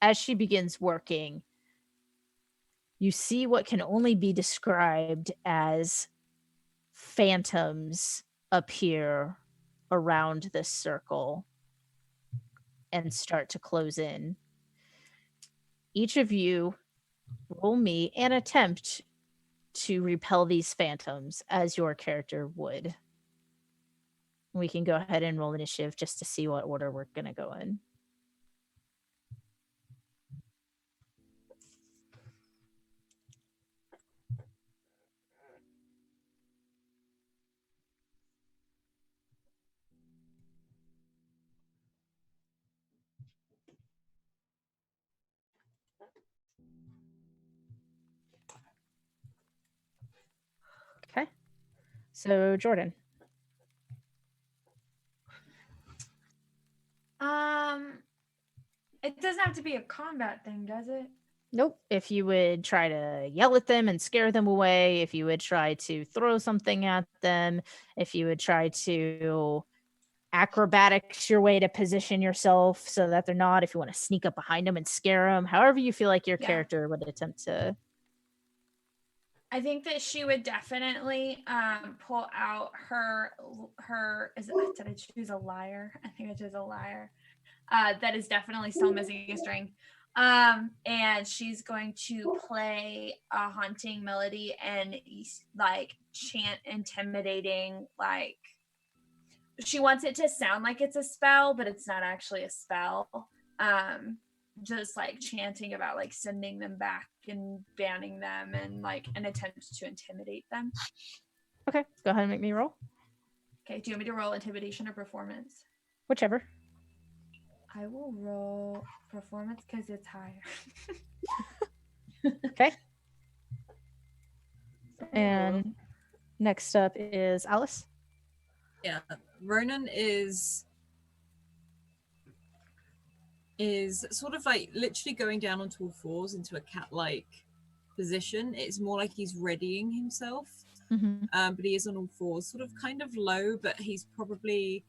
As she begins working, you see what can only be described as phantoms appear around this circle and start to close in. Each of you roll me an attempt to repel these phantoms as your character would. We can go ahead and roll initiative just to see what order we're going to go in. Okay. So, Jordan. It doesn't have to be a combat thing, does it? Nope. If you would try to yell at them and scare them away, if you would try to throw something at them, if you would try to acrobatics your way to position yourself so that they're not, if you want to sneak up behind them and scare them, however you feel like your character would attempt to. I think that she would definitely pull out her did I choose a lyre? I think I chose a lyre. That is definitely still missing a string. And she's going to play a haunting melody and like chant intimidating, like she wants it to sound like it's a spell, but it's not actually a spell. Just like chanting about like sending them back and banning them and like an attempt to intimidate them. Okay, go ahead and make me roll. Okay, do you want me to roll intimidation or performance? Whichever. I will roll performance because it's higher. Okay. And next up is Alice. Yeah, Ronan is sort of like literally going down onto all fours into a cat-like position. It's more like he's readying himself, but he is on all fours, sort of kind of low, but he's probably...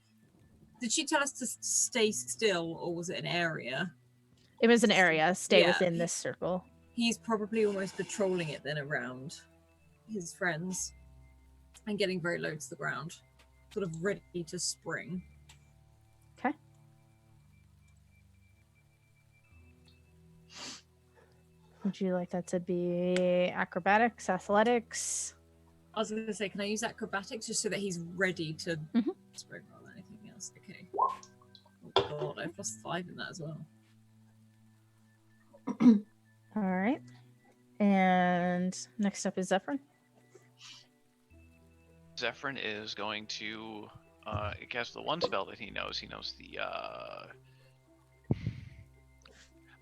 Did she tell us to stay still, or was it an area? It was an area. Stay within this circle. He's probably almost patrolling it then around his friends and getting very low to the ground, sort of ready to spring. Okay. Would you like that to be acrobatics, athletics? I was going to say, can I use acrobatics just so that he's ready to spring roll anything else? Okay. Oh god, I've plus 5 in that as well. All right. And next up is Zephyrin. Zephyrin is going to cast the one spell that he knows. He knows the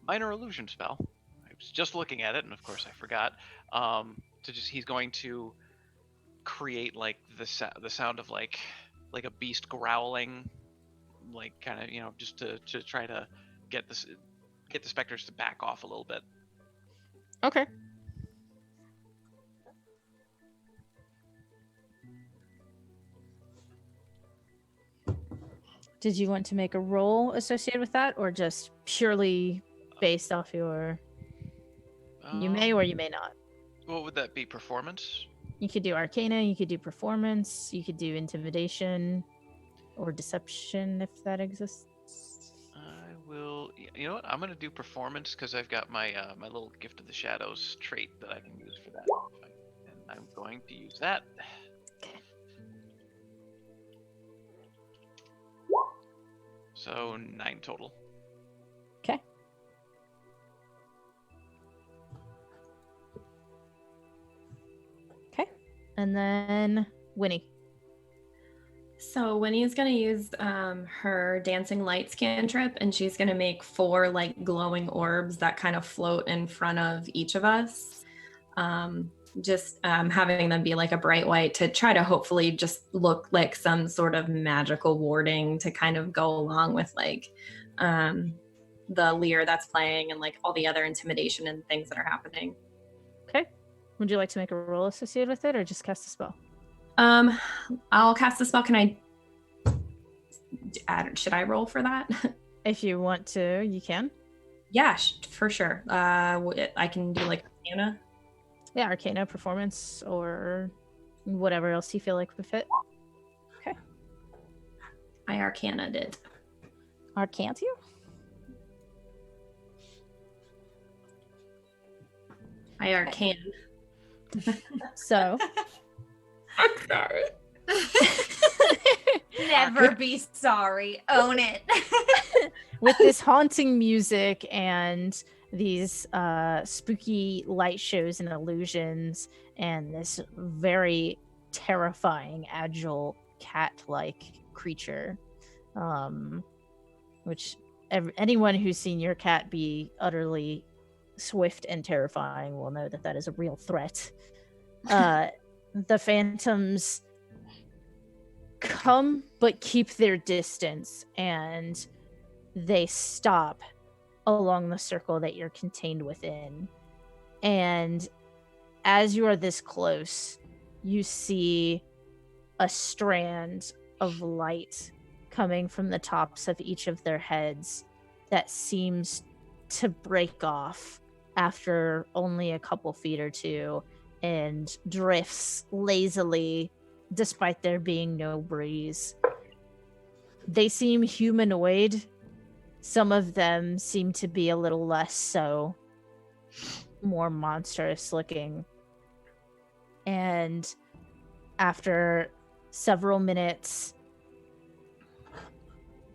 minor illusion spell. I was just looking at it, and of course I forgot. He's going to create like the sound of like a beast growling, like kind of just to try to get the specters to back off a little bit. Okay. Did you want to make a roll associated with that, or just purely based off your... You may or you may not. What would that be? Performance? You could do Arcana, you could do Performance, you could do Intimidation, or Deception if that exists. I will... You know what? I'm going to do Performance because I've got my my little Gift of the Shadows trait that I can use for that. And I'm going to use that. Okay. So 9 total. Okay. Okay. And then Winnie. So Winnie's gonna use her dancing lights cantrip, and she's gonna make 4 like glowing orbs that kind of float in front of each of us. Having them be like a bright white to try to hopefully just look like some sort of magical warding to kind of go along with like the lyre that's playing and like all the other intimidation and things that are happening. Okay. Would you like to make a roll associated with it, or just cast a spell? I'll cast the spell. Can I should I roll for that? If you want to, you can. Yeah, for sure. I can do like Arcana. Yeah, Arcana, Performance, or whatever else you feel like would fit. Okay. I Arcana'd it. Can't you? I Arcan. So. I'm sorry. Never be sorry. Own it. With this haunting music and these spooky light shows and illusions and this very terrifying, agile, cat-like creature, which anyone who's seen your cat be utterly swift and terrifying will know that that is a real threat. The phantoms come but keep their distance, and they stop along the circle that you're contained within. And as you are this close, you see a strand of light coming from the tops of each of their heads that seems to break off after only a couple feet or two and drifts lazily despite there being no breeze. They seem humanoid. Some of them seem to be a little less so, more monstrous looking. And after several minutes,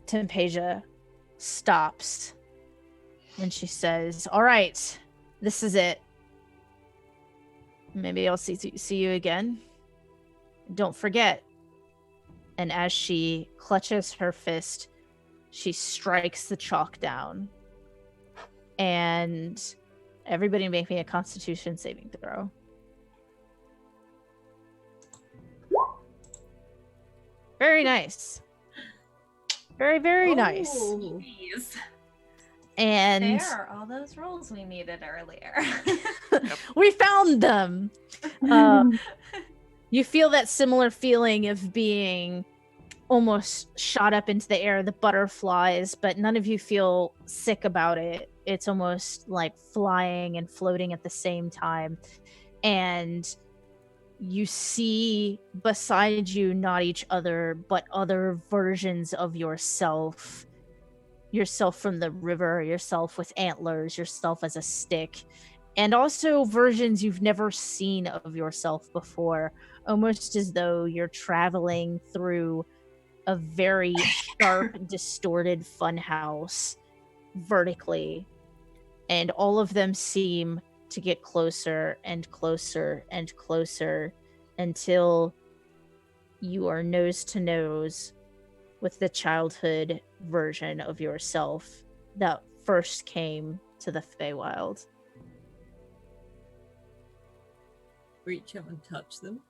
Tempasia stops and she says, "All right, this is it. Maybe I'll see you again. Don't forget." And as she clutches her fist, she strikes the chalk down. And Everybody make me a Constitution saving throw. Very nice. Very, very nice. Jeez. And There are all those rolls we needed earlier. we found them. You feel that similar feeling of being almost shot up into the air, the butterflies, but none of you feel sick about it. It's almost like flying and floating at the same time. And you see beside you not each other, but other versions of yourself. Yourself from the river, yourself with antlers, yourself as a stick, and also versions you've never seen of yourself before, almost as though you're traveling through a very sharp, distorted funhouse vertically, and all of them seem to get closer and closer and closer until you are nose to nose with the childhood version of yourself that first came to the Feywild. Reach out and touch them.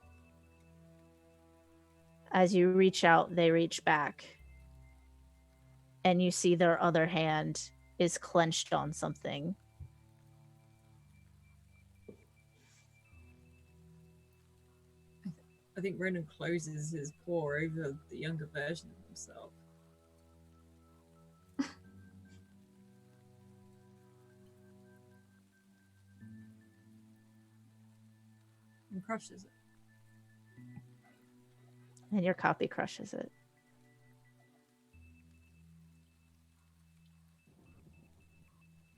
As you reach out, they reach back. And you see their other hand is clenched on something. I think Ronan closes his paw over the younger version of himself. And crushes it. And your copy crushes it.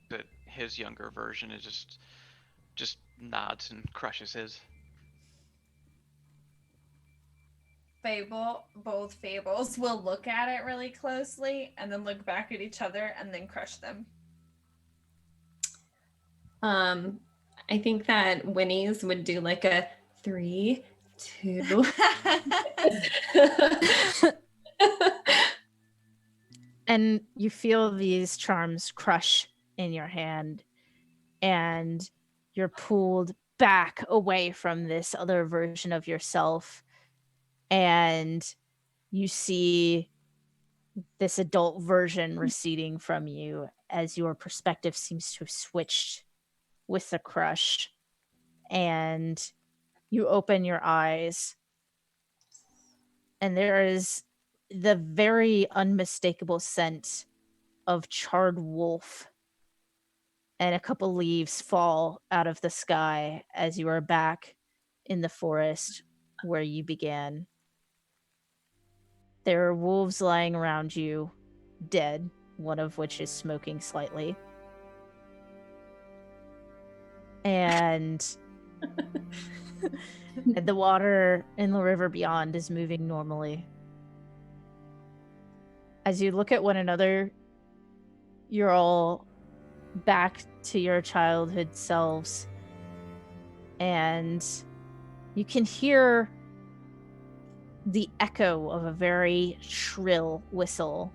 But his younger version is just nods and crushes his. Both fables will look at it really closely and then look back at each other and then crush them. I think that Winnie's would do like a 3, 2. And you feel these charms crush in your hand, and you're pulled back away from this other version of yourself, and you see this adult version receding from you as your perspective seems to have switched with the crush, and you open your eyes, and there is the very unmistakable scent of charred wolf, and a couple leaves fall out of the sky as you are back in the forest where you began. There are wolves lying around you, dead, one of which is smoking slightly. And the water in the river beyond is moving normally. As you look at one another, you're all back to your childhood selves. And you can hear the echo of a very shrill whistle.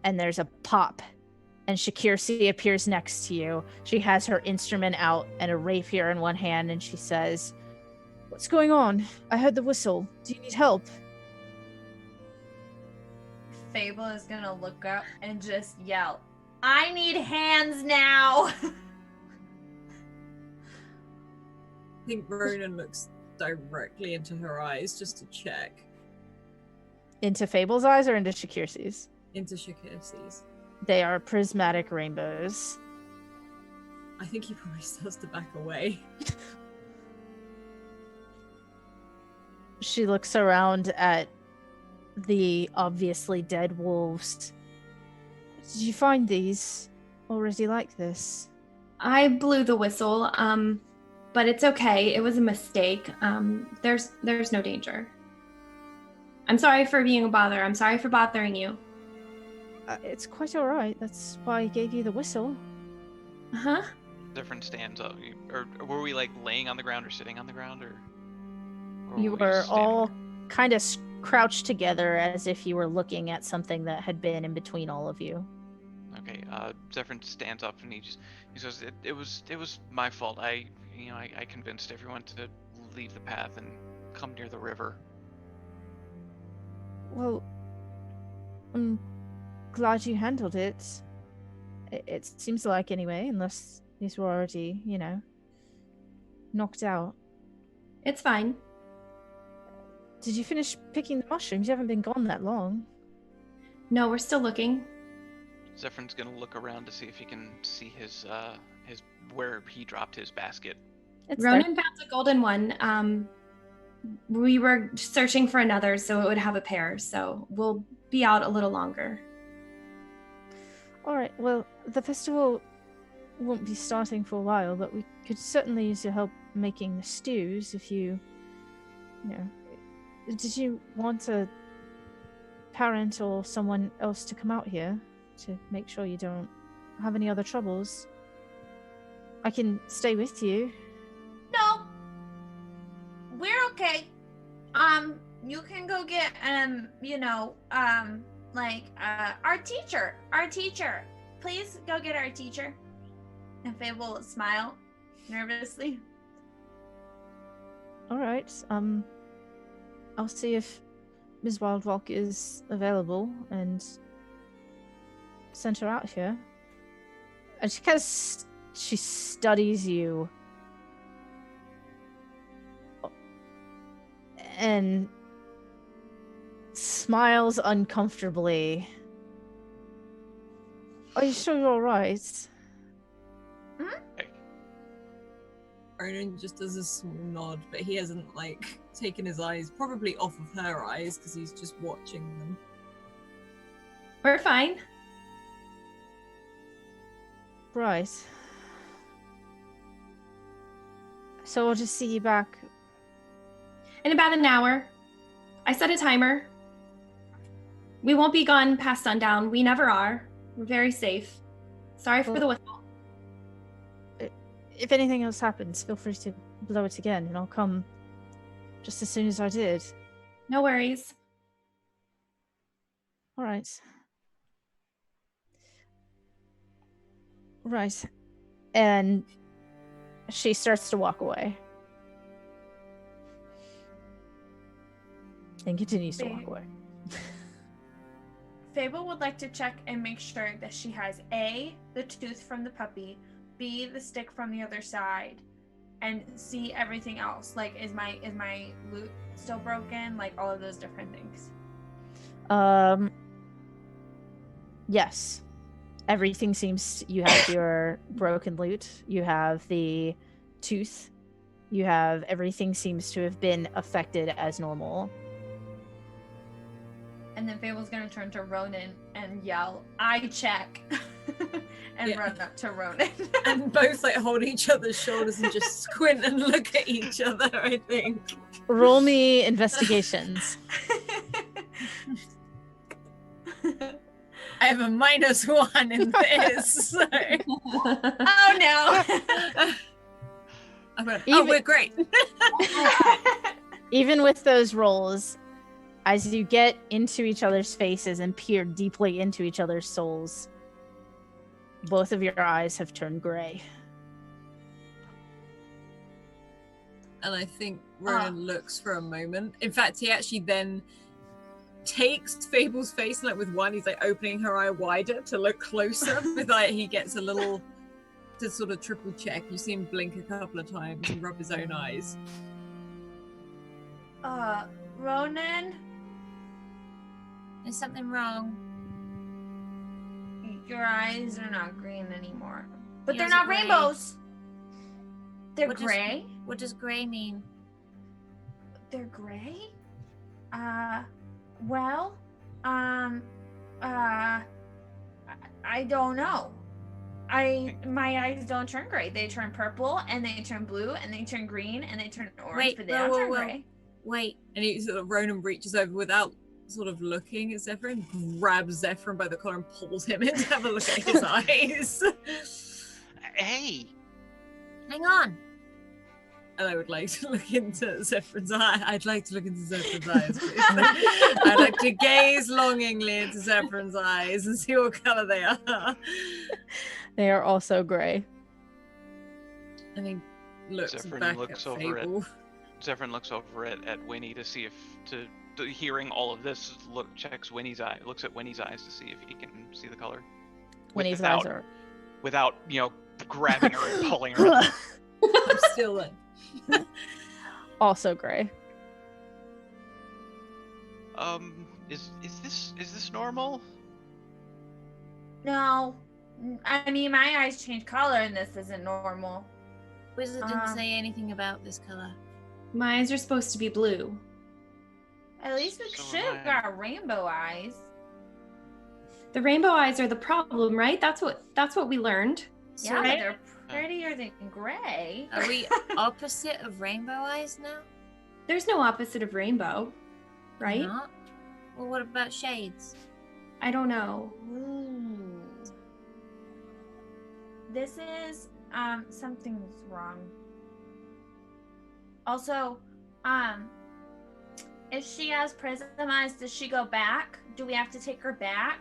And there's a pop. And Shakirsi appears next to you. She has her instrument out and a rapier in one hand, and she says, "What's going on? I heard the whistle. Do you need help?" Fable is gonna look up and just yell, "I need hands now!" I think Ronan looks directly into her eyes just to check. Into Fable's eyes or into Shakirsi's? Into Shakirsi's. They are prismatic rainbows. I think he probably starts to back away. She looks around at the obviously dead wolves. Did you find these already like this? I blew the whistle, but it's okay. It was a mistake. There's no danger. I'm sorry for being a bother. I'm sorry for bothering you. It's quite all right. That's why I gave you the whistle. Uh-huh. Different stands up. Or were we like laying on the ground or sitting on the ground, or You we were just standing all there? kind of crouched together as if you were looking at something that had been in between all of you. Okay. Zephyrin stands up and he says, "It was my fault. I convinced everyone to leave the path and come near the river." Well, I'm glad you handled it. It seems like, anyway, unless these were already, knocked out. It's fine. Did you finish picking the mushrooms? You haven't been gone that long. No, we're still looking. Zephyr's gonna look around to see if he can see his where he dropped his basket. Ronan found a golden one. We were searching for another, so it would have a pair. So we'll be out a little longer. All right. Well, the festival won't be starting for a while, but we could certainly use your help making the stews if you Did you want a parent or someone else to come out here to make sure you don't have any other troubles? I can stay with you. No, we're okay. You can go get our teacher. Please go get our teacher. And Fable will smile nervously. All right. I'll see if Ms. Wildrock is available and send her out here. And she studies you. And smiles uncomfortably. Are you sure you're all right? Ronan just does a small nod, but he hasn't taken his eyes probably off of her eyes because he's just watching them. We're fine. Right. So I'll just see you back In about an hour. I set a timer. We won't be gone past sundown. We never are. We're very safe. Sorry for the whistle. If anything else happens, feel free to blow it again, and I'll come just as soon as I did. No worries. All right. Right. And she starts to walk away. And continues to walk away. Fable would like to check and make sure that she has A, the tooth from the puppy, B, the stick from the other side, and C, everything else. Like, is my loot still broken? Like, all of those different things. Yes. Everything seems... You have your broken loot. You have the tooth. You have... Everything seems to have been affected as normal. And then Fable's gonna turn to Ronan and yell, "I check," and run up to Ronan. And both hold each other's shoulders and just squint and look at each other, I think. Roll me investigations. I have a -1 in this. So. Oh no. We're great. Even with those rolls, as you get into each other's faces and peer deeply into each other's souls, both of your eyes have turned gray. And I think Ronan looks for a moment. In fact, he actually then takes Fable's face, and with one, he's opening her eye wider to look closer. With he gets a little to sort of triple check. You see him blink a couple of times and rub his own eyes. Ronan? Is something wrong? Your eyes are not green anymore. But they're Yours not are gray. rainbows. They're What does- gray? What does gray mean? They're gray? Well, I don't know. My eyes don't turn gray. They turn purple, and they turn blue, and they turn green, and they turn orange, Wait, but they don't turn whoa. gray. Wait, And he Ronan reaches over without sort of looking at Zephyrin, grabs Zephyrin by the collar and pulls him in to have a look at his eyes. Hey, hang on. And I would like to look into Zephyr's eye. I'd like to look into Zephyr's eyes, please. I'd like to gaze longingly into Zephyr's eyes and see what color they are. They are also gray. And he looks Zephyr back looks at over Fable. Zephyr looks over at Winny to see if hearing all of this, checks Winny's eye, looks at Winny's eyes to see if he can see the color. Winnie's eyes are Without, grabbing her and pulling her. I'm still in. also gray. Is this normal? No. I mean, my eyes change color and this isn't normal. Wizard didn't say anything about this color. My eyes are supposed to be blue. At least we So should am have I. got rainbow eyes. The rainbow eyes are the problem, right? That's what we learned. Yeah, but they're prettier than gray. Are we opposite of rainbow eyes now? There's no opposite of rainbow, right? Not? Well, what about shades? I don't know. Ooh. This is something's wrong. Also, if she has prism eyes, does she go back? Do we have to take her back?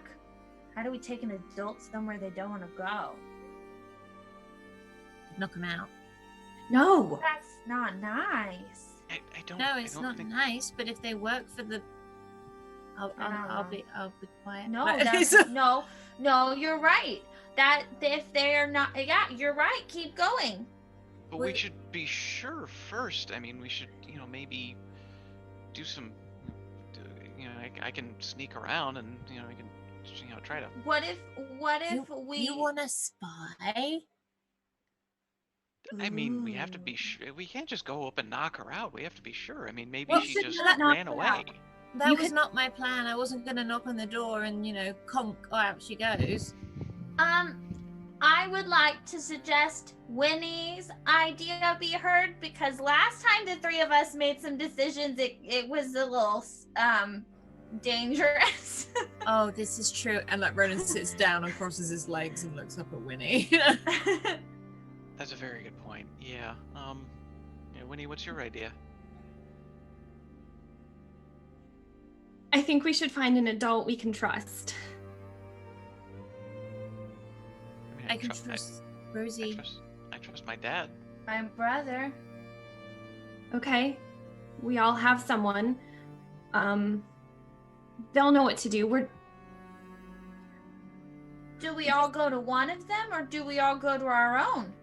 How do we take an adult somewhere they don't want to go? Knock them out. No. That's not nice. I don't. No, it's I don't not think... nice. But if they work for the, I'll be quiet. No, That that's, is- no, you're right. That if they're not, yeah, you're right. Keep going. But we should be sure first. I mean, we should, maybe do some. I can sneak around and I can, try to. What if we? You want to spy? I mean, we have to be sure. We can't just go up and knock her out. We have to be sure. I mean, maybe Well, she should just not ran knock her away. out. That You was could- not my plan. I wasn't going to knock on the door and conk. Oh, out she goes. I would like to suggest Winnie's idea be heard because last time the three of us made some decisions, it was a little dangerous. Oh, this is true. And like Ronan sits down and crosses his legs and looks up at Winnie. That's a very good point. Yeah. Winnie, what's your idea? I think we should find an adult we can trust. I mean, I can tru- trust I Rosie. trust my dad. My brother. Okay. We all have someone. They'll know what to do. Do we all go to one of them or do we all go to our own?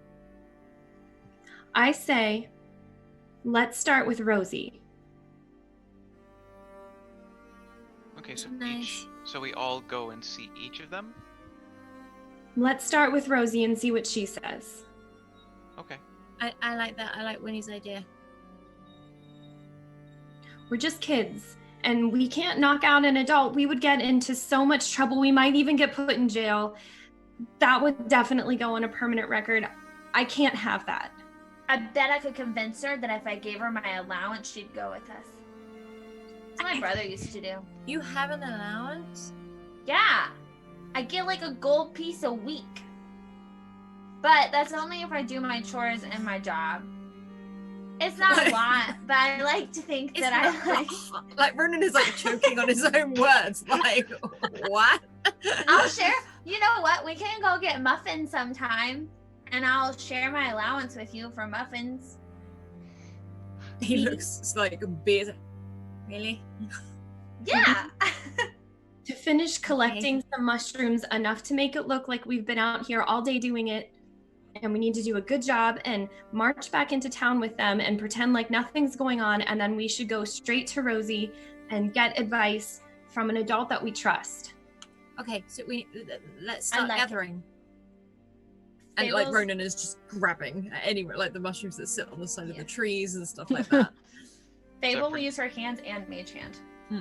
I say, let's start with Rosie. Okay, so Nice. so we all go and see each of them. Let's start with Rosie and see what she says. Okay. I like that. I like Winnie's idea. We're just kids, and we can't knock out an adult. We would get into so much trouble. We might even get put in jail. That would definitely go on a permanent record. I can't have that. I bet I could convince her that if I gave her my allowance, she'd go with us. That's what my brother used to do. You have an allowance? Yeah. I get like a gold piece a week. But that's only if I do my chores and my job. It's not a lot, but I like to think that I like. Like Ronan is like choking on his own words. Like, what? I'll share. You know what? We can go get muffins sometime, and I'll share my allowance with you for muffins. He looks like a bit. Really? Yeah. To finish collecting some mushrooms enough to make it look like we've been out here all day doing it, and we need to do a good job and march back into town with them and pretend like nothing's going on, and then we should go straight to Rosie and get advice from an adult that we trust. Okay, so let's I start like it. gathering. And like Fables? Ronan is just grabbing anywhere, like the mushrooms that sit on the side of Yeah. the trees and stuff like that. Fable Zephyr. will use her hands and mage hand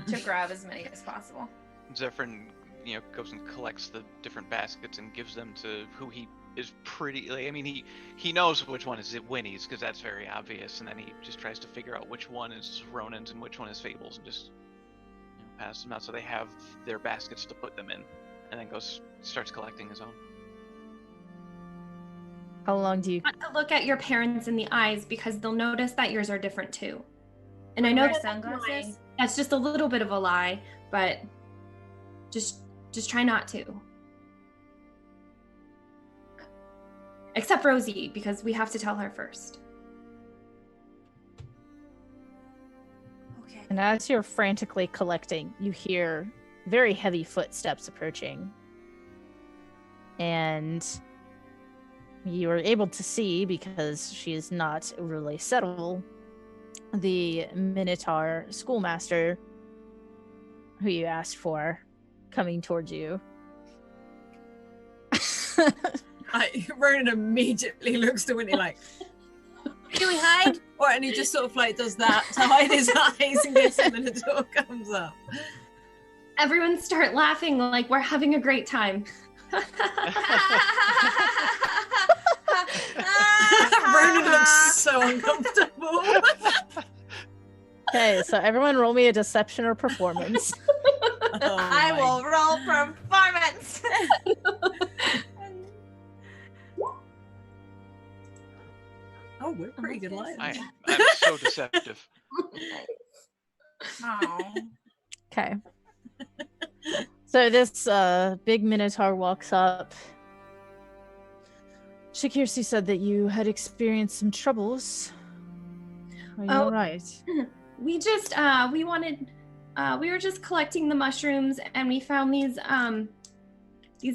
to grab as many as possible. Zephyr, goes and collects the different baskets and gives them to who he is pretty. Like, I mean, he knows which one is Winnie's because that's very obvious, and then he just tries to figure out which one is Ronan's and which one is Fable's, and just pass them out so they have their baskets to put them in, and then starts collecting his own. How long do you? Not to look at your parents in the eyes because they'll notice that yours are different too. And I know Wear that sunglasses. that's just a little bit of a lie, but just try not to. Except Rosie, because we have to tell her first. Okay. And as you're frantically collecting, you hear very heavy footsteps approaching. And you are able to see, because she is not really subtle, the Minotaur schoolmaster who you asked for coming towards you. Ronan immediately looks to Winnie like, Do we hide? or and he just sort of like does that to hide his eyes in case the Minotaur comes up. Everyone start laughing like we're having a great time. Ronan looks so uncomfortable. Okay, so everyone roll me a deception or performance. Oh I my will roll performance. Oh, we're pretty good liars. I'm so deceptive. Oh. Okay. So this big Minotaur walks up. Shakirsi said that you had experienced some troubles. Are you all right? We just we were just collecting the mushrooms and we found these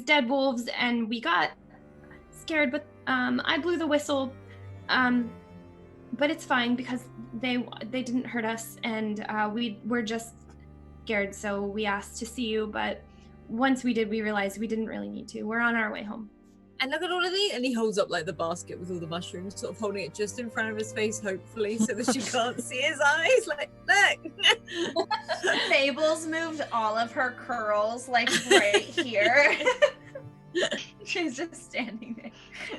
dead wolves and we got scared, but I blew the whistle, but it's fine because they didn't hurt us, and we were just scared, so we asked to see you, but once we did, we realized we didn't really need to. We're on our way home. And look at all of these. And he holds up like the basket with all the mushrooms, sort of holding it just in front of his face, hopefully, so that you can't see his eyes. Like, look. Mabel's moved all of her curls like right here. She's just standing there.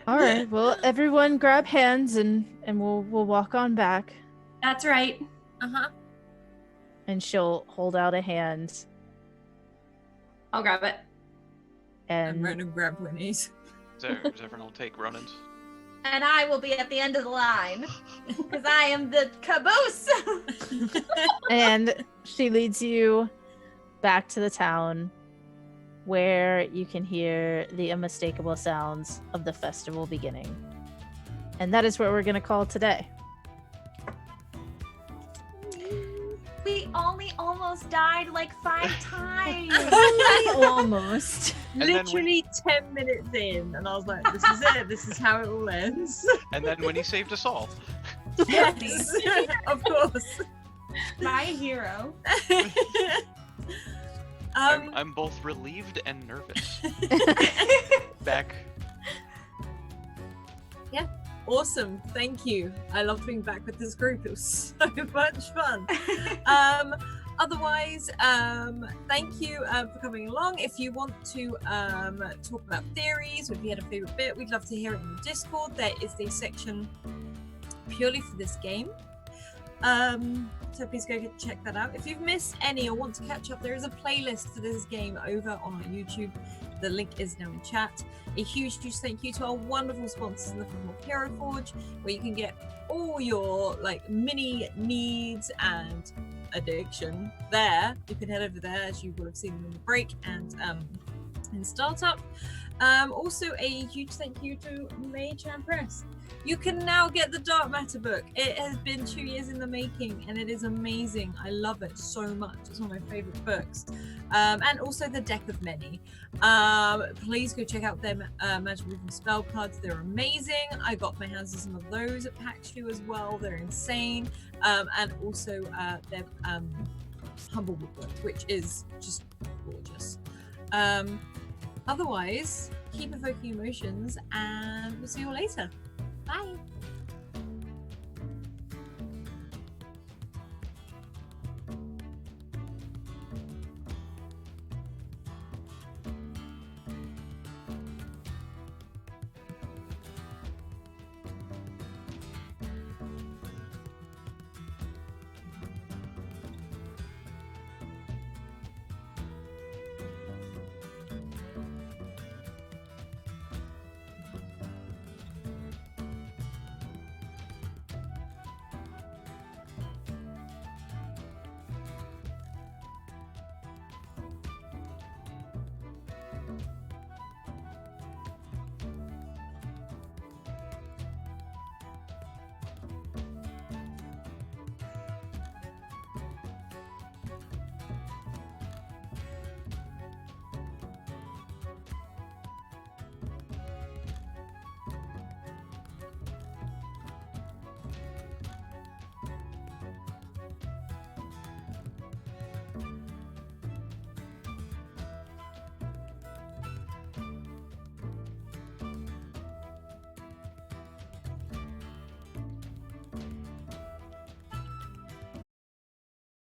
All right. Well, everyone grab hands and we'll walk on back. That's right. Uh-huh. And she'll hold out a hand. I'll grab it. And And Ronan grabbed Winnie's. Everyone will take Ronan's. And I will be at the end of the line because I am the caboose. and she leads you back to the town, where you can hear the unmistakable sounds of the festival beginning. And that is what we're going to call today. We only almost died like 5 times. Almost. And then Literally 10 minutes in, and I was like, this is it. This is how it all ends. And then Winnie saved us all. Yes, of course. My hero. I'm both relieved and nervous. Back. Yeah, awesome. Thank you. I love being back with this group. It was so much fun. Otherwise, thank you for coming along. If you want to talk about theories, or if you had a favorite bit, we'd love to hear it in the Discord. There is a section purely for this game. So please go check that out. If you've missed any or want to catch up, there is a playlist for this game over on our YouTube. The link is now in chat. A huge thank you to our wonderful sponsors in the form of Hero Forge, where you can get all your like mini needs and addiction there. You can head over there, as you will have seen in the break and in startup. Also a huge thank you to Mage and Press. You can now get the Dark Matter book. It has been 2 years in the making and it is amazing. I love it so much. It's one of my favorite books. And also the Deck of Many. Please go check out their Magic Movement spell cards. They're amazing. I got my hands on some of those at PAX 2 as well. They're insane. And also their Humblewood book, which is just gorgeous. Otherwise, keep evoking emotions and we'll see you all later. Bye.